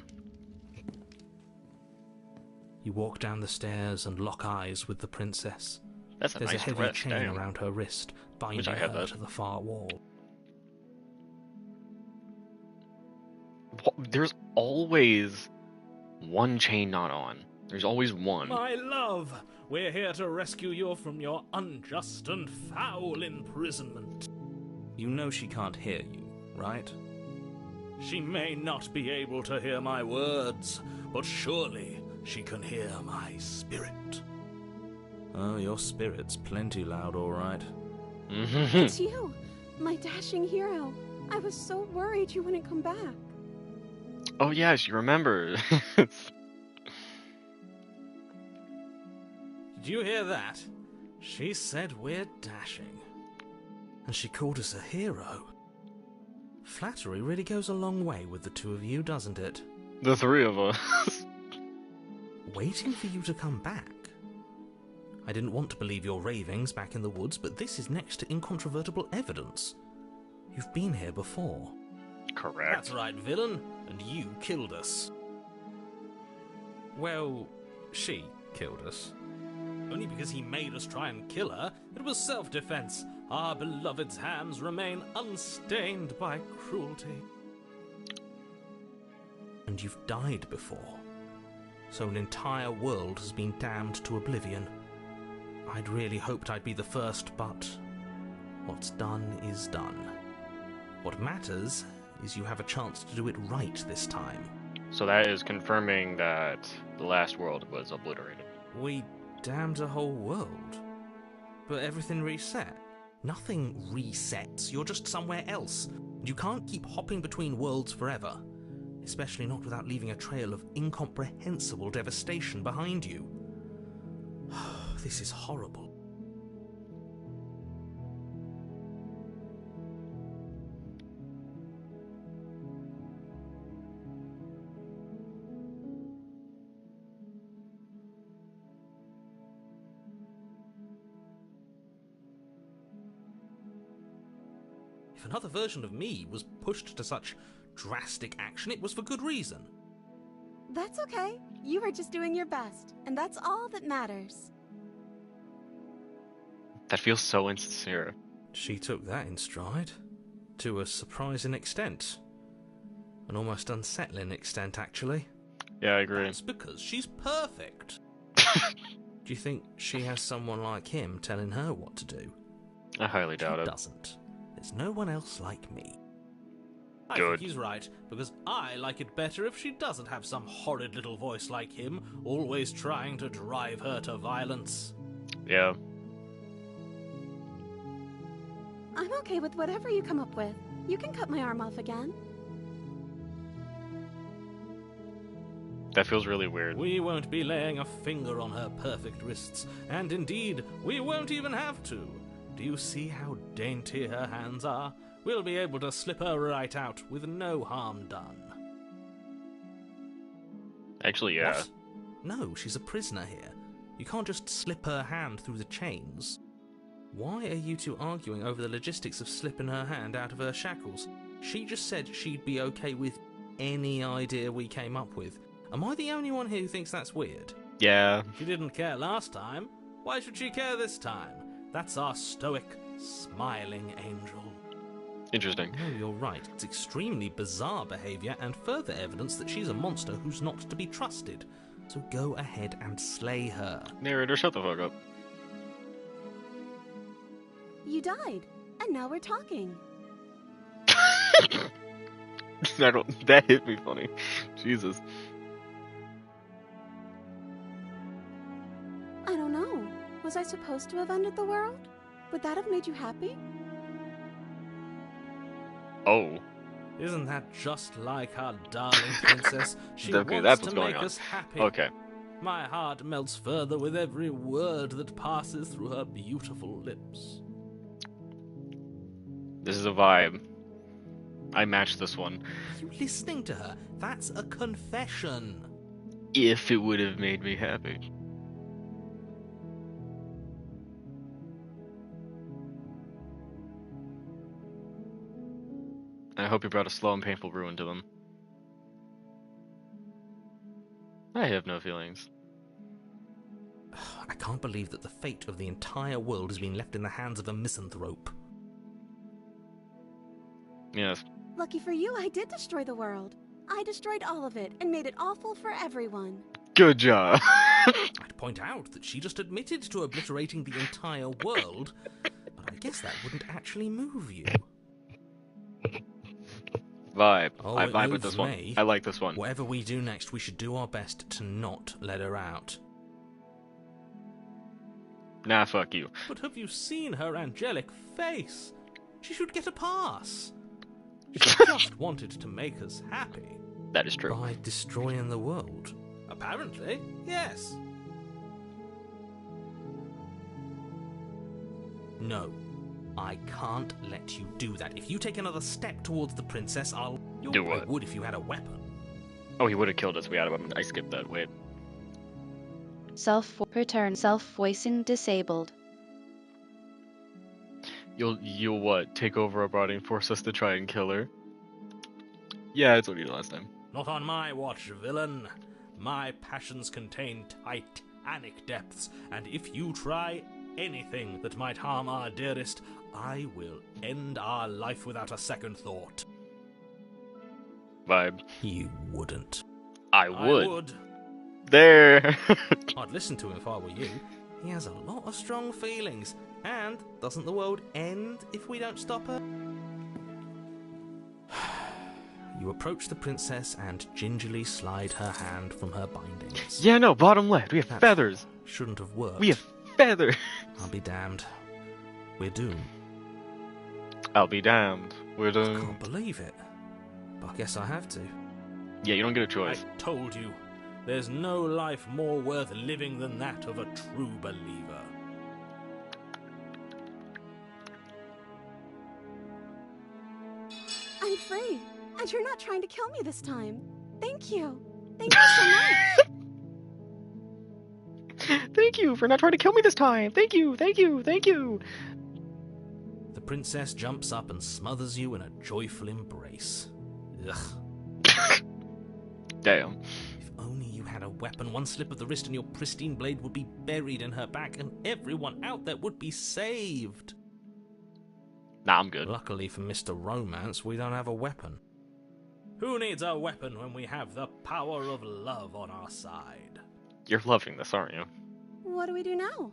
You walk down the stairs and lock eyes with the princess. That's a There's nice a heavy dress. chain Damn. around her wrist, binding I had her that. to the far wall. There's always one chain not on. There's always one. My love, we're here to rescue you from your unjust and foul imprisonment. You know she can't hear you, right? She may not be able to hear my words, but surely she can hear my spirit. Oh, your spirit's plenty loud, all right. It's you, my dashing hero. I was so worried you wouldn't come back. Oh yes, you remember. Did you hear that? She said we're dashing. And she called us a hero. Flattery really goes a long way with the two of you, doesn't it? The three of us. Waiting for you to come back. I didn't want to believe your ravings back in the woods, but this is next to incontrovertible evidence. You've been here before. Correct. That's right, villain, and you killed us. Well, she killed us. Only because he made us try and kill her. It was self-defense. Our beloved's hands remain unstained by cruelty. And you've died before. So an entire world has been damned to oblivion. I'd really hoped I'd be the first, but what's done is done. What matters is you have a chance to do it right this time. So that is confirming that the last world was obliterated. We damned a whole world. But everything reset. Nothing resets. You're just somewhere else. And you can't keep hopping between worlds forever. Especially not without leaving a trail of incomprehensible devastation behind you. This is horrible. If another version of me was pushed to such drastic action, it was for good reason. That's okay. You were just doing your best, and that's all that matters. That feels so insincere. She took that in stride. To a surprising extent. An almost unsettling extent, actually. Yeah, I agree. That's because she's perfect. Do you think she has someone like him telling her what to do? I highly doubt She it. doesn't. There's no one else like me. I Good. think he's right, because I like it better if she doesn't have some horrid little voice like him, always trying to drive her to violence. Yeah. I'm okay with whatever you come up with. You can cut my arm off again. That feels really weird. We won't be laying a finger on her perfect wrists, and indeed, we won't even have to. Do you see how dainty her hands are? We'll be able to slip her right out with no harm done. Actually, yeah. What? No, she's a prisoner here. You can't just slip her hand through the chains. Why are you two arguing over the logistics of slipping her hand out of her shackles? She just said she'd be okay with any idea we came up with. Am I the only one here who thinks that's weird? Yeah. She didn't care last time. Why should she care this time? That's our stoic, smiling angel. Interesting. No, you're right. It's extremely bizarre behaviour and further evidence that she's a monster who's not to be trusted. So go ahead and slay her. Narrator, shut the fuck up. You died, and now we're talking. That hit me funny. Jesus. I don't know. Was I supposed to have ended the world? Would that have made you happy? Oh. Isn't that just like our darling princess? She Okay, wants that's to what's going make on. us happy. Okay. My heart melts further with every word that passes through her beautiful lips. This is a vibe. I match this one. Are you listening to her? That's a confession. If it would have made me happy. I hope you brought a slow and painful ruin to them. I have no feelings. I can't believe that the fate of the entire world has been left in the hands of a misanthrope. Yes. Lucky for you, I did destroy the world. I destroyed all of it and made it awful for everyone. Good job. I'd point out that she just admitted to obliterating the entire world, but I guess that wouldn't actually move you. Vibe. Oh, I it vibe with moves this one. me. I like this one. Whatever we do next, we should do our best to not let her out. Nah, fuck you. But have you seen her angelic face? She should get a pass. She just wanted to make us happy. That is true. By destroying the world. Apparently, yes. No. I can't let you do that. If you take another step towards the princess, I'll... Do what? I would if you had a weapon. Oh, he would have killed us. We had him. I skipped that. Wait. Self-voicing disabled. You'll what? Take over our body and force us to try and kill her? Yeah, that's what he did last time. Not on my watch, villain. My passions contain titanic depths, and if you try anything that might harm our dearest, I will end our life without a second thought. Vibe. You wouldn't. I would. I would. There. I'd listen to him if I were you. He has a lot of strong feelings. And doesn't the world end if we don't stop her? You approach the princess and gingerly slide her hand from her bindings. Yeah, no, bottom left. We have That feathers. Shouldn't have worked. We have feathers. I'll be damned. We're doomed. I'll be damned. We're I done. can't believe it. But I guess I have to. Yeah, you don't get a choice. I told you. There's no life more worth living than that of a true believer. I'm free, and you're not trying to kill me this time. Thank you. Thank you so much. Thank you for not trying to kill me this time. Thank you, thank you, thank you. The princess jumps up and smothers you in a joyful embrace. Ugh. Damn. If only you had a weapon, one slip of the wrist and your pristine blade would be buried in her back and everyone out there would be saved. Nah, I'm good. Luckily for Mr. Romance, we don't have a weapon. Who needs a weapon when we have the power of love on our side? You're loving this, aren't you? What do we do now?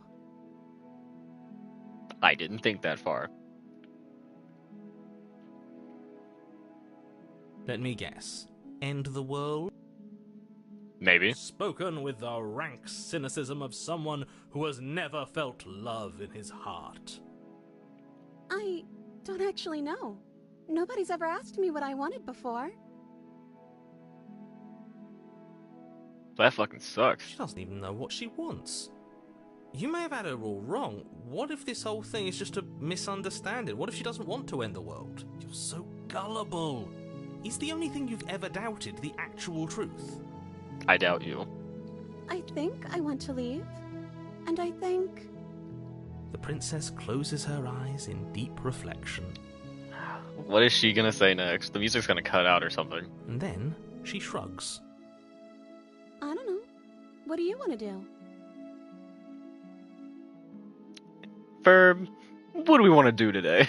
I didn't think that far. Let me guess. End the world? Maybe. Spoken with the rank cynicism of someone who has never felt love in his heart. I don't actually know. Nobody's ever asked me what I wanted before. That fucking sucks. She doesn't even know what she wants. You may have had her all wrong. What if this whole thing is just a misunderstanding? What if she doesn't want to end the world? You're so gullible. Is the only thing you've ever doubted the actual truth? I doubt you. I think I want to leave. And I think... The princess closes her eyes in deep reflection. What is she gonna say next? The music's gonna cut out or something. And then she shrugs. I don't know. What do you want to do? Ferb, what do we want to do today?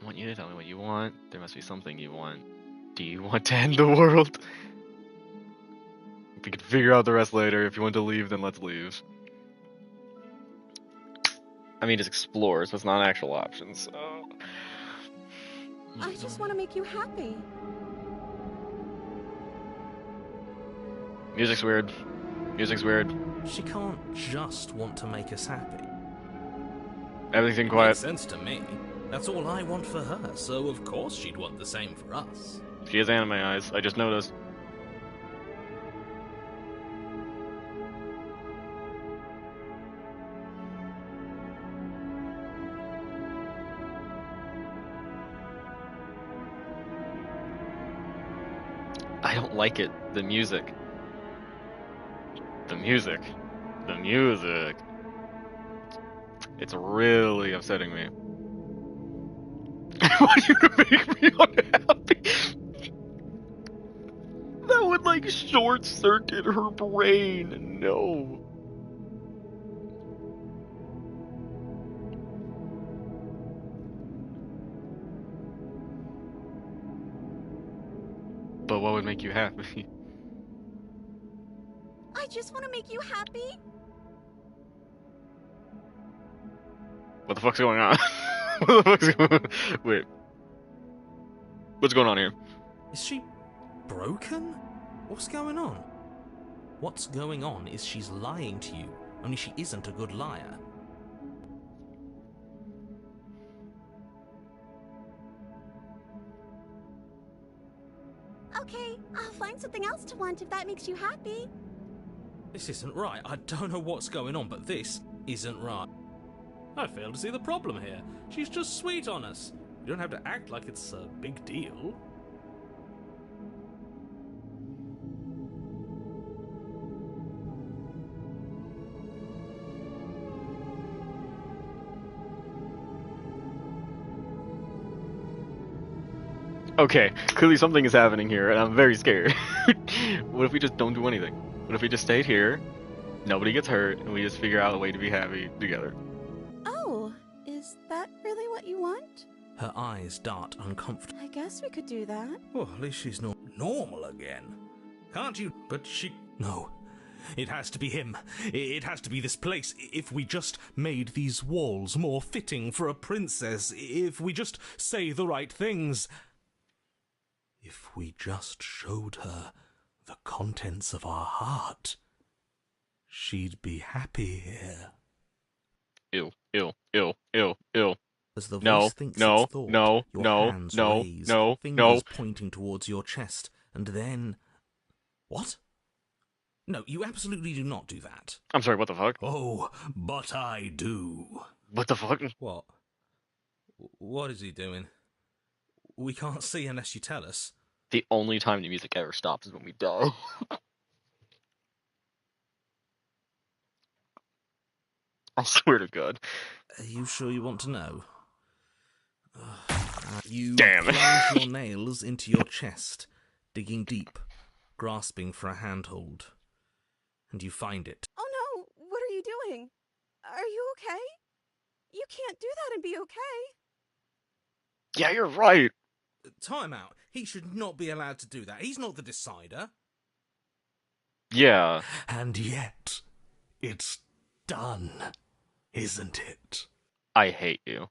I want you to tell me what you want. There must be something you want. Do you want to end the world? We can figure out the rest later. If you want to leave, then let's leave. I mean, it's explore, so it's not an actual option, so... I just want to make you happy. Music's weird. Music's weird. She can't just want to make us happy. Everything Makes quiet. sense to me. That's all I want for her, so of course she'd want the same for us. She has anime eyes. I just noticed. I don't like it. The music. The music. The music. It's really upsetting me. I want you to make me unhappy. That would like short circuit her brain. No. But what would make you happy? I just want to make you happy. What the fuck's going on? What the fuck's going on? Wait. What's going on here? Is she broken? What's going on? What's going on is she's lying to you, only she isn't a good liar. Okay, I'll find something else to want if that makes you happy. This isn't right. I don't know what's going on, but this isn't right. I fail to see the problem here. She's just sweet on us. You don't have to act like it's a big deal. Okay, clearly something is happening here, and I'm very scared. What if we just don't do anything? What if we just stayed here, nobody gets hurt, and we just figure out a way to be happy together? Oh, is that really what you want? Her eyes dart uncomfortably. I guess we could do that. Well, at least she's not normal again. Can't you? But she... No. It has to be him. It has to be this place. If we just made these walls more fitting for a princess, if we just say the right things... If we just showed her the contents of our heart, she'd be happy here. Ew, ew, ew, ew, ew. As the No, voice thinks no, its thought, no, your no, hands no, raise, no, fingers no. pointing towards your chest, and then... What? No, you absolutely do not do that. I'm sorry, what the fuck? Oh, but I do. What the fuck? What? What is he doing? We can't see unless you tell us. The only time the music ever stops is when we die. I swear to God. Are you sure you want to know? You Damn. plunge your nails into your chest, digging deep, grasping for a handhold. And you find it. Oh no, what are you doing? Are you okay? You can't do that and be okay. Yeah, you're right. Time out. He should not be allowed to do that. He's not the decider. Yeah. And yet, it's done, isn't it? I hate you.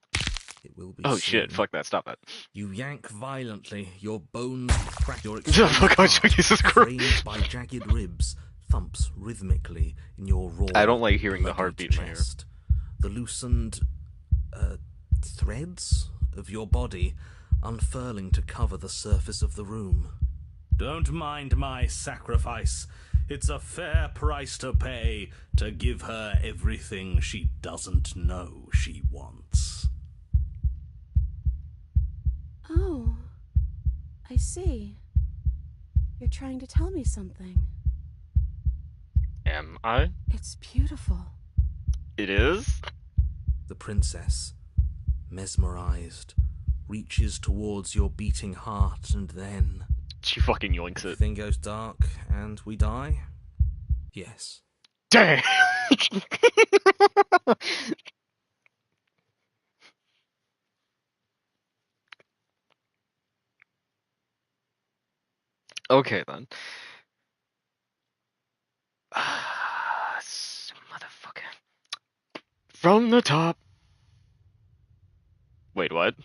It will be Oh soon. shit, fuck that, stop that. You yank violently, your bones crack, your Fuck, oh, Jesus Christ. framed by jagged ribs, thumps rhythmically in your raw, I don't like hearing the bloodied heartbeat in my ear. chest. The loosened threads of your body unfurling to cover the surface of the room. Don't mind my sacrifice. It's a fair price to pay to give her everything she doesn't know she wants. Oh, I see. You're trying to tell me something. Am I? It's beautiful. It is? The princess, mesmerized, reaches towards your beating heart, and then... She fucking yoinks it. Everything goes dark, and we die? Yes. Damn! Okay, then. Motherfucker. From the top. Wait, what?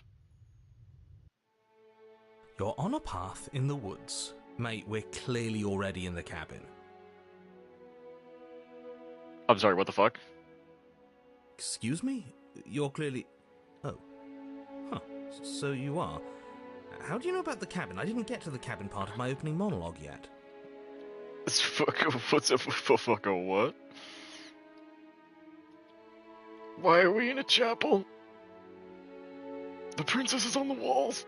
You're on a path in the woods. Mate, we're clearly already in the cabin. I'm sorry, what the fuck? Excuse me? You're clearly... Oh. Huh. So you are. How do you know about the cabin? I didn't get to the cabin part of my opening monologue yet. What's a fucker what? Why are we in a chapel? The princess is on the walls.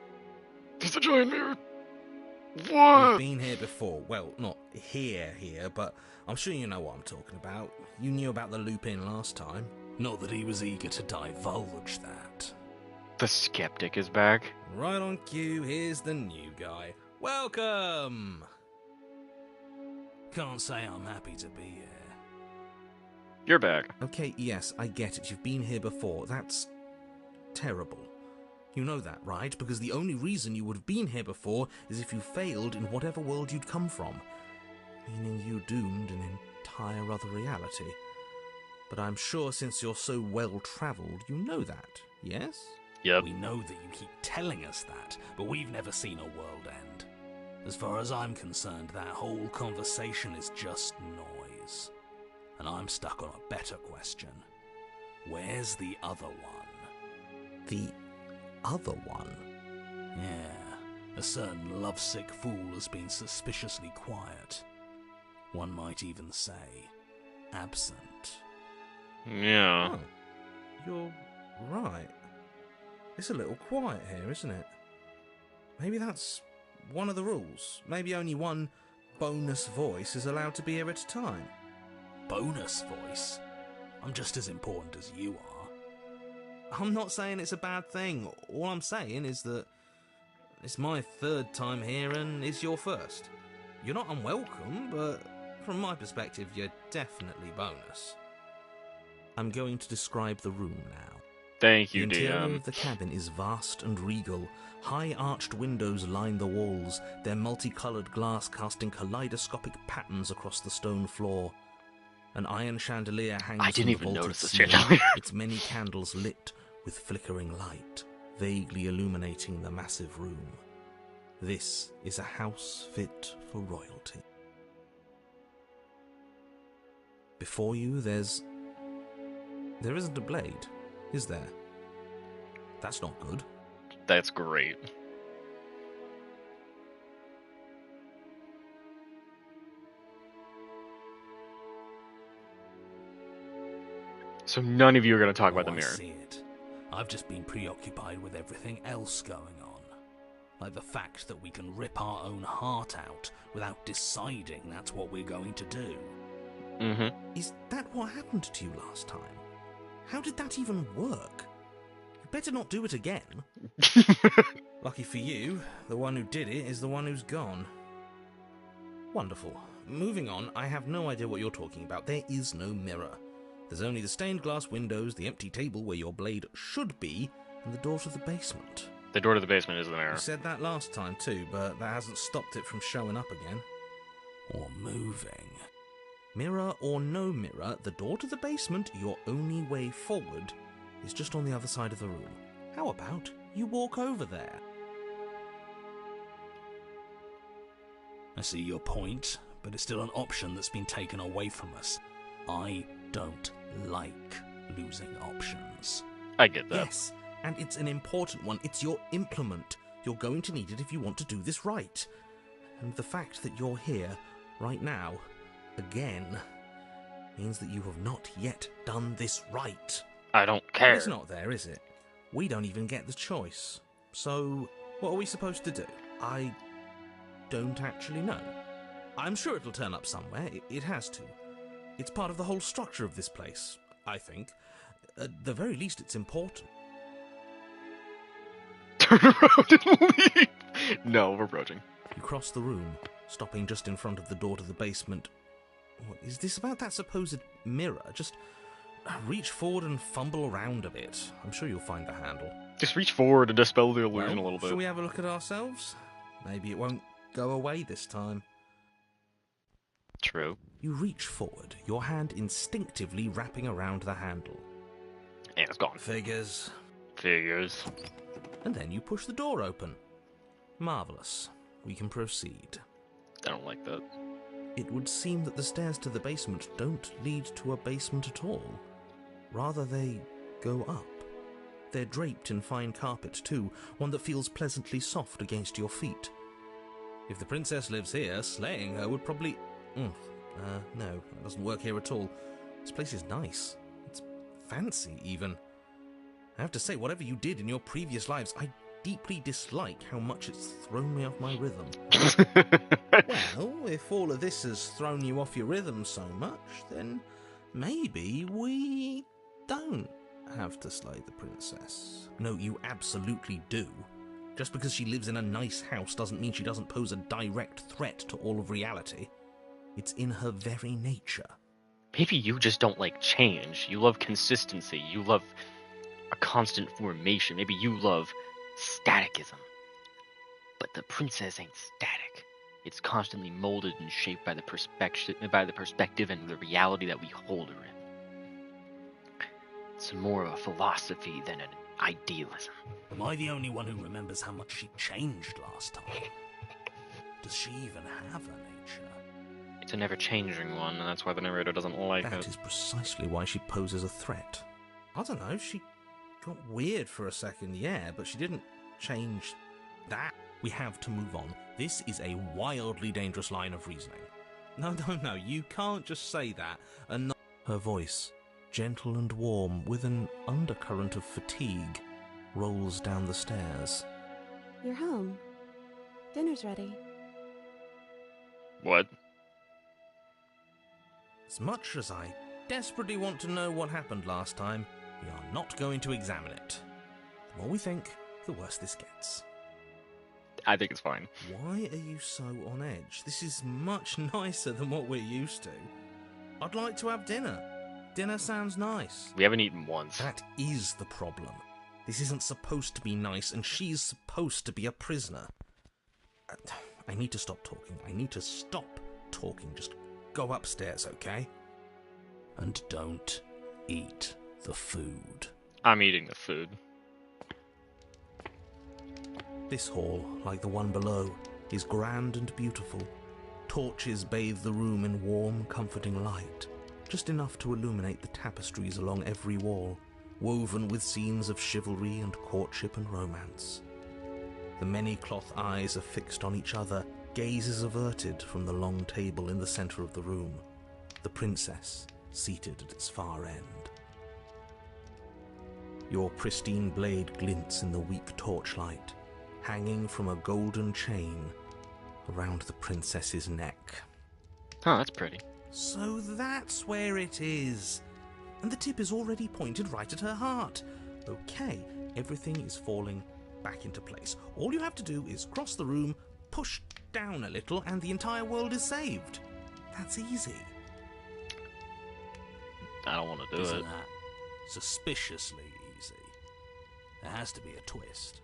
There's a giant mirror. What? We've been here before. Well, not here, but I'm sure you know what I'm talking about. You knew about the Lupin last time. Not that he was eager to divulge that. The skeptic is back. Right on cue, here's the new guy. Welcome! Can't say I'm happy to be here. You're back. Okay, yes, I get it. You've been here before. That's terrible. You know that, right? Because the only reason you would have been here before is if you failed in whatever world you'd come from. Meaning you doomed an entire other reality. But I'm sure since you're so well-travelled, you know that, yes? Yep. We know that you keep telling us that, but we've never seen a world end. As far as I'm concerned, that whole conversation is just noise. And I'm stuck on a better question. Where's the other one? The other one? Yeah, a certain lovesick fool has been suspiciously quiet. One might even say, absent. Yeah. Oh. You're right. It's a little quiet here, isn't it? Maybe that's one of the rules. Maybe only one bonus voice is allowed to be here at a time. Bonus voice? I'm just as important as you are. I'm not saying it's a bad thing. All I'm saying is that it's my third time here and it's your first. You're not unwelcome, but from my perspective, you're definitely bonus. I'm going to describe the room now. Thank you, The interior DM. of the cabin is vast and regal. High arched windows line the walls, their multicolored glass casting kaleidoscopic patterns across the stone floor. An iron chandelier hangs I didn't from the even vaulted notice the ceiling, chandelier. its many candles lit with flickering light, vaguely illuminating the massive room. This is a house fit for royalty. Before you, there isn't a blade, is there? That's not good. That's great. So none of you are going to talk about the I mirror. see it. I've just been preoccupied with everything else going on. Like the fact that we can rip our own heart out without deciding that's what we're going to do. Mm-hmm. Is that what happened to you last time? How did that even work? You better not do it again. Lucky for you, the one who did it is the one who's gone. Wonderful. Moving on, I have no idea what you're talking about. There is no mirror. There's only the stained glass windows, the empty table where your blade should be, and the door to the basement. The door to the basement is the mirror. You said that last time too, but that hasn't stopped it from showing up again. Or moving. Mirror or no mirror, the door to the basement, your only way forward, is just on the other side of the room. How about you walk over there? I see your point, but it's still an option that's been taken away from us. I don't like losing options. I get that. Yes, and it's an important one. It's your implement. You're going to need it if you want to do this right. And the fact that you're here, right now, again, means that you have not yet done this right. I don't care. It's not there, is it? We don't even get the choice. So, what are we supposed to do? I don't actually know. I'm sure it'll turn up somewhere. It has to. It's part of the whole structure of this place, I think. At the very least, it's important. Turn around and leave. No, we're approaching. You cross the room, stopping just in front of the door to the basement. What is this about that supposed mirror? Just reach forward and fumble around a bit. I'm sure you'll find the handle. Just reach forward and dispel the illusion Well, a little bit. Shall we have a look at ourselves? Maybe it won't go away this time. True. You reach forward, your hand instinctively wrapping around the handle. And it's gone. Figures. Figures. And then you push the door open. Marvellous. We can proceed. I don't like that. It would seem that the stairs to the basement don't lead to a basement at all. Rather, they go up. They're draped in fine carpet, too, one that feels pleasantly soft against your feet. If the princess lives here, slaying her would probably... no, that doesn't work here at all. This place is nice. It's fancy, even. I have to say, whatever you did in your previous lives, I deeply dislike how much it's thrown me off my rhythm. Well, if all of this has thrown you off your rhythm so much, then maybe we don't have to slay the princess. No, you absolutely do. Just because she lives in a nice house doesn't mean she doesn't pose a direct threat to all of reality. It's in her very nature. Maybe you just don't like change. You love consistency. You love a constant formation. Maybe you love staticism. But the princess ain't static. It's constantly molded and shaped by the perspective and the reality that we hold her in. It's more of a philosophy than an idealism. Am I the only one who remembers how much she changed last time? Does she even have a nature? It's a never-changing one, and that's why the narrator doesn't like That it. is precisely why she poses a threat. I don't know, she got weird for a second, yeah, but she didn't change that. We have to move on. This is a wildly dangerous line of reasoning. No, you can't just say that and not... Her voice gentle and warm, with an undercurrent of fatigue, rolls down the stairs. You're home. Dinner's ready. What? As much as I desperately want to know what happened last time, we are not going to examine it. The more we think, the worse this gets. I think it's fine. Why are you so on edge? This is much nicer than what we're used to. I'd like to have dinner. Dinner sounds nice. We haven't eaten once. That is the problem. This isn't supposed to be nice, and she's supposed to be a prisoner. I need to stop talking. I need to stop talking. Just go upstairs, okay? And don't eat the food. I'm eating the food. This hall, like the one below, is grand and beautiful. Torches bathe the room in warm, comforting light, just enough to illuminate the tapestries along every wall, woven with scenes of chivalry and courtship and romance. The many cloth eyes are fixed on each other, gazes averted from the long table in the center of the room, the princess seated at its far end. Your pristine blade glints in the weak torchlight, hanging from a golden chain around the princess's neck. Oh, that's pretty. So that's where it is. And the tip is already pointed right at her heart. Okay, everything is falling back into place. All you have to do is cross the room, push down a little, and the entire world is saved. That's easy. I don't want to do Isn't it. that suspiciously easy? There has to be a twist.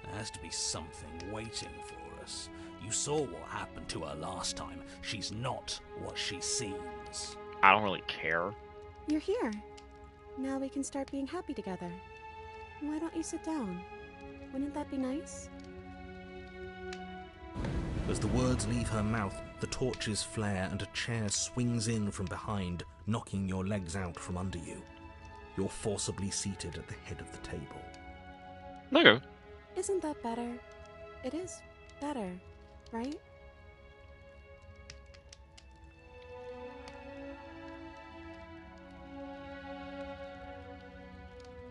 There has to be something waiting for us. You saw what happened to her last time. She's not what she seems. I don't really care. You're here. Now we can start being happy together. Why don't you sit down? Wouldn't that be nice? As the words leave her mouth, the torches flare and a chair swings in from behind, knocking your legs out from under you. You're forcibly seated at the head of the table. Okay. Isn't that better? It is better, right?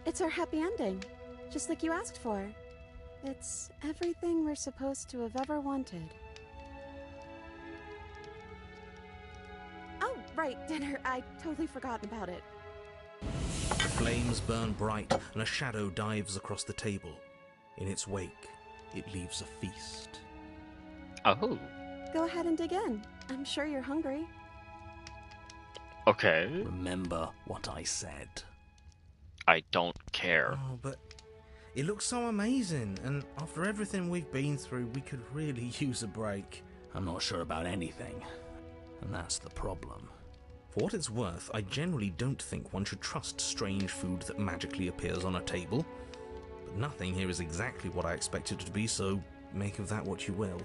It's our happy ending, just like you asked for. It's everything we're supposed to have ever wanted. Oh, right, dinner. I totally forgot about it. The flames burn bright and a shadow dives across the table. In its wake, it leaves a feast. Oh. Go ahead and dig in. I'm sure you're hungry. Okay. Remember what I said. I don't care. Oh, but it looks so amazing, and after everything we've been through, we could really use a break. I'm not sure about anything, and that's the problem. For what it's worth, I generally don't think one should trust strange food that magically appears on a table. But nothing here is exactly what I expected it to be, so make of that what you will.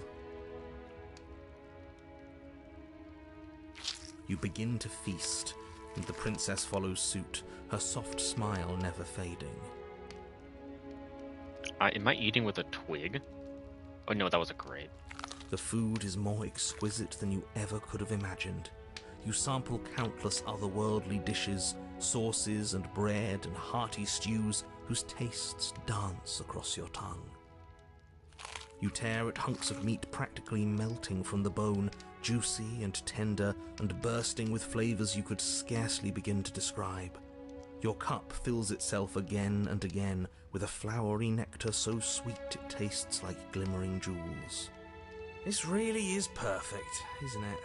You begin to feast, and the princess follows suit, her soft smile never fading. Am I eating with a twig? Oh no, that was a grape. The food is more exquisite than you ever could have imagined. You sample countless otherworldly dishes, sauces and bread and hearty stews whose tastes dance across your tongue. You tear at hunks of meat practically melting from the bone, juicy and tender and bursting with flavors you could scarcely begin to describe. Your cup fills itself again and again with a flowery nectar so sweet it tastes like glimmering jewels. This really is perfect, isn't it?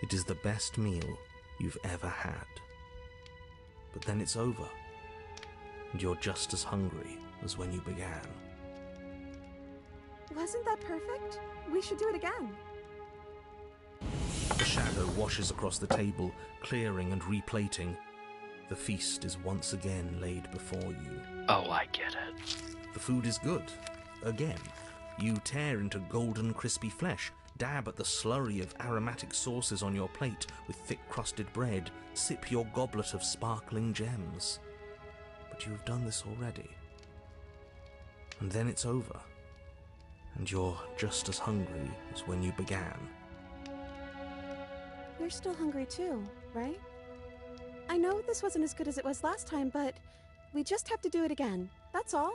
It is the best meal you've ever had. But then it's over, and you're just as hungry as when you began. Wasn't that perfect? We should do it again. The shadow washes across the table, clearing and replating. The feast is once again laid before you. Oh, I get it. The food is good. Again, you tear into golden crispy flesh, dab at the slurry of aromatic sauces on your plate with thick-crusted bread, sip your goblet of sparkling gems. But you have done this already. And then it's over. And you're just as hungry as when you began. You're still hungry too, right? I know this wasn't as good as it was last time, but we just have to do it again. That's all.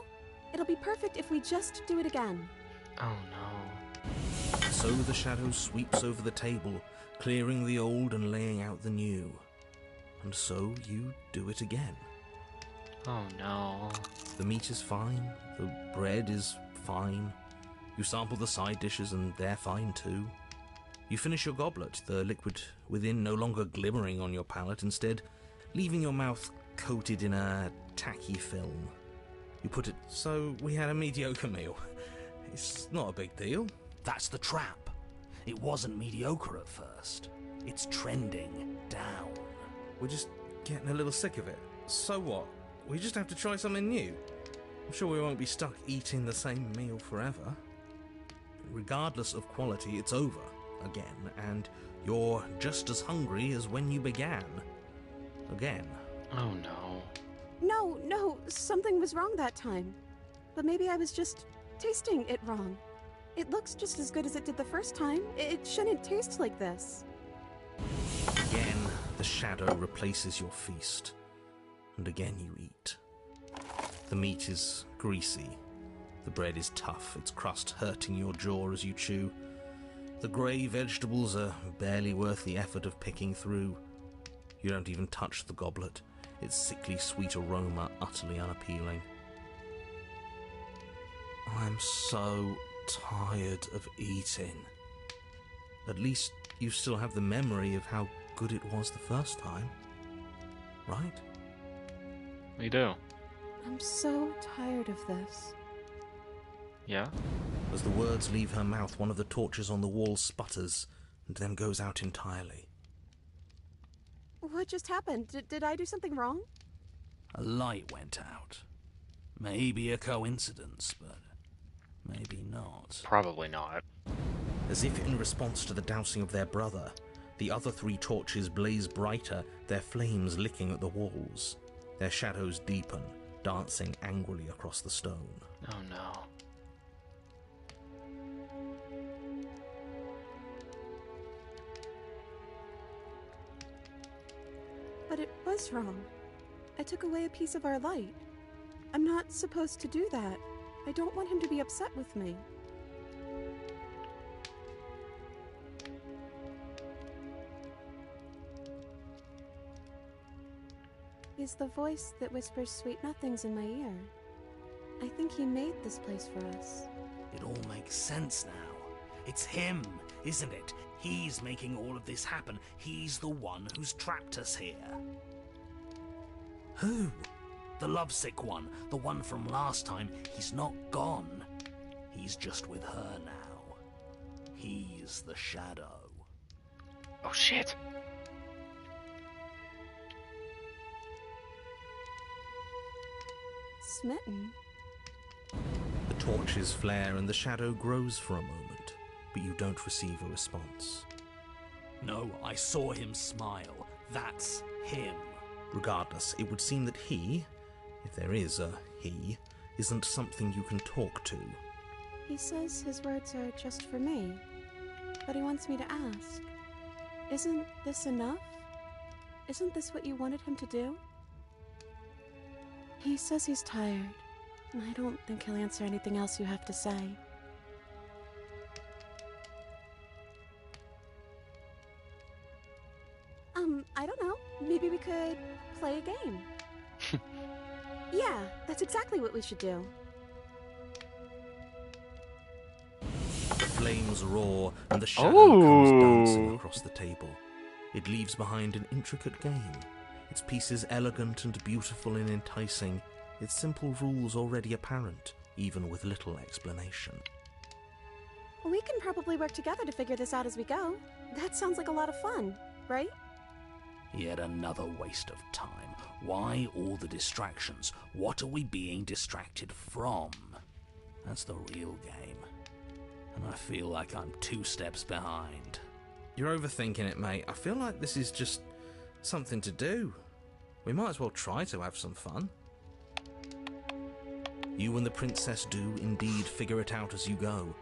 It'll be perfect if we just do it again. Oh no. So the shadow sweeps over the table, clearing the old and laying out the new. And so you do it again. Oh no. The meat is fine, the bread is fine. You sample the side dishes and they're fine too. You finish your goblet, the liquid within no longer glimmering on your palate, instead leaving your mouth coated in a tacky film. You put it, so we had a mediocre meal. It's not a big deal. That's the trap. It wasn't mediocre at first. It's trending down. We're just getting a little sick of it. So what? We just have to try something new. I'm sure we won't be stuck eating the same meal forever. Regardless of quality, it's over again, and you're just as hungry as when you began. Again. Oh no. No, something was wrong that time. But maybe I was just tasting it wrong. It looks just as good as it did the first time. It shouldn't taste like this. Again, the shadow replaces your feast. And again you eat. The meat is greasy. The bread is tough, its crust hurting your jaw as you chew. The grey vegetables are barely worth the effort of picking through. You don't even touch the goblet, its sickly sweet aroma utterly unappealing. I'm so tired of eating. At least you still have the memory of how good it was the first time, right? We do. I'm so tired of this. Yeah? As the words leave her mouth, one of the torches on the wall sputters and then goes out entirely. What just happened? Did I do something wrong? A light went out. Maybe a coincidence, but maybe not. Probably not. As if in response to the dousing of their brother, the other 3 torches blaze brighter, their flames licking at the walls. Their shadows deepen, dancing angrily across the stone. Oh no. But it was wrong. I took away a piece of our light. I'm not supposed to do that. I don't want him to be upset with me. He's the voice that whispers sweet nothings in my ear. I think he made this place for us. It all makes sense now. It's him, isn't it? He's making all of this happen. He's the one who's trapped us here. Who? The lovesick one, the one from last time. He's not gone. He's just with her now. He's the shadow. Oh shit. Smitten? The torches flare and the shadow grows for a moment, but you don't receive a response. No, I saw him smile. That's him. Regardless, it would seem that he, if there is a he, isn't something you can talk to. He says his words are just for me, but he wants me to ask. Isn't this enough? Isn't this what you wanted him to do? He says he's tired. I don't think he'll answer anything else you have to say. I don't know. Maybe we could play a game. Yeah, that's exactly what we should do. The flames roar and the shadow comes dancing across the table. It leaves behind an intricate game. Its pieces elegant and beautiful and enticing, its simple rules already apparent, even with little explanation. We can probably work together to figure this out as we go. That sounds like a lot of fun, right? Yet another waste of time. Why all the distractions? What are we being distracted from? That's the real game. And I feel like I'm 2 steps behind. You're overthinking it, mate. I feel like this is just something to do. We might as well try to have some fun. You and the princess do indeed figure it out as you go.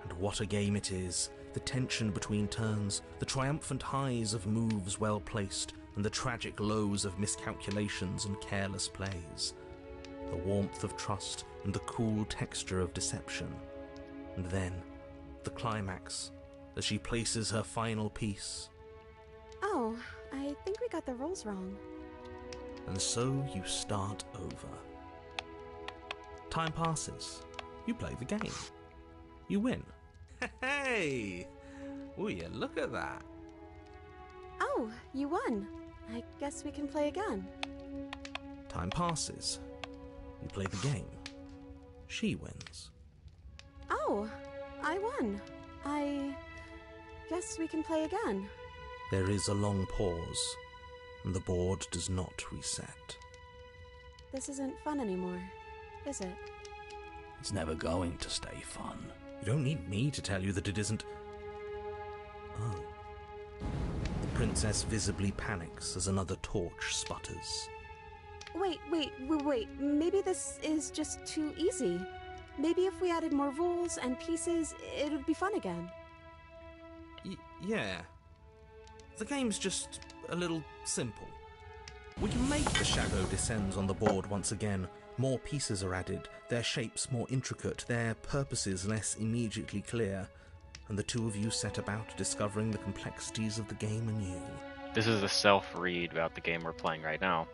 And what a game it is, The tension between turns, the triumphant highs of moves well placed, and the tragic lows of miscalculations and careless plays. The warmth of trust and the cool texture of deception. And then, the climax, as she places her final piece. Oh, I think we got the rules wrong. And so you start over. Time passes. You play the game. You win. Hey! Will you look at that? Oh, you won. I guess we can play again. Time passes. You play the game. She wins. Oh, I won. I guess we can play again. There is a long pause, and the board does not reset. This isn't fun anymore, is it? It's never going to stay fun. You don't need me to tell you that it isn't. Oh. The princess visibly panics as another torch sputters. Wait. Maybe this is just too easy. Maybe if we added more rules and pieces, it would be fun again. Yeah. The game's just a little simple. We can make the shadow descends on the board once again. More pieces are added, their shapes more intricate, their purposes less immediately clear, and the two of you set about discovering the complexities of the game anew. This is a self-read about the game we're playing right now.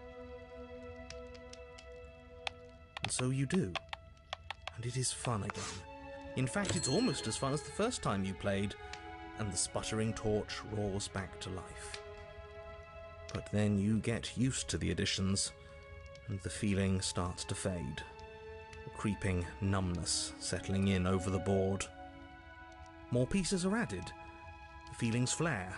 And so you do. And it is fun again. In fact, it's almost as fun as the first time you played, and the sputtering torch roars back to life. But then you get used to the additions, and the feeling starts to fade. A creeping numbness settling in over the board. More pieces are added. The feelings flare.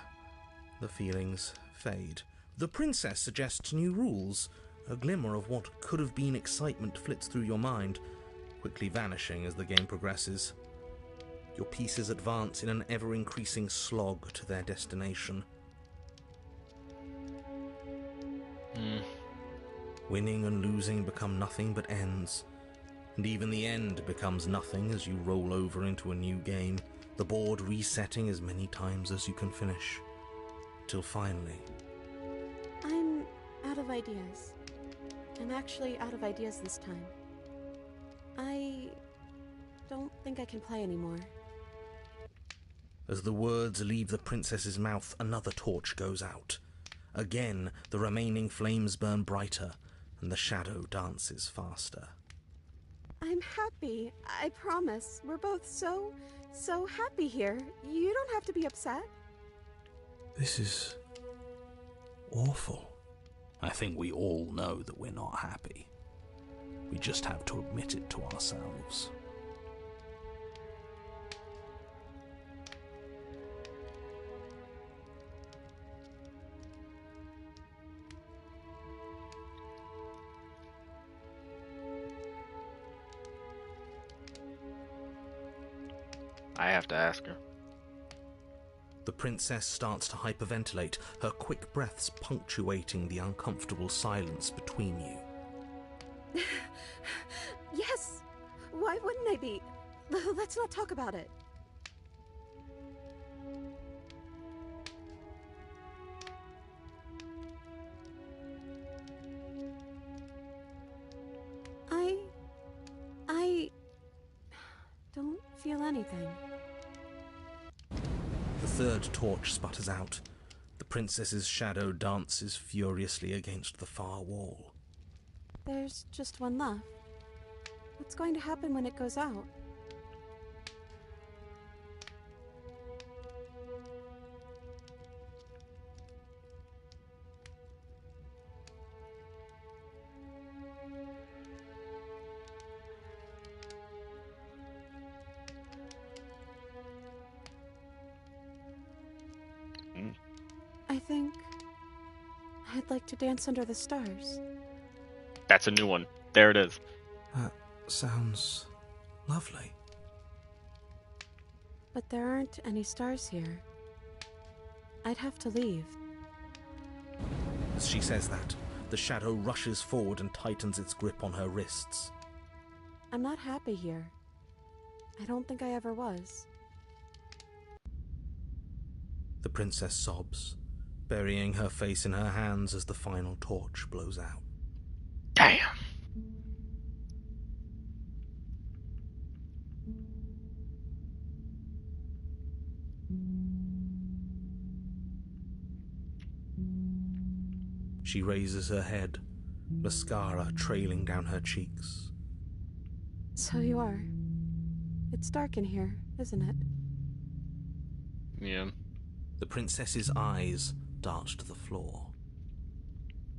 The feelings fade. The princess suggests new rules. A glimmer of what could have been excitement flits through your mind, quickly vanishing as the game progresses. Your pieces advance in an ever-increasing slog to their destination. Winning and losing become nothing but ends, and even the end becomes nothing as you roll over into a new game, the board resetting as many times as you can finish, till finally... I'm out of ideas. I'm actually out of ideas this time. I don't think I can play anymore. As the words leave the princess's mouth, another torch goes out. Again, the remaining flames burn brighter, and the shadow dances faster. I'm happy, I promise. We're both so happy here. You don't have to be upset. This is... awful. I think we all know that we're not happy. We just have to admit it to ourselves. I have to ask her. The princess starts to hyperventilate, her quick breaths punctuating the uncomfortable silence between you. Yes! Why wouldn't I be? Let's not talk about it. I don't feel anything. The third torch sputters out. The princess's shadow dances furiously against the far wall. There's just one left. What's going to happen when it goes out? I think I'd like to dance under the stars. That's a new one. There it is. That sounds lovely. But there aren't any stars here. I'd have to leave. As she says that, the shadow rushes forward and tightens its grip on her wrists. I'm not happy here. I don't think I ever was. The princess sobs, burying her face in her hands as the final torch blows out. Damn. She raises her head, mascara trailing down her cheeks. So you are. It's dark in here, isn't it? Yeah. The princess's eyes dart to the floor.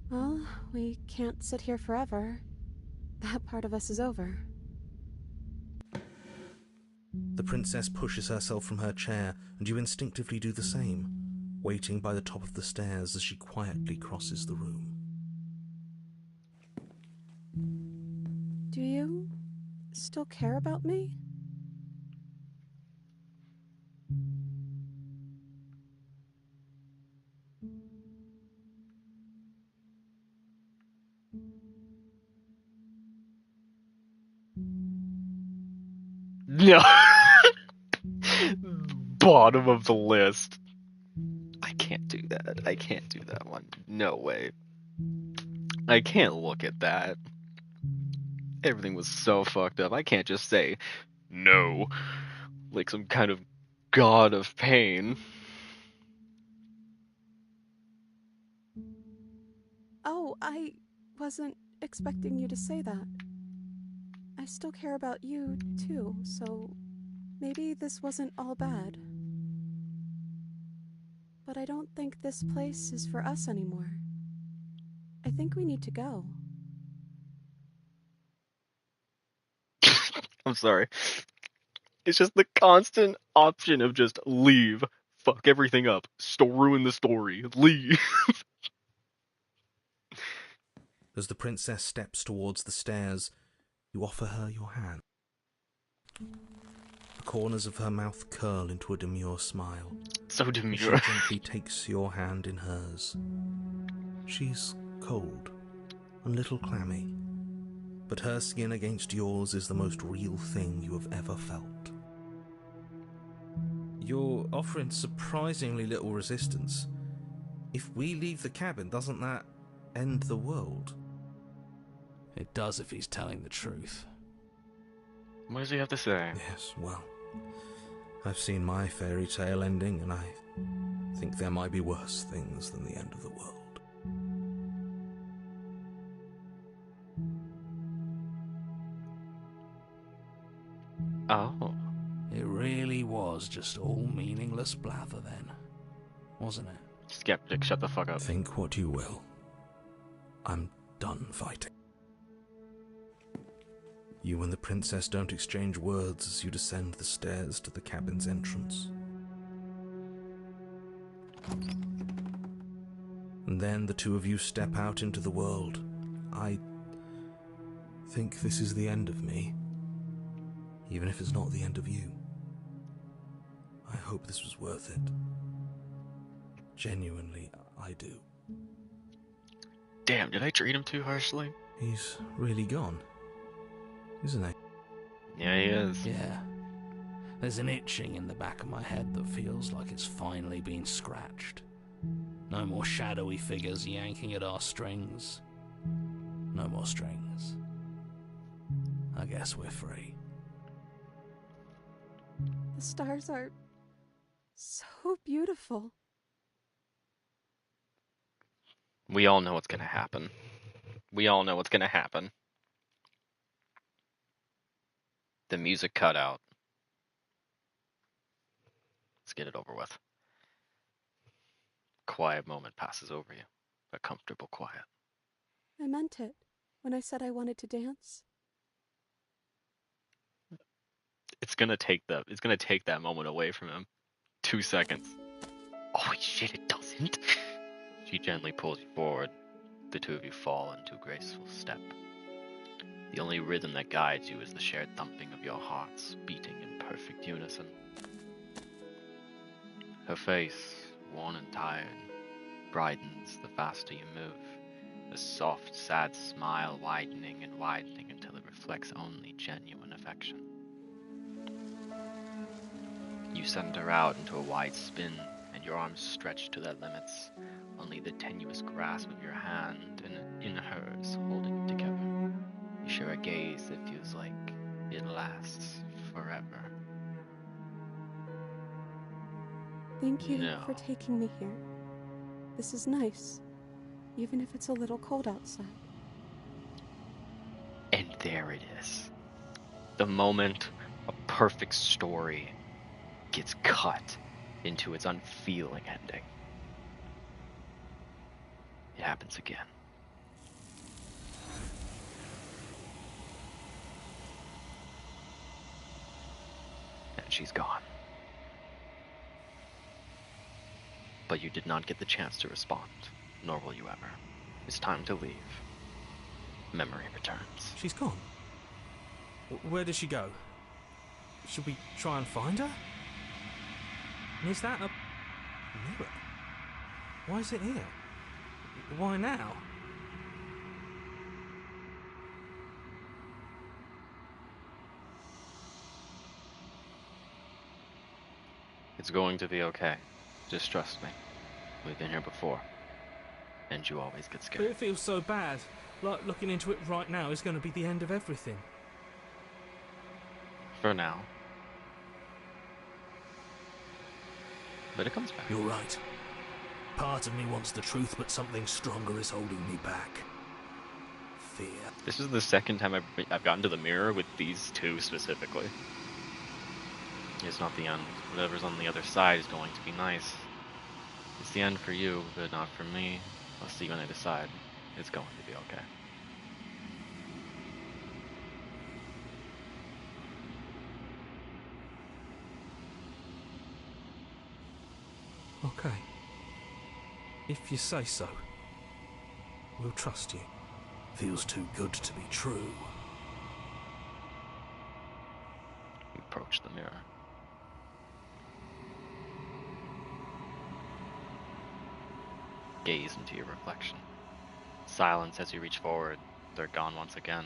Well, we can't sit here forever. That part of us is over. The princess pushes herself from her chair, and you instinctively do the same, waiting by the top of the stairs as she quietly crosses the room. Do you still care about me? No. Bottom of the list. I can't do that. I can't do that one. No way. I can't look at that. Everything was so fucked up. I can't just say no. Like some kind of god of pain. Oh, I wasn't expecting you to say that. I still care about you, too, so maybe this wasn't all bad. But I don't think this place is for us anymore. I think we need to go. I'm sorry. It's just the constant option of just leave, fuck everything up, ruin the story, leave. As the princess steps towards the stairs, you offer her your hand. The corners of her mouth curl into a demure smile. So She demure. gently takes your hand in hers. She's cold, a little clammy, but her skin against yours is the most real thing you have ever felt. You're offering surprisingly little resistance. If we leave the cabin, doesn't that end the world? It does if he's telling the truth. What does he have to say? Yes, well, I've seen my fairy tale ending, and I think there might be worse things than the end of the world. Oh. It really was just all meaningless blather then, wasn't it? Skeptic, shut the fuck up. Think what you will. I'm done fighting. You and the princess don't exchange words as you descend the stairs to the cabin's entrance. And then the two of you step out into the world. I think this is the end of me, even if it's not the end of you. I hope this was worth it. Genuinely, I do. Damn, did I treat him too harshly? He's really gone, isn't he? Yeah, he is. Yeah. There's an itching in the back of my head that feels like it's finally been scratched. No more shadowy figures yanking at our strings. No more strings. I guess we're free. The stars are so beautiful. We all know what's gonna happen. We all know what's gonna happen. The music cut out. Let's get it over with. Quiet moment passes over you. A comfortable quiet. I meant it when I said I wanted to dance. It's gonna take that moment away from him. 2 seconds. Oh shit, it doesn't. She gently pulls you forward. The two of you fall into a graceful step. The only rhythm that guides you is the shared thumping of your hearts, beating in perfect unison. Her face, worn and tired, brightens the faster you move, a soft, sad smile widening and widening until it reflects only genuine affection. You send her out into a wide spin, and and your arms stretched to their limits, only the tenuous grasp of your hand and in hers holding it together. You share a gaze that feels like it lasts forever. Thank you No. for taking me here. This is nice, even if it's a little cold outside. And there it is. The moment a perfect story gets cut into its unfeeling ending. It happens again. And she's gone. But you did not get the chance to respond, nor will you ever. It's time to leave. Memory returns. She's gone. Where did she go? Should we try and find her? And is that a mirror? Why is it here? Why now? It's going to be okay. Just trust me. We've been here before. And you always get But scared. it feels so bad. Like looking into it right now is going to be the end of everything. For now. But it comes back. You're right. Part of me wants the truth, but something stronger is holding me back. Fear. This is the second time I've gotten to the mirror with these two specifically. It's not the end. Whatever's on the other side is going to be nice. It's the end for you, but not for me. I'll see you on the other side. It's going to be okay. Okay. If you say so. We'll trust you. Feels too good to be true. You approach the mirror. Gaze into your reflection. Silence as you reach forward. They're gone once again.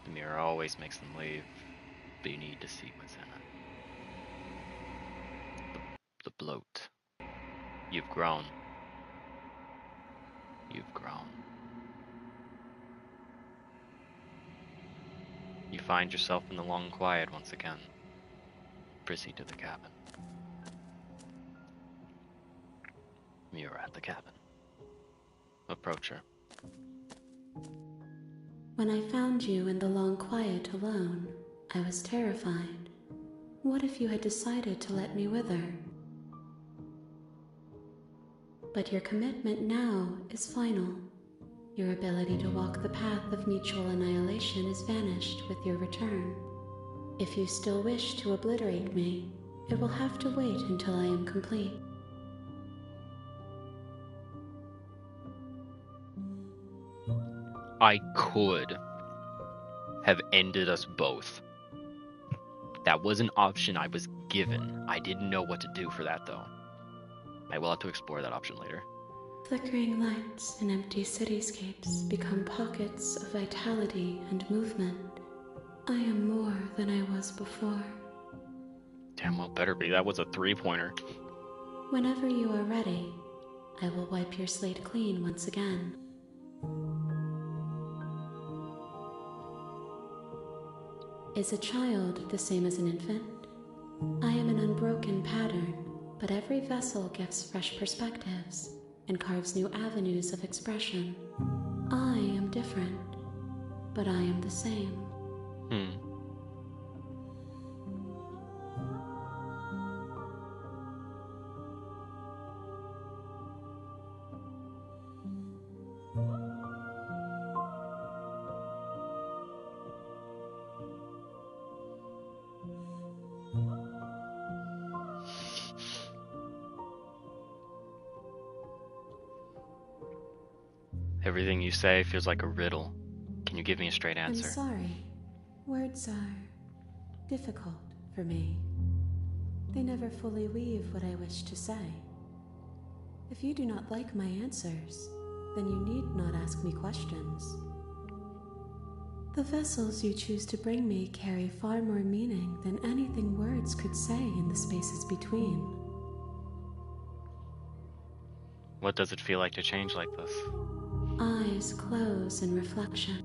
The mirror always makes them leave, but you need to see what's in it. The bloat. You've grown. You've grown. You find yourself in the long quiet once again. Proceed to the cabin. You're at the cabin. Approach her. When I found you in the long quiet alone, I was terrified. What if you had decided to let me wither? But your commitment now is final. Your ability to walk the path of mutual annihilation is vanished with your return. If you still wish to obliterate me, it will have to wait until I am complete. I could have ended us both. That was an option I was given. I didn't know what to do for that, though. I will have to explore that option later. Flickering lights in empty cityscapes become pockets of vitality and movement. I am more than I was before. Damn well better be. That was a 3-pointer. Whenever you are ready, I will wipe your slate clean once again. Is a child the same as an infant? I am an unbroken pattern, but every vessel gives fresh perspectives and carves new avenues of expression. I am different, but I am the same. Everything you say feels like a riddle. Can you give me a straight answer? I'm sorry. Words are difficult for me. They never fully weave what I wish to say. If you do not like my answers, then you need not ask me questions. The vessels you choose to bring me carry far more meaning than anything words could say in the spaces between. What does it feel like to change like this? Eyes close in reflection.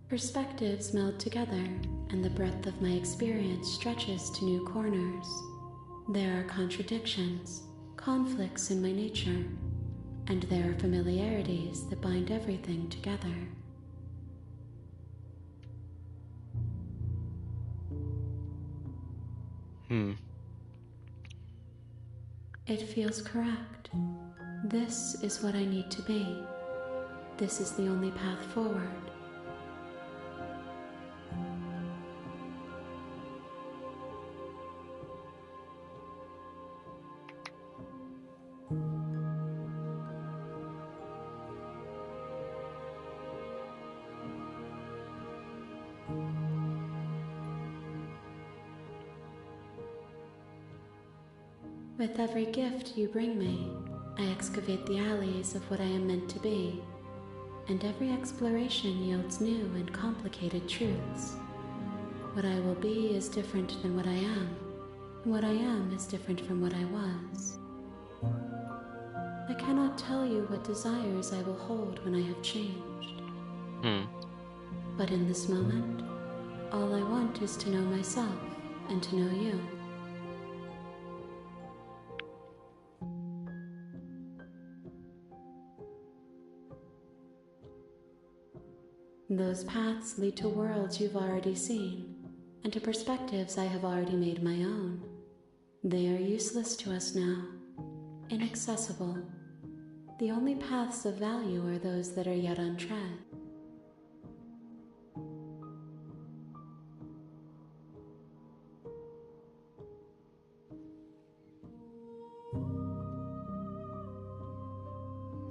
Perspectives meld together, and the breadth of my experience stretches to new corners. There are contradictions, conflicts in my nature, and there are familiarities that bind everything together. It feels correct. This is what I need to be. This is the only path forward. With every gift you bring me, I excavate the alleys of what I am meant to be, and every exploration yields new and complicated truths. What I will be is different than what I am, and what I am is different from what I was. I cannot tell you what desires I will hold when I have changed. But in this moment, all I want is to know myself and to know you. Those paths lead to worlds you've already seen, and to perspectives I have already made my own. They are useless to us now, inaccessible. The only paths of value are those that are yet untread.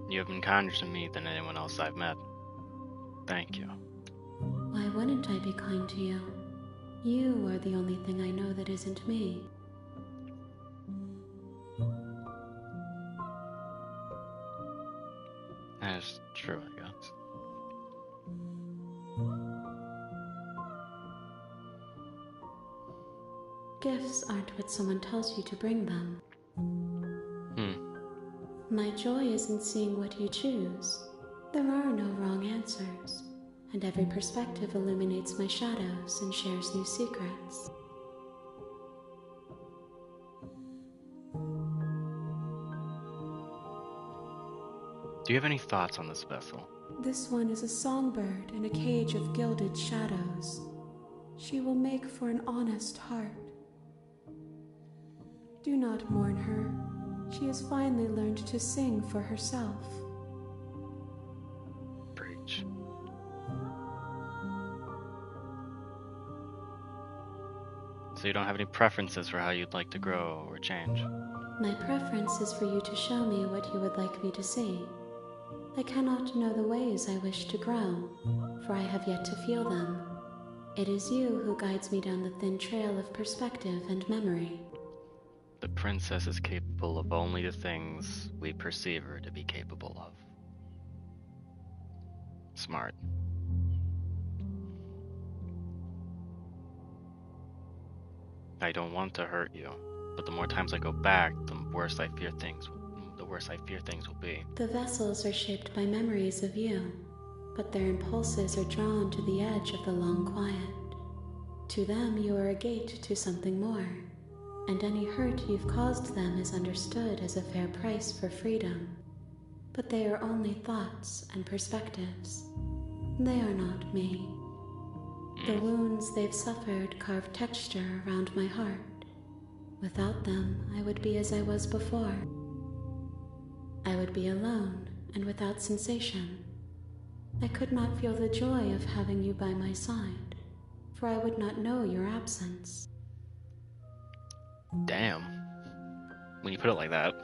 You have been kinder to me than anyone else I've met. Thank you. Why wouldn't I be kind to you? You are the only thing I know that isn't me. That's true, I guess. Gifts aren't what someone tells you to bring them. My joy is in seeing what you choose. There are no wrong answers, and every perspective illuminates my shadows and shares new secrets. Do you have any thoughts on this vessel? This one is a songbird in a cage of gilded shadows. She will make for an honest heart. Do not mourn her. She has finally learned to sing for herself. Preach. So you don't have any preferences for how you'd like to grow or change? My preference is for you to show me what you would like me to see. I cannot know the ways I wish to grow, for I have yet to feel them. It is you who guides me down the thin trail of perspective and memory. The princess is capable of only the things we perceive her to be capable of. Smart. I don't want to hurt you, but the more times I go back, the worse I fear things will be. The vessels are shaped by memories of you, but their impulses are drawn to the edge of the long quiet. To them, you are a gate to something more, and any hurt you've caused them is understood as a fair price for freedom. But they are only thoughts and perspectives. They are not me. The wounds they've suffered carve texture around my heart. Without them, I would be as I was before. I would be alone and without sensation. I could not feel the joy of having you by my side, for I would not know your absence. Damn. When you put it like that.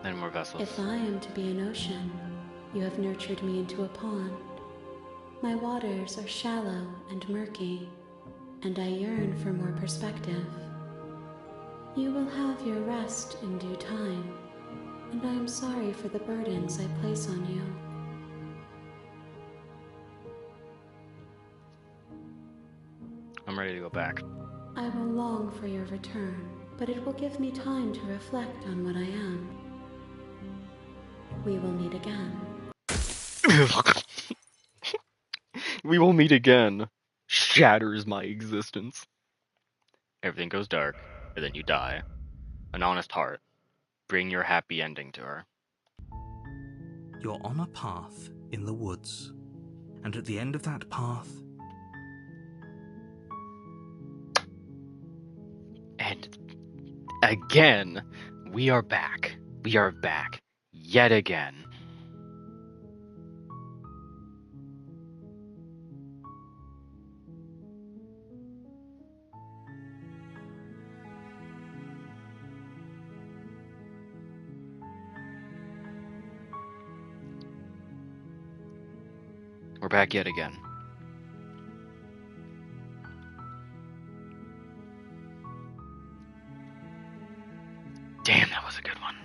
Any more vessels? If I am to be an ocean, you have nurtured me into a pond. My waters are shallow and murky, and I yearn for more perspective. You will have your rest in due time, and I am sorry for the burdens I place on you. I'm ready to go back. I will long for your return, but it will give me time to reflect on what I am. We will meet again. We will meet again. Shatters my existence. Everything goes dark, and then you die. An honest heart. Bring your happy ending to her. You're on a path in the woods, and at the end of that path, and again, we are back. We are back. Yet again. We're back yet again. Damn, that was a good one.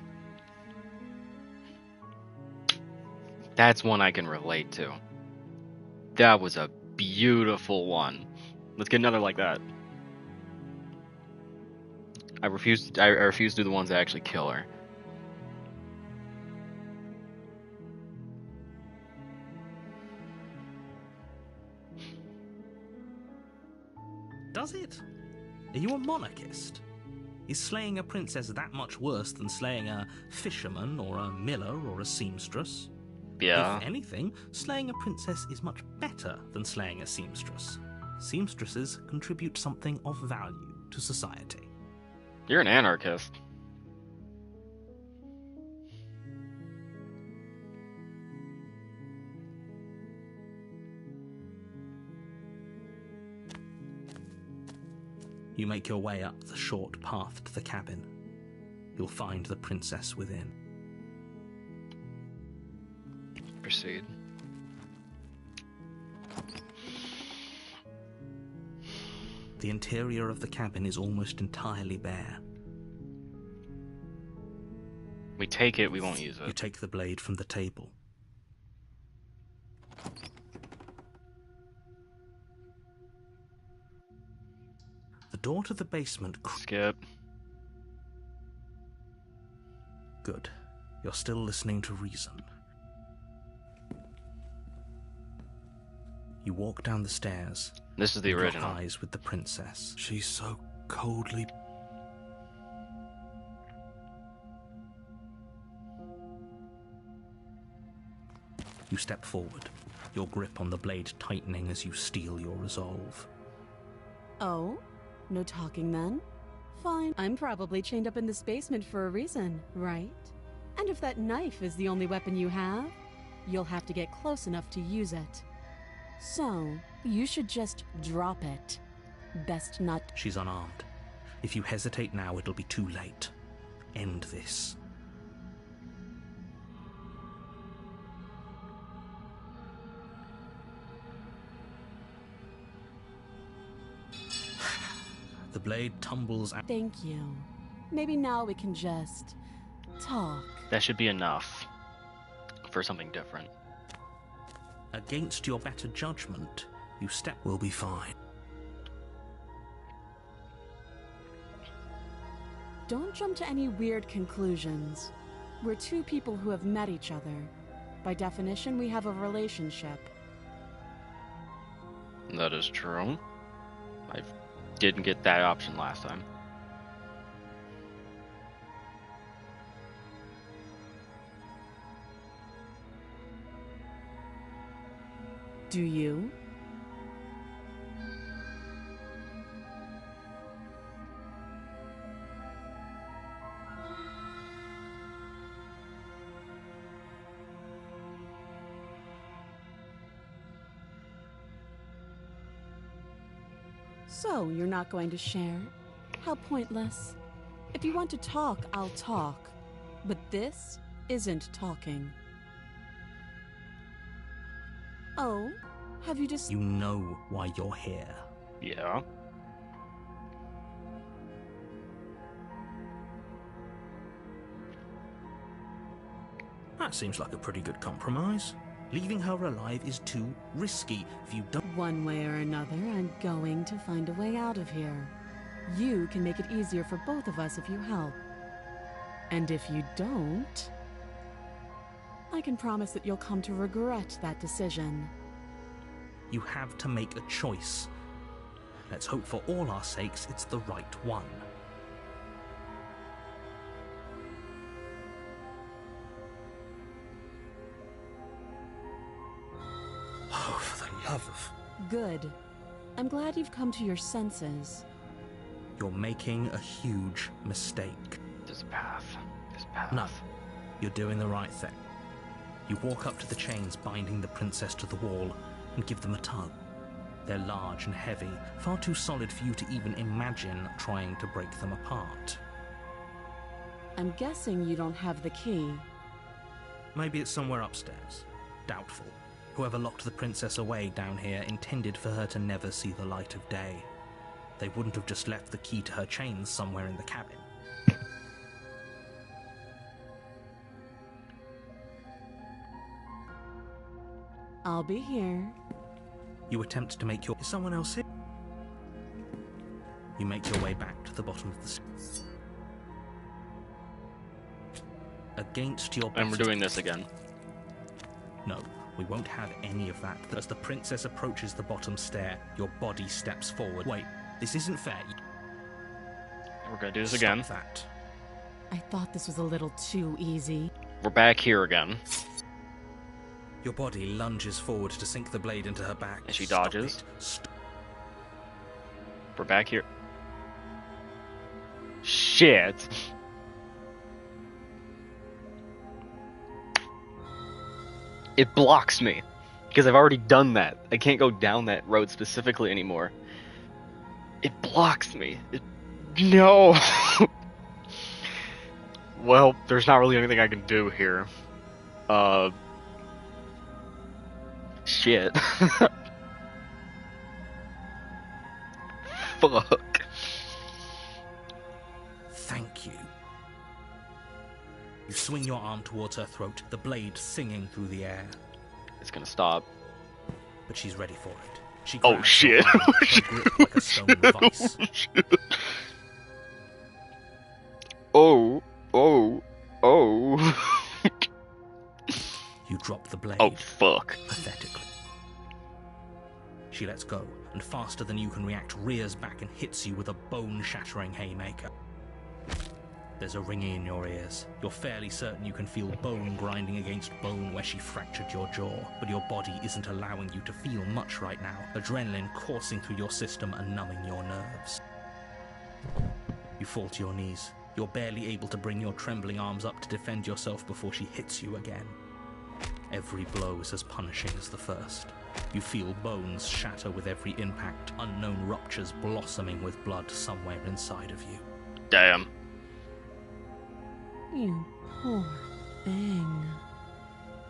That's one I can relate to. That was a beautiful one. Let's get another like that. I refuse to do the ones that actually kill her. does it? Are you a monarchist? Is slaying a princess that much worse than slaying a fisherman or a miller or a seamstress? Yeah. If anything, slaying a princess is much better than slaying a seamstress. Seamstresses contribute something of value to society. You're an anarchist. You make your way up the short path to the cabin. You'll find the princess within. Proceed. The interior of the cabin is almost entirely bare. We take it, we won't use You it. take the blade from the table. The door to the basement... Skip. Good. You're still listening to reason. You walk down the stairs. This is the You lock original. eyes with the princess. She's so coldly... You step forward, your grip on the blade tightening as you steel your resolve. Oh? No talking then? Fine. I'm probably chained up in this basement for a reason, right? And if that knife is the only weapon you have, you'll have to get close enough to use it. So, you should just drop it. Best not... She's unarmed. If you hesitate now, it'll be too late. End this. The blade tumbles out. Thank you. Maybe now we can just... talk. That should be enough for something different. Against your better judgment, you step... Will be fine. Don't jump to any weird conclusions. We're two people who have met each other. By definition, we have a relationship. That is true. I didn't get that option last time. Do you? So, you're not going to share? How pointless. If you want to talk, I'll talk. But this isn't talking. Oh? Have you just... You know why you're here. Yeah. That seems like a pretty good compromise. Leaving her alive is too risky. If you don't... One way or another, I'm going to find a way out of here. You can make it easier for both of us if you help. And if you don't, I can promise that you'll come to regret that decision. You have to make a choice. Let's hope for all our sakes it's the right one. Oh, for the love of... Good. I'm glad you've come to your senses. You're making a huge mistake. This path. No, you're doing the right thing. You walk up to the chains binding the princess to the wall and give them a tug. They're large and heavy, far too solid for you to even imagine trying to break them apart. I'm guessing you don't have the key. Maybe it's somewhere upstairs. Doubtful. Whoever locked the princess away down here intended for her to never see the light of day. They wouldn't have just left the key to her chains somewhere in the cabin. I'll be here. You attempt to make your... Is someone else here? You make your way back to the bottom of the stairs. Against your... And we're doing this again. No, we won't have any of that. As the princess approaches the bottom stair, your body steps forward. Wait, this isn't fair. We're gonna do this Stop again. that. I thought this was a little too easy. We're back here again. Your body lunges forward to sink the blade into her back. And she Stop dodges. it. Stop. We're back here. Shit. It blocks me. Because I've already done that. I can't go down that road specifically anymore. It blocks me. No! Well, there's not really anything I can do here. Shit. Fuck. Thank you. You swing your arm towards her throat, the blade singing through the air. It's gonna stop. But she's ready for it. She Oh, grabs shit. your arm, her grip like a stone vice. Oh. You drop the blade. Oh, fuck. Pathetically. She lets go, and faster than you can react, rears back and hits you with a bone-shattering haymaker. There's a ringing in your ears. You're fairly certain you can feel bone grinding against bone where she fractured your jaw, but your body isn't allowing you to feel much right now, adrenaline coursing through your system and numbing your nerves. You fall to your knees. You're barely able to bring your trembling arms up to defend yourself before she hits you again. Every blow is as punishing as the first. You feel bones shatter with every impact, unknown ruptures blossoming with blood somewhere inside of you. Damn. You poor thing.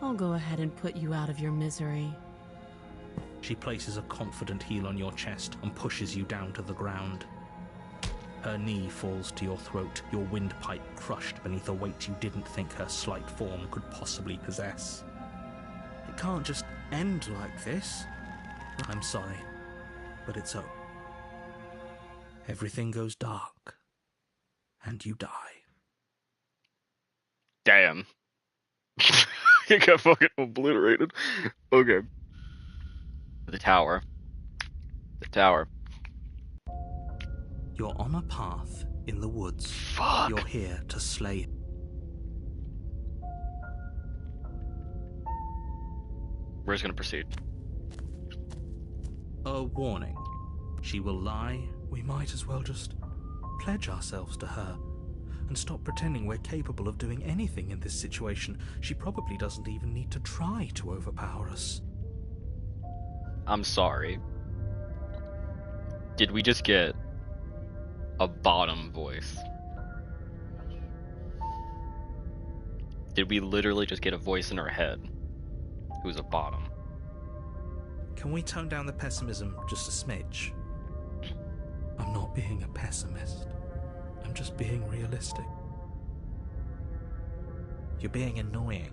I'll go ahead and put you out of your misery. She places a confident heel on your chest and pushes you down to the ground. Her knee falls to your throat, your windpipe crushed beneath a weight you didn't think her slight form could possibly possess. It can't just end like this. I'm sorry, but it's over. Everything goes dark, and you die. Damn. It got fucking obliterated. Okay. The tower. The tower. You're on a path in the woods. Fuck. You're here to slay. We're just gonna proceed. A warning. She will lie. We might as well just pledge ourselves to her and stop pretending we're capable of doing anything in this situation. She probably doesn't even need to try to overpower us. I'm sorry. Did we just get a bottom voice? Did we literally just get a voice in our head who's a bottom? Can we tone down the pessimism just a smidge? I'm not being a pessimist. I'm just being realistic. You're being annoying.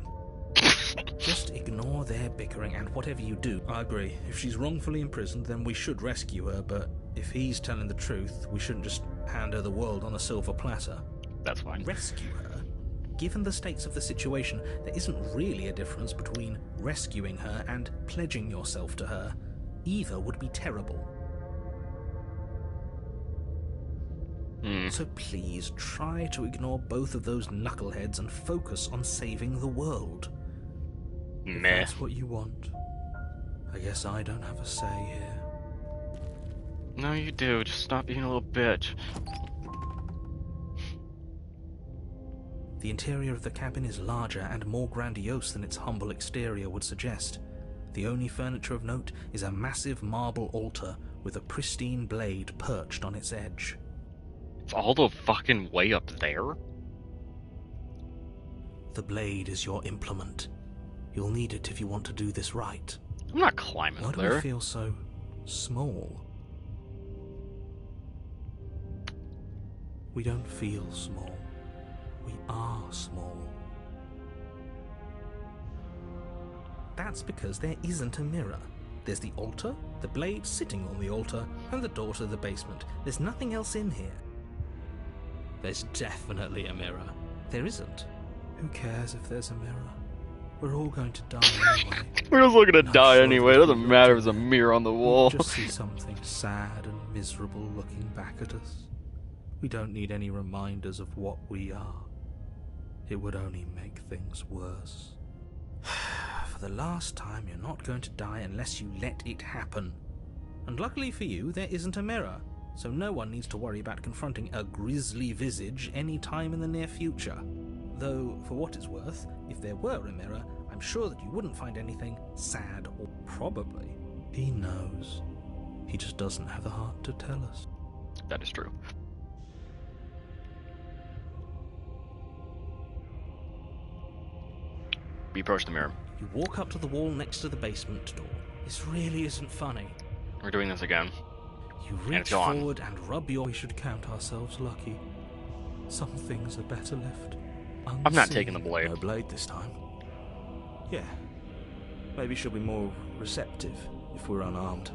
Just ignore their bickering, and whatever you do, I agree. If she's wrongfully imprisoned, then we should rescue her, but if he's telling the truth, we shouldn't just hand her the world on a silver platter. That's fine. Rescue her? Given the stakes of the situation, there isn't really a difference between rescuing her and pledging yourself to her. Either would be terrible. So please try to ignore both of those knuckleheads and focus on saving the world. If Meh. that's what you want, I guess I don't have a say here. No, you do. Just stop being a little bitch. The interior of the cabin is larger and more grandiose than its humble exterior would suggest. The only furniture of note is a massive marble altar with a pristine blade perched on its edge. It's all the fucking way up there? The blade is your implement. You'll need it if you want to do this right. I'm not climbing Why up do there. we feel so small? We don't feel small. We are small. That's because there isn't a mirror. There's the altar, the blade sitting on the altar, and the door to the basement. There's nothing else in here. There's definitely a mirror. There isn't. Who cares if there's a mirror? We're all going to die anyway. We're just looking to Not die sure anyway. It if we doesn't looked matter at if there's a them. mirror on the We'll wall. just see something sad and miserable looking back at us. We don't need any reminders of what we are. It would only make things worse. For the last time, you're not going to die unless you let it happen. And luckily for you, there isn't a mirror, so no one needs to worry about confronting a grisly visage any time in the near future. Though, for what it's worth, if there were a mirror, I'm sure that you wouldn't find anything sad or probably. He knows. He just doesn't have the heart to tell us. That is true. We approach the mirror. You walk up to the wall next to the basement door. This really isn't funny. We're doing this again. You it's reach gone. forward and rub your... We should count ourselves lucky. Some things are better left unseen. I'm not taking the blade. No blade this time. Yeah. Maybe she'll be more receptive if we're unarmed.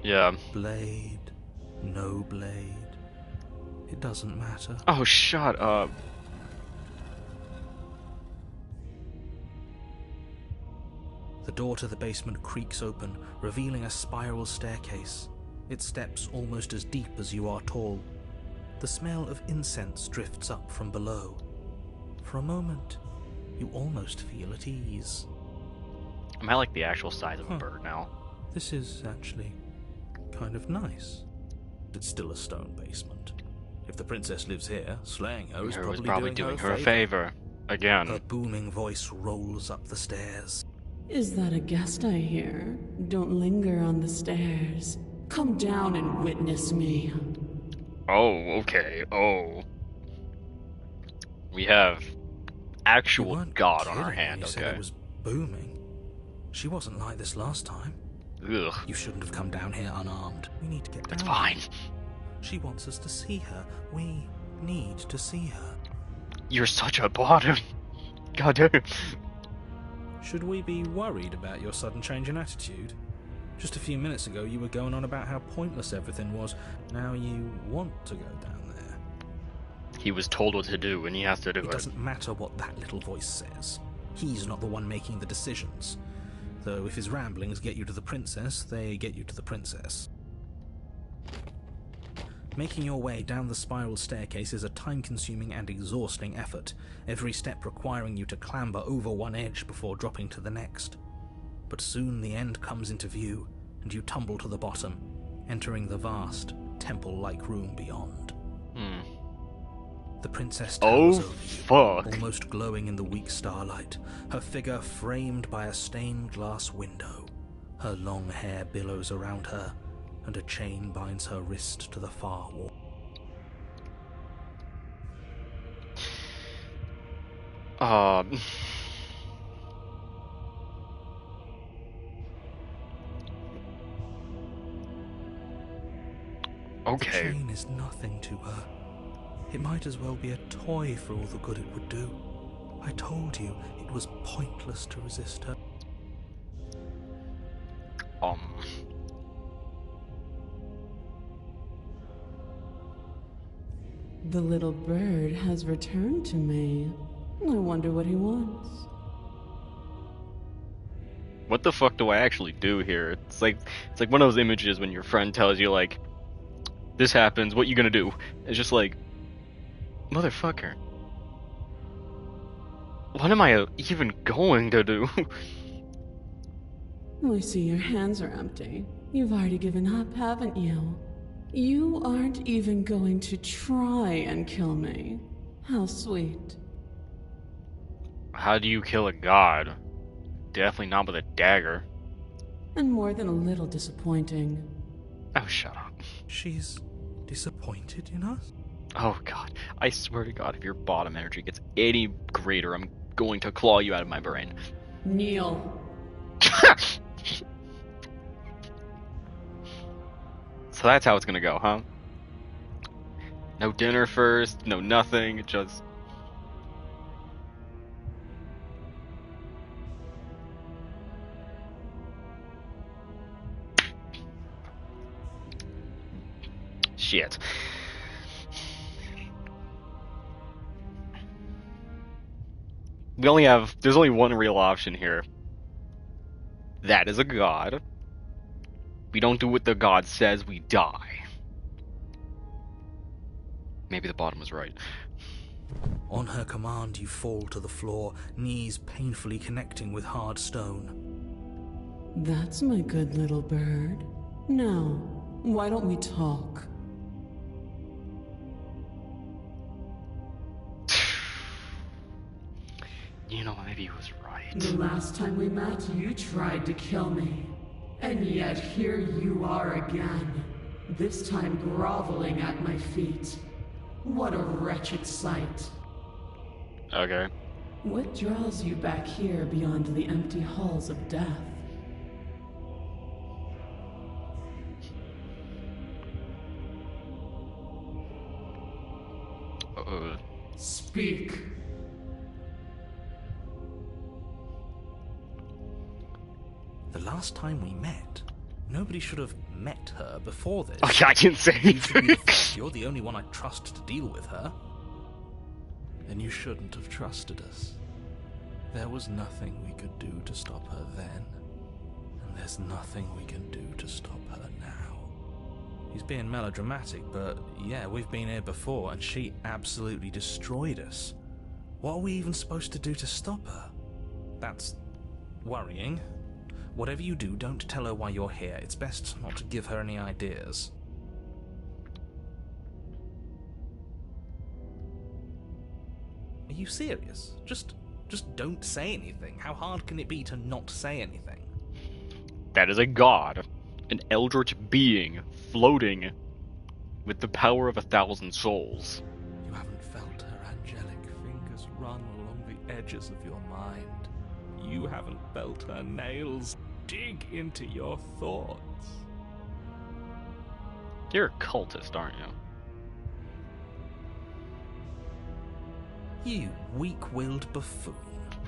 Yeah. Blade, no blade. It doesn't matter. Oh, shut up. The door to the basement creaks open, revealing a spiral staircase. Its steps almost as deep as you are tall. The smell of incense drifts up from below. For a moment, you almost feel at ease. Am I like the actual size of a Huh. bird now? This is actually kind of nice. It's still a stone basement. If the princess lives here, slaying her is Her was probably doing her her a favor. Her Again. booming voice rolls up the stairs. Is that a guest I hear? Don't linger on the stairs. Come down and witness me. Oh, okay. Oh. We have You actual weren't God on our kidding when hand, you said okay? it was booming. She wasn't like this last time. Ugh. You shouldn't have come down here unarmed. We need to get down. That's fine. She wants us to see her. We need to see her. You're such a bottom. God damn. Should we be worried about your sudden change in attitude? Just a few minutes ago, you were going on about how pointless everything was. Now you want to go down there. He was told what to do, and he has to do It it. doesn't matter what that little voice says. He's not the one making the decisions. Though if his ramblings get you to the princess, they get you to the princess. Making your way down the spiral staircase is a time-consuming and exhausting effort, every step requiring you to clamber over one edge before dropping to the next. But soon the end comes into view, and you tumble to the bottom, entering the vast, temple-like room beyond. The princess towers Oh, over you, fuck. almost glowing in the weak starlight, her figure framed by a stained glass window. Her long hair billows around her, and a chain binds her wrist to the far wall. The Okay. chain is nothing to her. It might as well be a toy for all the good it would do. I told you it was pointless to resist her. The little bird has returned to me. I wonder what he wants. What the fuck do I actually do here? It's like one of those images when your friend tells you like, this happens, what you gonna do? It's just like, motherfucker. What am I even going to do? I see your hands are empty. You've already given up, haven't you? You aren't even going to try and kill me. How sweet. How do you kill a god? Definitely not with a dagger. And more than a little disappointing. Oh, shut up. She's disappointed in us? Oh god, I swear to god, if your bottom energy gets any greater, I'm going to claw you out of my brain. Kneel. So that's how it's gonna go, huh? No dinner first, no nothing, just... Shit. There's only one real option here. That is a god. We don't do what the god says, we die. Maybe the bottom was right. On her command, you fall to the floor, knees painfully connecting with hard stone. That's my good little bird. Now, why don't we talk? You know, maybe he was right. The last time we met, you tried to kill me. And yet here you are again. This time groveling at my feet. What a wretched sight. Okay. What draws you back here beyond the empty halls of death? Speak. The last time we met, nobody should have met her before this. Oh, yeah, I didn't say You should be anything. the first. You're the only one I trust to deal with her. Then you shouldn't have trusted us. There was nothing we could do to stop her then, and there's nothing we can do to stop her now. He's being melodramatic, but yeah, we've been here before, and she absolutely destroyed us. What are we even supposed to do to stop her? That's worrying. Whatever you do, don't tell her why you're here. It's best not to give her any ideas. Are you serious? Just don't say anything. How hard can it be to not say anything? That is a god. An eldritch being floating with the power of 1,000 souls. You haven't felt her angelic fingers run along the edges of your mind. You haven't felt her nails dig into your thoughts. You're a cultist, aren't you? You weak-willed buffoon.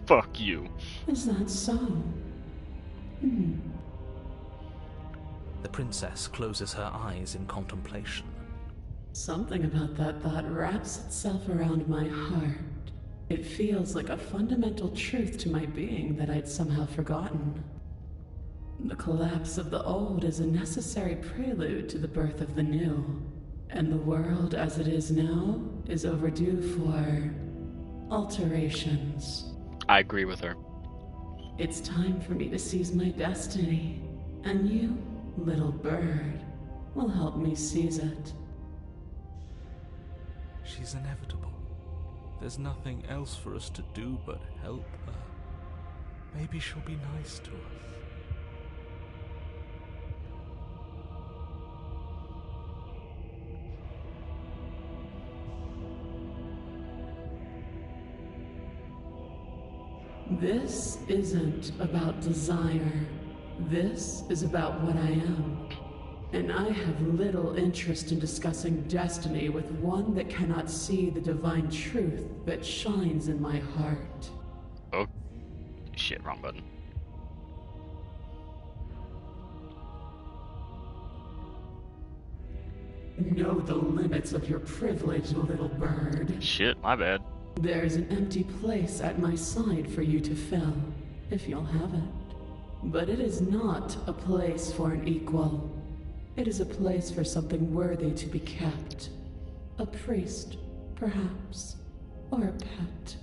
Fuck you. Is that so? The princess closes her eyes in contemplation. Something about that thought wraps itself around my heart. It feels like a fundamental truth to my being that I'd somehow forgotten. The collapse of the old is a necessary prelude to the birth of the new, and the world as it is now is overdue for alterations. I agree with her. It's time for me to seize my destiny, and you, little bird, will help me seize it. She's inevitable. There's nothing else for us to do but help her. Maybe she'll be nice to us. This isn't about desire. This is about what I am. And I have little interest in discussing destiny with one that cannot see the divine truth that shines in my heart. Oh, shit, wrong button. Know the limits of your privilege, little bird. Shit, my bad. There's an empty place at my side for you to fill, if you'll have it. But it is not a place for an equal. It is a place for something worthy to be kept. A priest, perhaps, or a pet.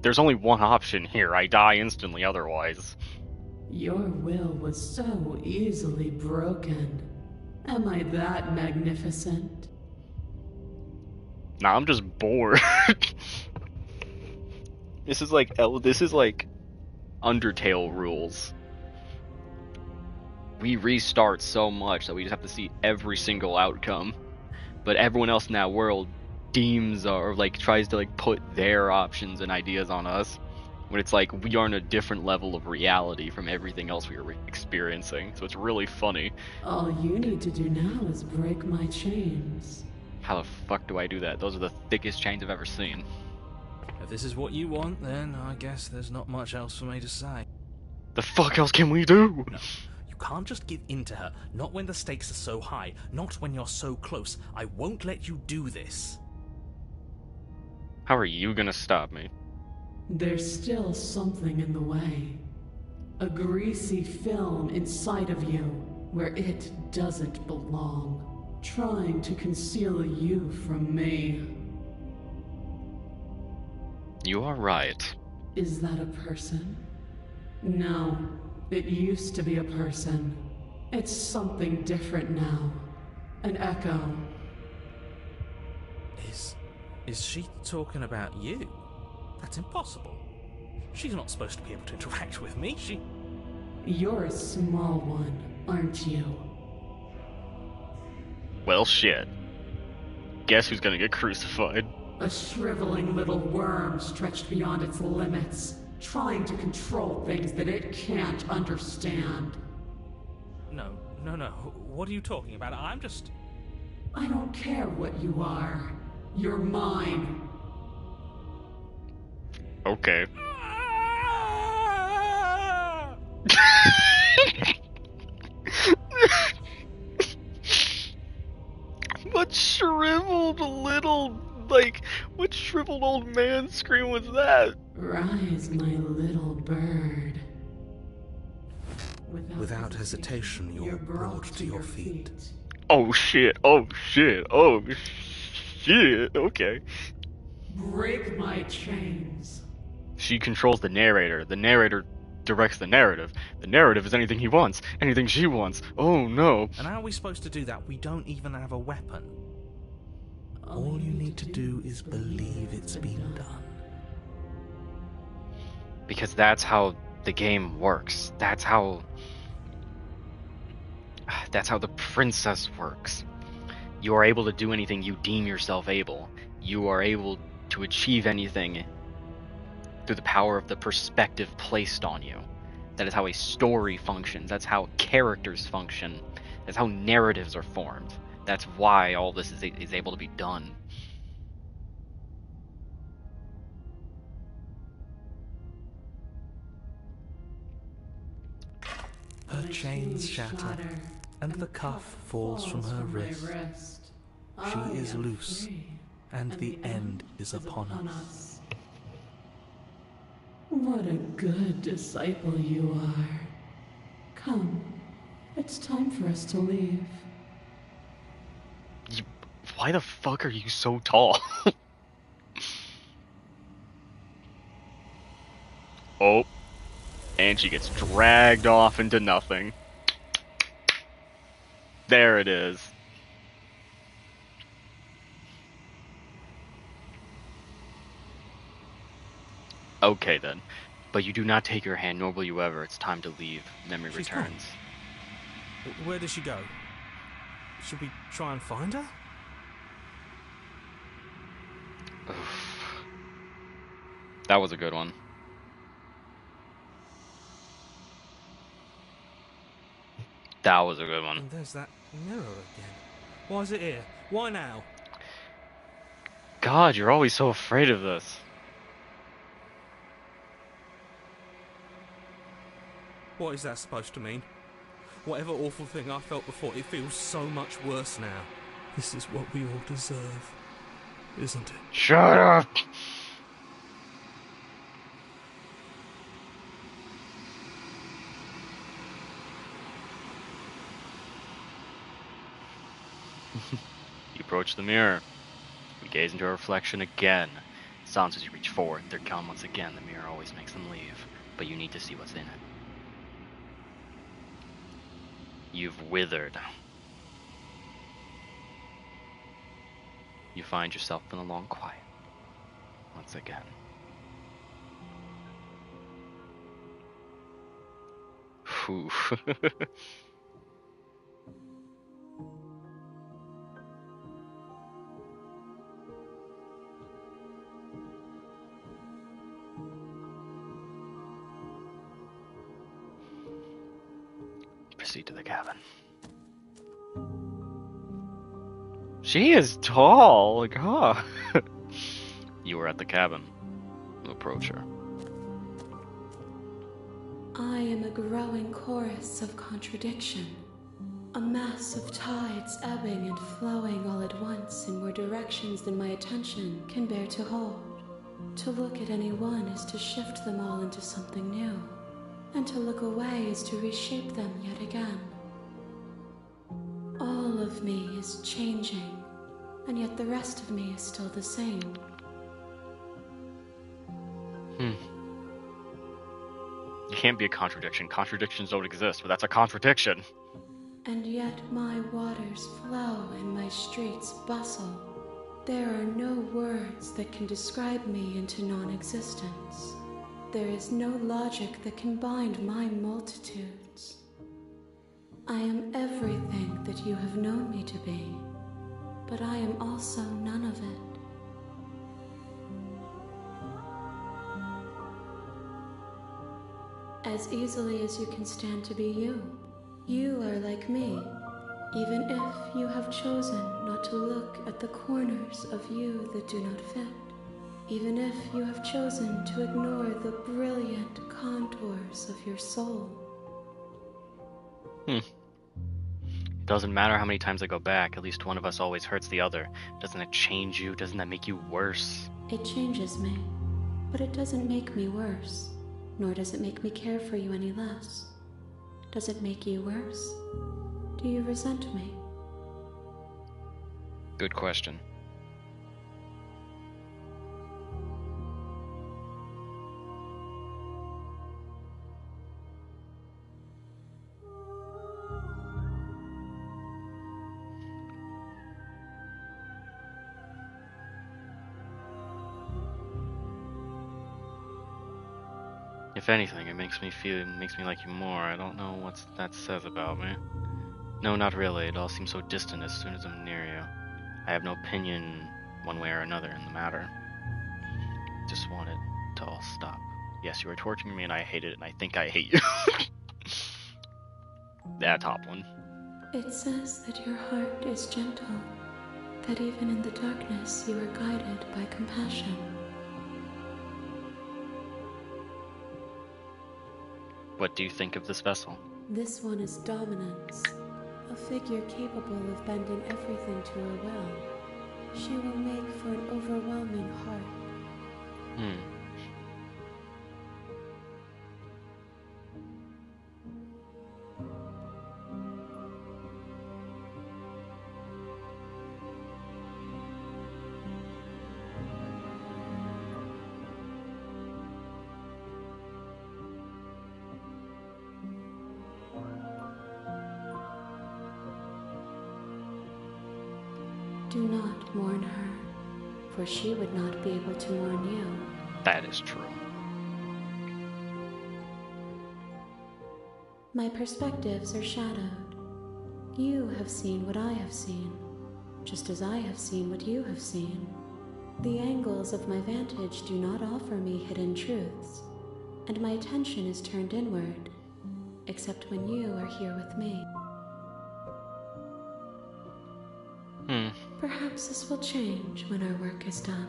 There's only one option here. I die instantly otherwise. Your will was so easily broken. Am I that magnificent? Nah, I'm just bored. This is like Undertale rules. We restart so much that we just have to see every single outcome, but everyone else in that world deems or like tries to like put their options and ideas on us, when it's like we are in a different level of reality from everything else we are experiencing. So it's really funny. All you need to do now is break my chains. How the fuck do I do that? Those are the thickest chains I've ever seen. If this is what you want, then I guess there's not much else for me to say. The fuck else can we do? No, you can't just give in to her. Not when the stakes are so high. Not when you're so close. I won't let you do this. How are you gonna stop me? There's still something in the way. A greasy film inside of you where it doesn't belong, trying to conceal you from me. You are right. Is that a person? No, it used to be a person. It's something different now. An echo. Is she talking about you? That's impossible. She's not supposed to be able to interact with me. You're a small one, aren't you? Well, shit. Guess who's gonna get crucified? A shriveling little worm stretched beyond its limits, trying to control things that it can't understand. No. What are you talking about? I don't care what you are. You're mine. Okay. What shriveled old man scream was that? Rise, my little bird. Without hesitation, you're brought to your feet. Oh shit, okay. Break my chains. She controls the narrator. The narrator directs the narrative. The narrative is anything he wants, anything she wants. Oh no. And how are we supposed to do that? We don't even have a weapon. All you need to do is believe it's been done. Because that's how the game works. That's how the princess works. You are able to do anything you deem yourself able. You are able to achieve anything through the power of the perspective placed on you. That is how a story functions. That's how characters function. That's how narratives are formed. That's why all this is able to be done. Her chains shatter, and the cuff falls from her wrist. She is loose, and the end is upon us. What a good disciple you are. Come, it's time for us to leave. Why the fuck are you so tall? Oh. And she gets dragged off into nothing. There it is. Okay then. But you do not take her hand, nor will you ever. It's time to leave. Memory She's returns. Gone. Where does she go? Should we try and find her? That was a good one. That was a good one. And there's that mirror again. Why is it here? Why now? God, you're always so afraid of this. What is that supposed to mean? Whatever awful thing I felt before, it feels so much worse now. This is what we all deserve, isn't it? Shut up! You approach the mirror. You gaze into a reflection again. It sounds as you reach forward. They're gone once again. The mirror always makes them leave, but you need to see what's in it. You've withered. You find yourself in a long quiet. Once again. Whew. Proceed to the cabin. She is tall. Like, huh. You are at the cabin. Approach her. I am a growing chorus of contradiction. A mass of tides ebbing and flowing all at once in more directions than my attention can bear to hold. To look at any one is to shift them all into something new, and to look away is to reshape them yet again. All of me is changing, and yet the rest of me is still the same. You can't be a contradiction. Contradictions don't exist, but that's a contradiction. And yet my waters flow and my streets bustle. There are no words that can describe me into non-existence. There is no logic that can bind my multitudes. I am everything that you have known me to be, but I am also none of it. As easily as you can stand to be you. You are like me, even if you have chosen not to look at the corners of you that do not fit. Even if you have chosen to ignore the brilliant contours of your soul. It doesn't matter how many times I go back, at least one of us always hurts the other. Doesn't that change you? Doesn't that make you worse? It changes me, but it doesn't make me worse, nor does it make me care for you any less. Does it make you worse? Do you resent me? Good question. If anything, it makes me like you more. I don't know what that says about me. No, not really. It all seems so distant as soon as I'm near you. I have no opinion one way or another in the matter. Just want it to all stop. Yes, you are torturing me and I hate it, and I think I hate you. That top one. It says that your heart is gentle, that even in the darkness you are guided by compassion. What do you think of this vessel? This one is dominance, a figure capable of bending everything to her will. She will make for an overwhelming heart. Do not mourn her, for she would not be able to mourn you. That is true. My perspectives are shadowed. You have seen what I have seen, just as I have seen what you have seen. The angles of my vantage do not offer me hidden truths, and my attention is turned inward, except when you are here with me. Perhaps this will change when our work is done.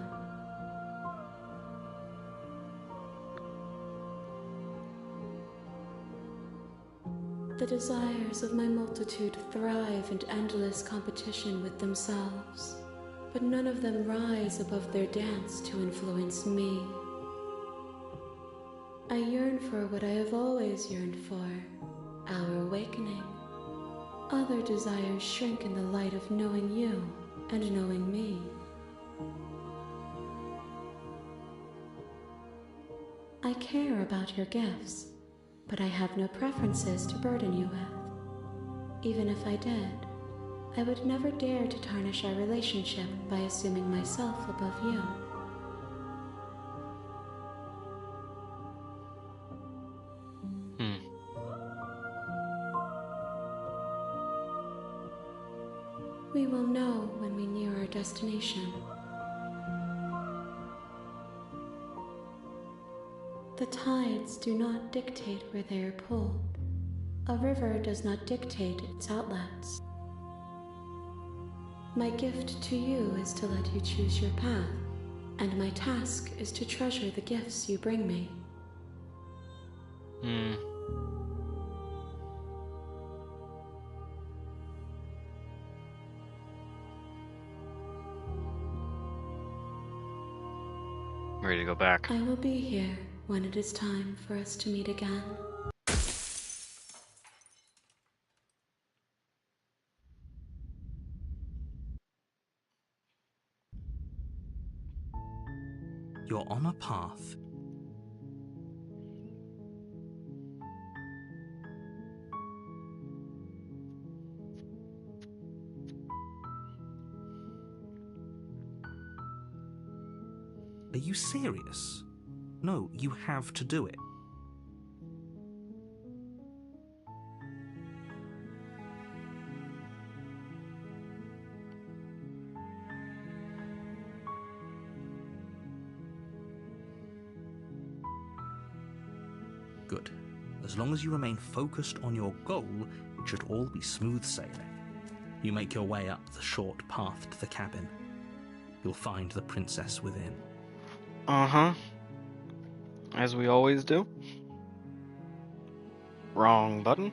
The desires of my multitude thrive in endless competition with themselves, but none of them rise above their dance to influence me. I yearn for what I have always yearned for, our awakening. Other desires shrink in the light of knowing you and knowing me. I care about your gifts, but I have no preferences to burden you with. Even if I did, I would never dare to tarnish our relationship by assuming myself above you. We will know when we near our destination. The tides do not dictate where they are pulled. A river does not dictate its outlets. My gift to you is to let you choose your path, and my task is to treasure the gifts you bring me. Ready to go back. I will be here when it is time for us to meet again. You're on a path. Are you serious? No, you have to do it. Good. As long as you remain focused on your goal, it should all be smooth sailing. You make your way up the short path to the cabin. You'll find the princess within. As we always do. Wrong button.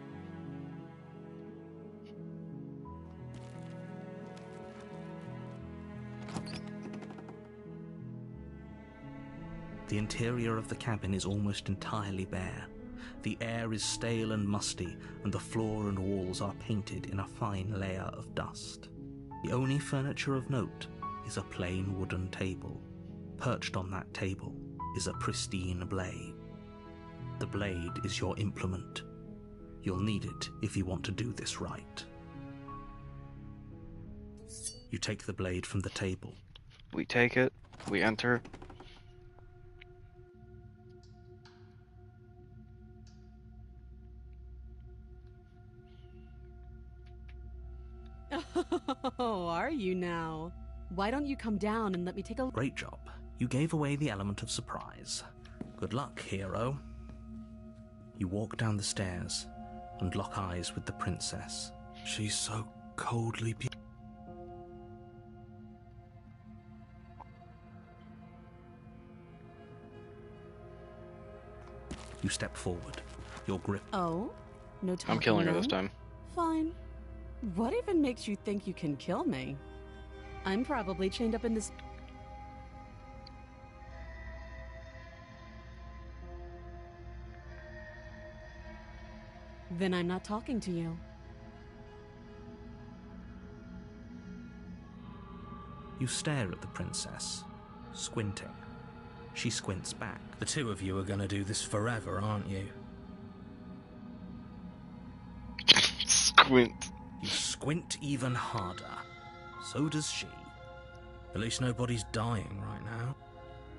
The interior of the cabin is almost entirely bare. The air is stale and musty, and the floor and walls are painted in a fine layer of dust. The only furniture of note is a plain wooden table. Perched on that table is a pristine blade. The blade is your implement. You'll need it if you want to do this right. You take the blade from the table. We take it. We enter. Oh, are you now? Why don't you come down and let me take a... Great job. You gave away the element of surprise. Good luck, hero. You walk down the stairs and lock eyes with the princess. She's so coldly beautiful. You step forward. Your grip... Oh? No time. I'm killing her this time. Fine. What even makes you think you can kill me? I'm probably chained up in this... Then I'm not talking to you. You stare at the princess, squinting. She squints back. The two of you are going to do this forever, aren't you? Squint. You squint even harder. So does she. At least nobody's dying right now.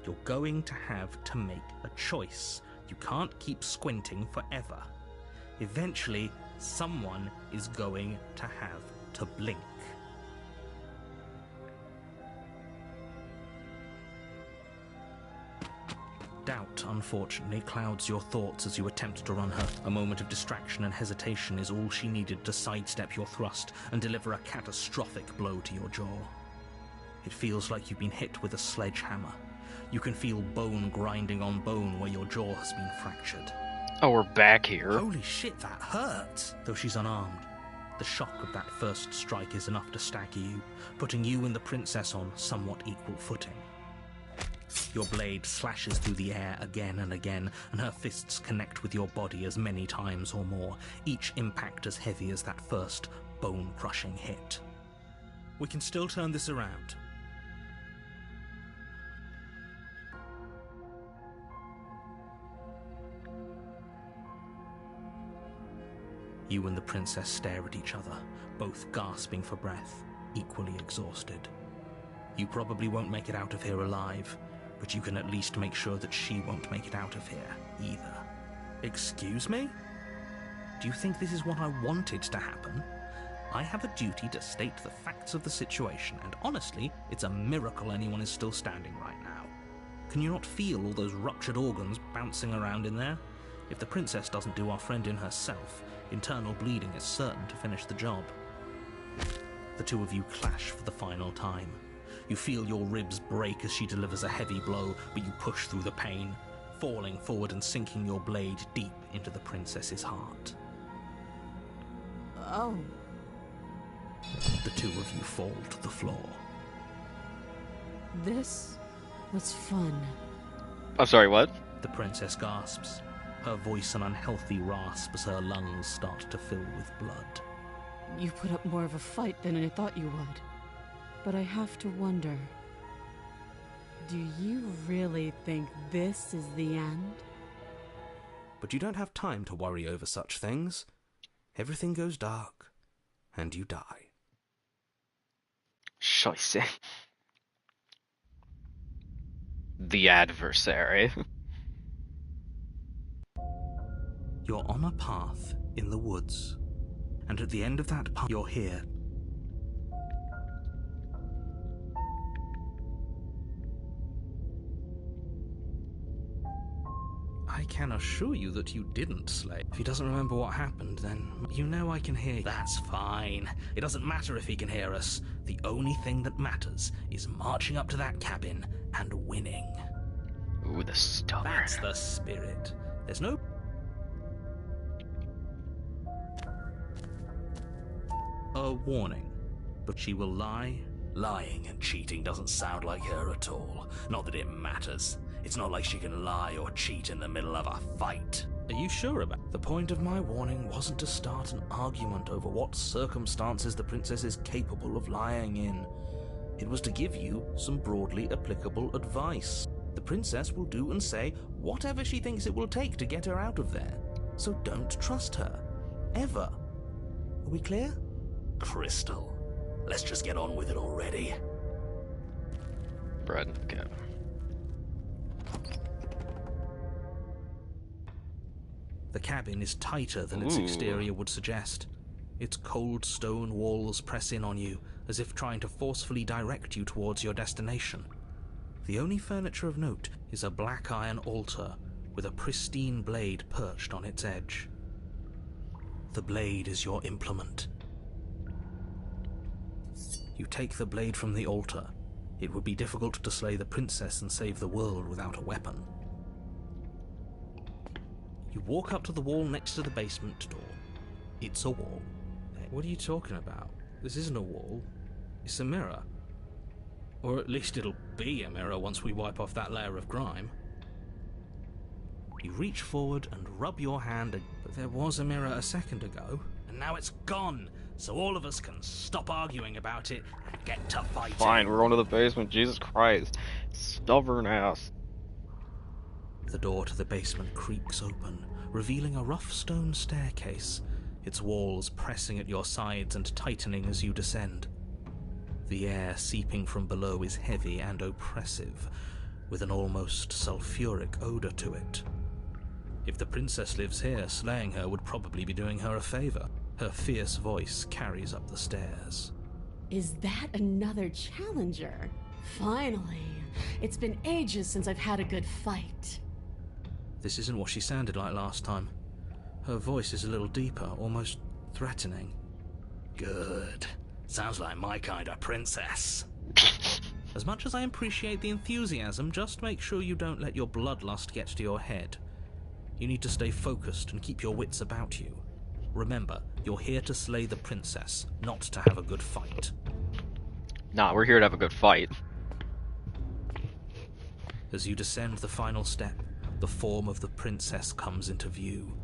You're going to have to make a choice. You can't keep squinting forever. Eventually, someone is going to have to blink. Doubt, unfortunately, clouds your thoughts as you attempt to run her. A moment of distraction and hesitation is all she needed to sidestep your thrust and deliver a catastrophic blow to your jaw. It feels like you've been hit with a sledgehammer. You can feel bone grinding on bone where your jaw has been fractured. Oh, we're back here. Holy shit, that hurt! Though she's unarmed, the shock of that first strike is enough to stagger you, putting you and the princess on somewhat equal footing. Your blade slashes through the air again and again, and her fists connect with your body as many times or more, each impact as heavy as that first bone-crushing hit. We can still turn this around. You and the princess stare at each other, both gasping for breath, equally exhausted. You probably won't make it out of here alive, but you can at least make sure that she won't make it out of here, either. Excuse me? Do you think this is what I wanted to happen? I have a duty to state the facts of the situation, and honestly, it's a miracle anyone is still standing right now. Can you not feel all those ruptured organs bouncing around in there? If the princess doesn't do our friend in herself, internal bleeding is certain to finish the job. The two of you clash for the final time. You feel your ribs break as she delivers a heavy blow, but you push through the pain, falling forward and sinking your blade deep into the princess's heart. Oh. The two of you fall to the floor. This was fun. I'm sorry, what? The princess gasps, her voice an unhealthy rasp as her lungs start to fill with blood. You put up more of a fight than I thought you would. But I have to wonder, do you really think this is the end? But you don't have time to worry over such things. Everything goes dark, and you die. Scheiße. The adversary. You're on a path in the woods, and at the end of that path you're here. I can assure you that you didn't slay. If he doesn't remember what happened, then you know I can hear you. That's fine. It doesn't matter if he can hear us. The only thing that matters is marching up to that cabin and winning. Ooh, the stubborn. That's the spirit. There's no... A warning, but she will lie. Lying and cheating doesn't sound like her at all. Not that it matters. It's not like she can lie or cheat in the middle of a fight. Are you sure about it? The point of my warning wasn't to start an argument over what circumstances the princess is capable of lying in. It was to give you some broadly applicable advice. The princess will do and say whatever she thinks it will take to get her out of there. So don't trust her. Ever. Are we clear? Crystal, let's just get on with it already. Bread and cap. The cabin is tighter than its exterior would suggest. Its cold stone walls press in on you, as if trying to forcefully direct you towards your destination. The only furniture of note is a black iron altar with a pristine blade perched on its edge. The blade is your implement. You take the blade from the altar. It would be difficult to slay the princess and save the world without a weapon. You walk up to the wall next to the basement door. It's a wall. What are you talking about? This isn't a wall. It's a mirror. Or at least it'll be a mirror once we wipe off that layer of grime. You reach forward and rub your hand, but there was a mirror a second ago, and now it's gone, so all of us can stop arguing about it and get to fighting. Fine, we're going to the basement. Jesus Christ. Stubborn ass. The door to the basement creaks open, revealing a rough stone staircase, its walls pressing at your sides and tightening as you descend. The air seeping from below is heavy and oppressive, with an almost sulfuric odor to it. If the princess lives here, slaying her would probably be doing her a favor. Her fierce voice carries up the stairs. Is that another challenger? Finally. It's been ages since I've had a good fight. This isn't what she sounded like last time. Her voice is a little deeper, almost threatening. Good. Sounds like my kind of princess. As much as I appreciate the enthusiasm, just make sure you don't let your bloodlust get to your head. You need to stay focused and keep your wits about you. Remember, you're here to slay the princess, not to have a good fight. Nah, we're here to have a good fight. As you descend the final step, the form of the princess comes into view.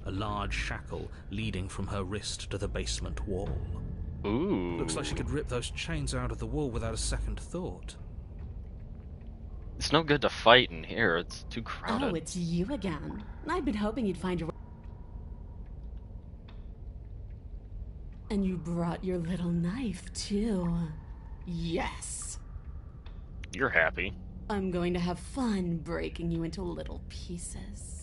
A large shackle leading from her wrist to the basement wall. Ooh. Looks like she could rip those chains out of the wall without a second thought. It's no good to fight in here. It's too crowded. Oh, it's you again. I'd been hoping you'd find your... And you brought your little knife, too. Yes. You're happy. I'm going to have fun breaking you into little pieces.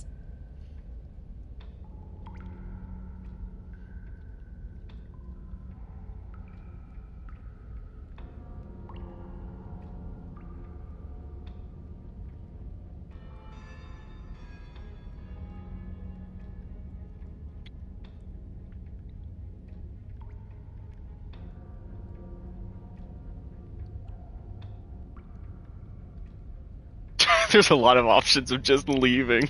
There's a lot of options of just leaving.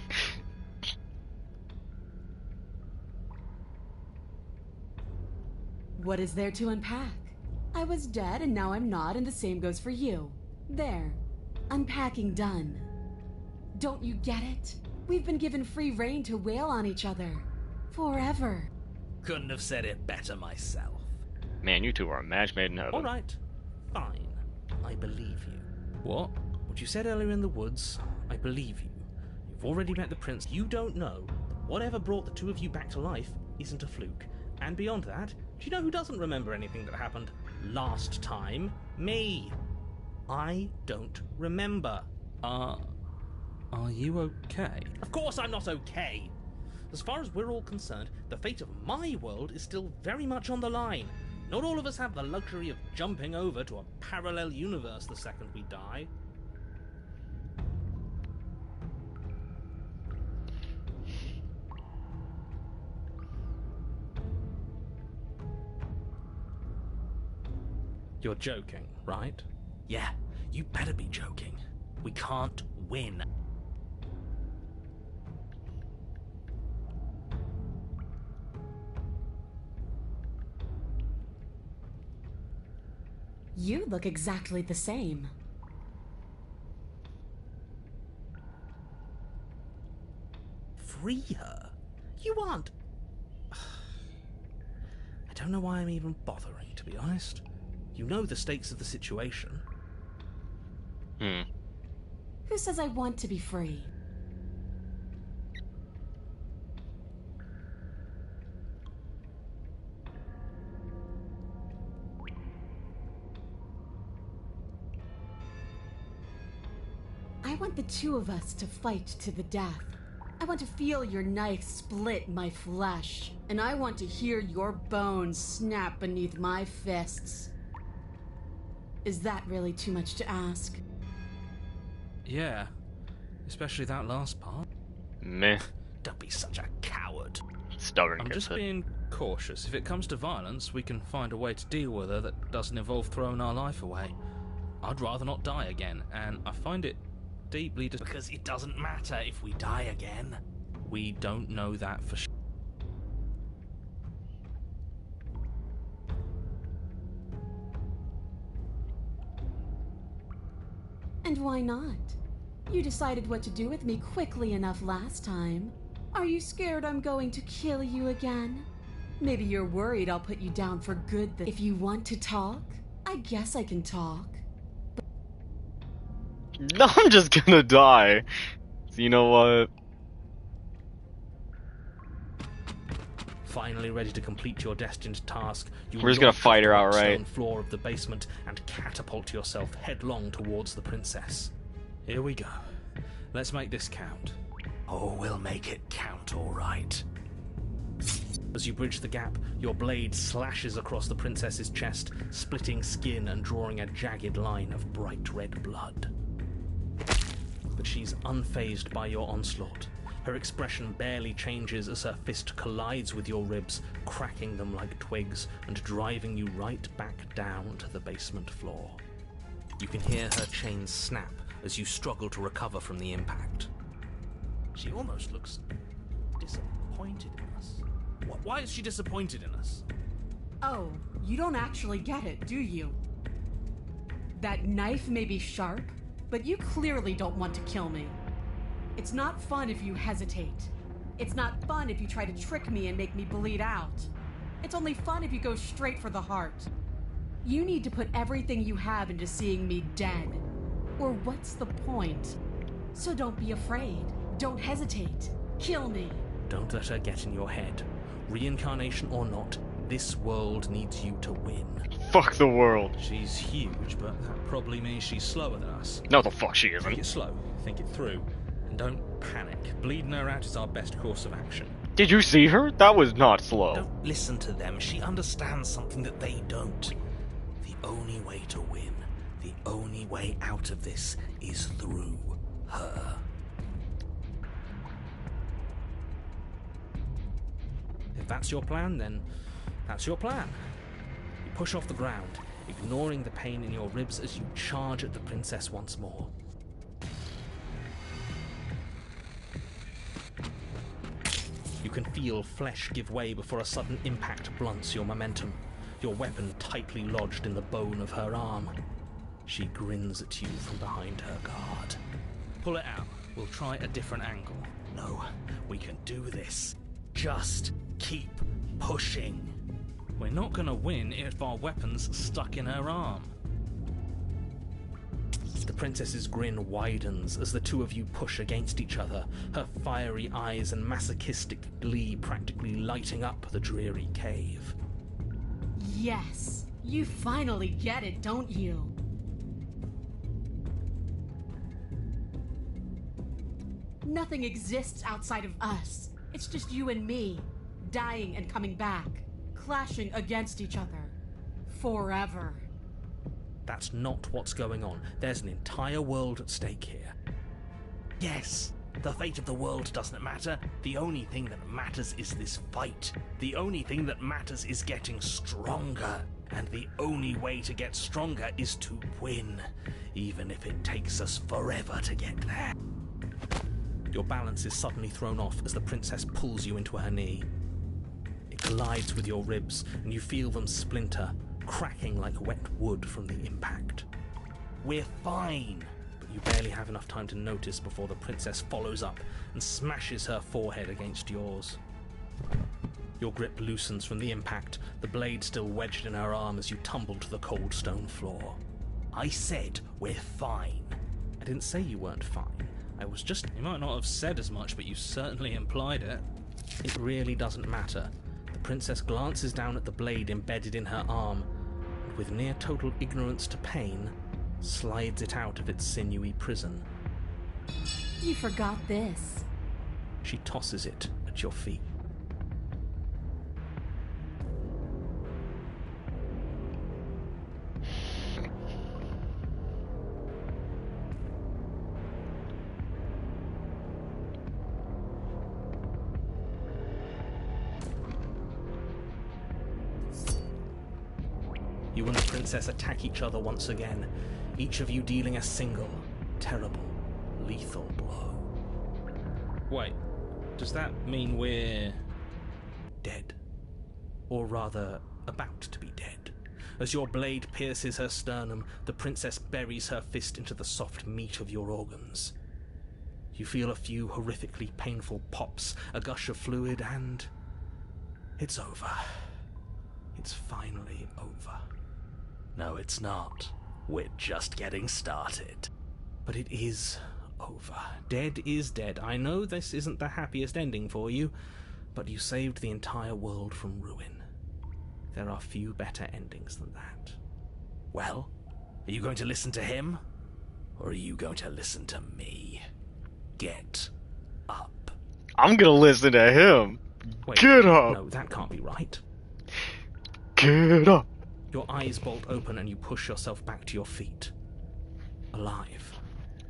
What is there to unpack? I was dead and now I'm not, and the same goes for you. There. Unpacking done. Don't you get it? We've been given free rein to wail on each other. Forever. Couldn't have said it better myself. Man, you two are a match made in heaven. Alright, fine. I believe you. What? What you said earlier in the woods, I believe you. You've already met the prince. You don't know that whatever brought the two of you back to life isn't a fluke. And beyond that, do you know who doesn't remember anything that happened last time? Me. I don't remember. Are you okay? Of course I'm not okay. As far as we're all concerned, the fate of my world is still very much on the line. Not all of us have the luxury of jumping over to a parallel universe the second we die. You're joking, right? Yeah, you better be joking. We can't win. You look exactly the same. Free her? You aren't... I don't know why I'm even bothering, to be honest. You know the stakes of the situation. Who says I want to be free? I want the two of us to fight to the death. I want to feel your knife split my flesh, and I want to hear your bones snap beneath my fists. Is that really too much to ask? Yeah, especially that last part. Meh. Don't be such a coward. Stubborn I'm gets just it. being cautious. If it comes to violence, we can find a way to deal with her that doesn't involve throwing our life away. I'd rather not die again, and I find it deeply... Because it doesn't matter if we die again. We don't know that for sure. And why not? You decided what to do with me quickly enough last time. Are you scared I'm going to kill you again? Maybe you're worried I'll put you down for good. If you want to talk, I guess I can talk. No, I'm just gonna die. So you know what? Finally ready to complete your destined task, you We're just gonna launch fight her off the outright. stone floor of the basement and catapult yourself headlong towards the princess. Here we go. Let's make this count. Oh, we'll make it count, all right. As you bridge the gap, your blade slashes across the princess's chest, splitting skin and drawing a jagged line of bright red blood. But she's unfazed by your onslaught. Her expression barely changes as her fist collides with your ribs, cracking them like twigs and driving you right back down to the basement floor. You can hear her chains snap as you struggle to recover from the impact. She almost looks disappointed in us. Why is she disappointed in us? Oh, you don't actually get it, do you? That knife may be sharp, but you clearly don't want to kill me. It's not fun if you hesitate. It's not fun if you try to trick me and make me bleed out. It's only fun if you go straight for the heart. You need to put everything you have into seeing me dead. Or what's the point? So don't be afraid. Don't hesitate. Kill me. Don't let her get in your head. Reincarnation or not, this world needs you to win. Fuck the world. She's huge, but that probably means she's slower than us. No, the fuck she isn't. Take it slow, think it through, and don't panic. Bleeding her out is our best course of action. Did you see her? That was not slow. Don't listen to them. She understands something that they don't. The only way to win, the only way out of this is through her. If that's your plan, then that's your plan. You push off the ground, ignoring the pain in your ribs as you charge at the princess once more. You can feel flesh give way before a sudden impact blunts your momentum, your weapon tightly lodged in the bone of her arm. She grins at you from behind her guard. Pull it out. We'll try a different angle. No, we can do this. Just keep pushing. We're not gonna win if our weapon's stuck in her arm. The princess's grin widens as the two of you push against each other, her fiery eyes and masochistic glee practically lighting up the dreary cave. Yes, you finally get it, don't you? Nothing exists outside of us. It's just you and me, dying and coming back, clashing against each other. Forever. That's not what's going on. There's an entire world at stake here. Yes, the fate of the world doesn't matter. The only thing that matters is this fight. The only thing that matters is getting stronger. And the only way to get stronger is to win, even if it takes us forever to get there. Your balance is suddenly thrown off as the princess pulls you into her knee. It collides with your ribs, and you feel them splinter, cracking like wet wood from the impact. We're fine, but you barely have enough time to notice before the princess follows up and smashes her forehead against yours. Your grip loosens from the impact, the blade still wedged in her arm as you tumble to the cold stone floor. I said we're fine. I didn't say you weren't fine. I was just... You might not have said as much, but you certainly implied it. It really doesn't matter. The princess glances down at the blade embedded in her arm, and with near total ignorance to pain, slides it out of its sinewy prison. You forgot this. She tosses it at your feet. You and the princess attack each other once again, each of you dealing a single, terrible, lethal blow. Wait, does that mean we're... dead? Or rather, about to be dead. As your blade pierces her sternum, the princess buries her fist into the soft meat of your organs. You feel a few horrifically painful pops, a gush of fluid, and... it's over. It's finally over. No, it's not. We're just getting started. But it is over. Dead is dead. I know this isn't the happiest ending for you, but you saved the entire world from ruin. There are few better endings than that. Well, are you going to listen to him? Or are you going to listen to me? Get up. I'm gonna listen to him. Wait, Get up. No, that can't be right. Get up. Your eyes bolt open and you push yourself back to your feet. Alive.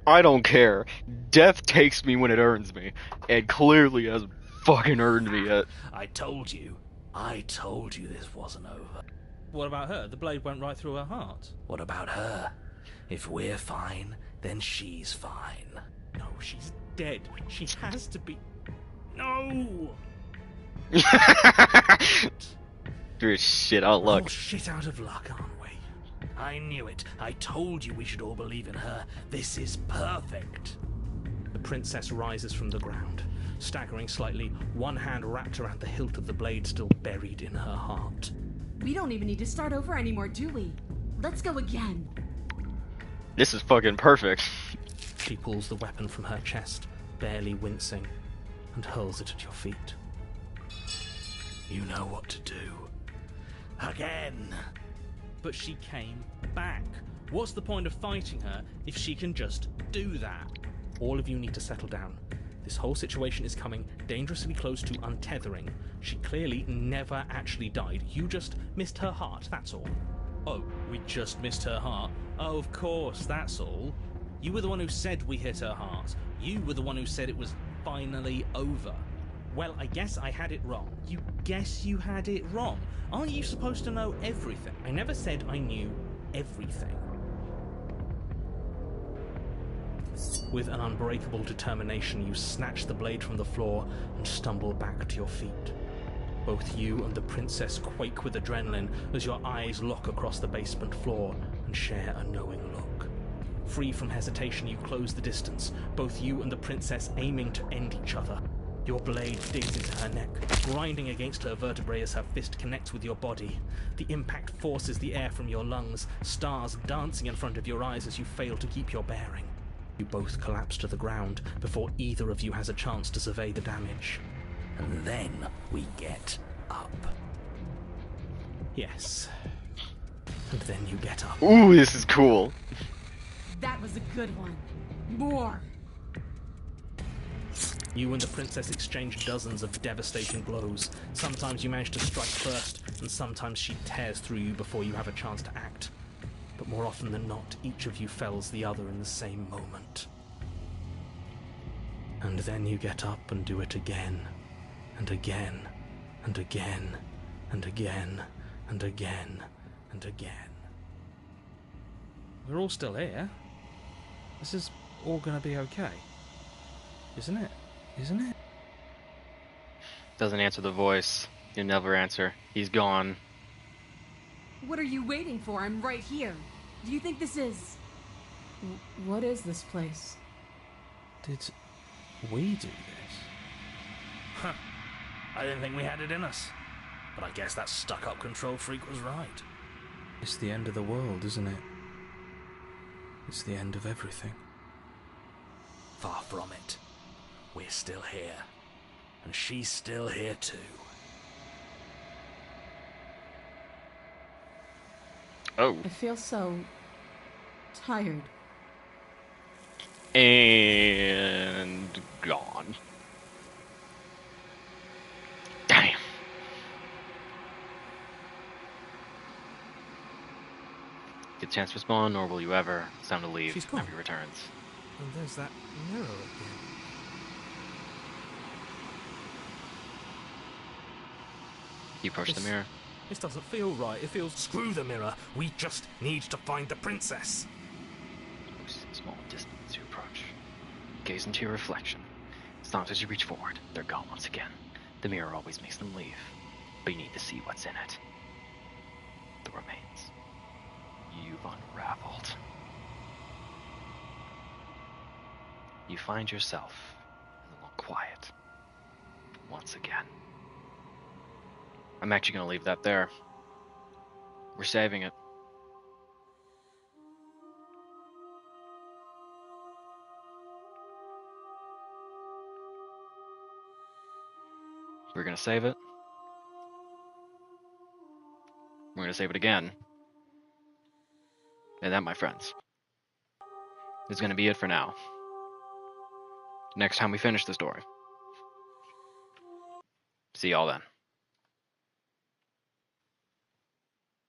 I don't care. Death takes me when it earns me, and clearly hasn't fucking earned me yet. I told you this wasn't over. What about her? The blade went right through her heart. What about her? If we're fine, then she's fine. No, she's dead. She has to be... No! You're shit out of We're all luck. shit out of luck, aren't we? I knew it. I told you we should all believe in her. This is perfect. The princess rises from the ground, staggering slightly, one hand wrapped around the hilt of the blade still buried in her heart. We don't even need to start over anymore, do we? Let's go again. This is fucking perfect. She pulls the weapon from her chest, barely wincing, and hurls it at your feet. You know what to do. Again. But she came back. What's the point of fighting her if she can just do that? All of you need to settle down. This whole situation is coming dangerously close to untethering. She clearly never actually died. You just missed her heart, that's all. Oh, we just missed her heart? Oh, of course, that's all. You were the one who said we hit her heart. You were the one who said it was finally over. Well, I guess I had it wrong. You guess you had it wrong? Aren't you supposed to know everything? I never said I knew everything. With an unbreakable determination, you snatch the blade from the floor and stumble back to your feet. Both you and the princess quake with adrenaline as your eyes lock across the basement floor and share a knowing look. Free from hesitation, you close the distance, both you and the princess aiming to end each other. Your blade digs into her neck, grinding against her vertebrae as her fist connects with your body. The impact forces the air from your lungs, stars dancing in front of your eyes as you fail to keep your bearing. You both collapse to the ground before either of you has a chance to survey the damage. And then we get up. Yes. And then you get up. Ooh, this is cool. That was a good one. More. You and the princess exchange dozens of devastating blows. Sometimes you manage to strike first, and sometimes she tears through you before you have a chance to act. But more often than not, each of you fells the other in the same moment. And then you get up and do it again, and again, and again, and again, and again, and again. We're all still here. This is all gonna be okay. Isn't it? Isn't it? Doesn't answer the voice. He'll never answer. He's gone. What are you waiting for? I'm right here. Do you think this is... What is this place? Did we do this? Huh. I didn't think we had it in us. But I guess that stuck-up control freak was right. It's the end of the world, isn't it? It's the end of everything. Far from it. We're still here. And she's still here too. Oh. I feel so... tired. And gone. Damn. Get a chance to spawn, nor will you ever. It's time to leave. She's gone. He returns. And there's that mirror again. You approach the mirror. This doesn't feel right. It feels... Screw the mirror. We just need to find the princess. Moves a small distance to approach. Gaze into your reflection. As long as you reach forward, they're gone once again. The mirror always makes them leave. But you need to see what's in it. The remains. You've unraveled. You find yourself in a little quiet. Once again. I'm actually going to leave that there. We're saving it. We're going to save it. We're going to save it again. And that, my friends, is going to be it for now. Next time we finish the story. See y'all then.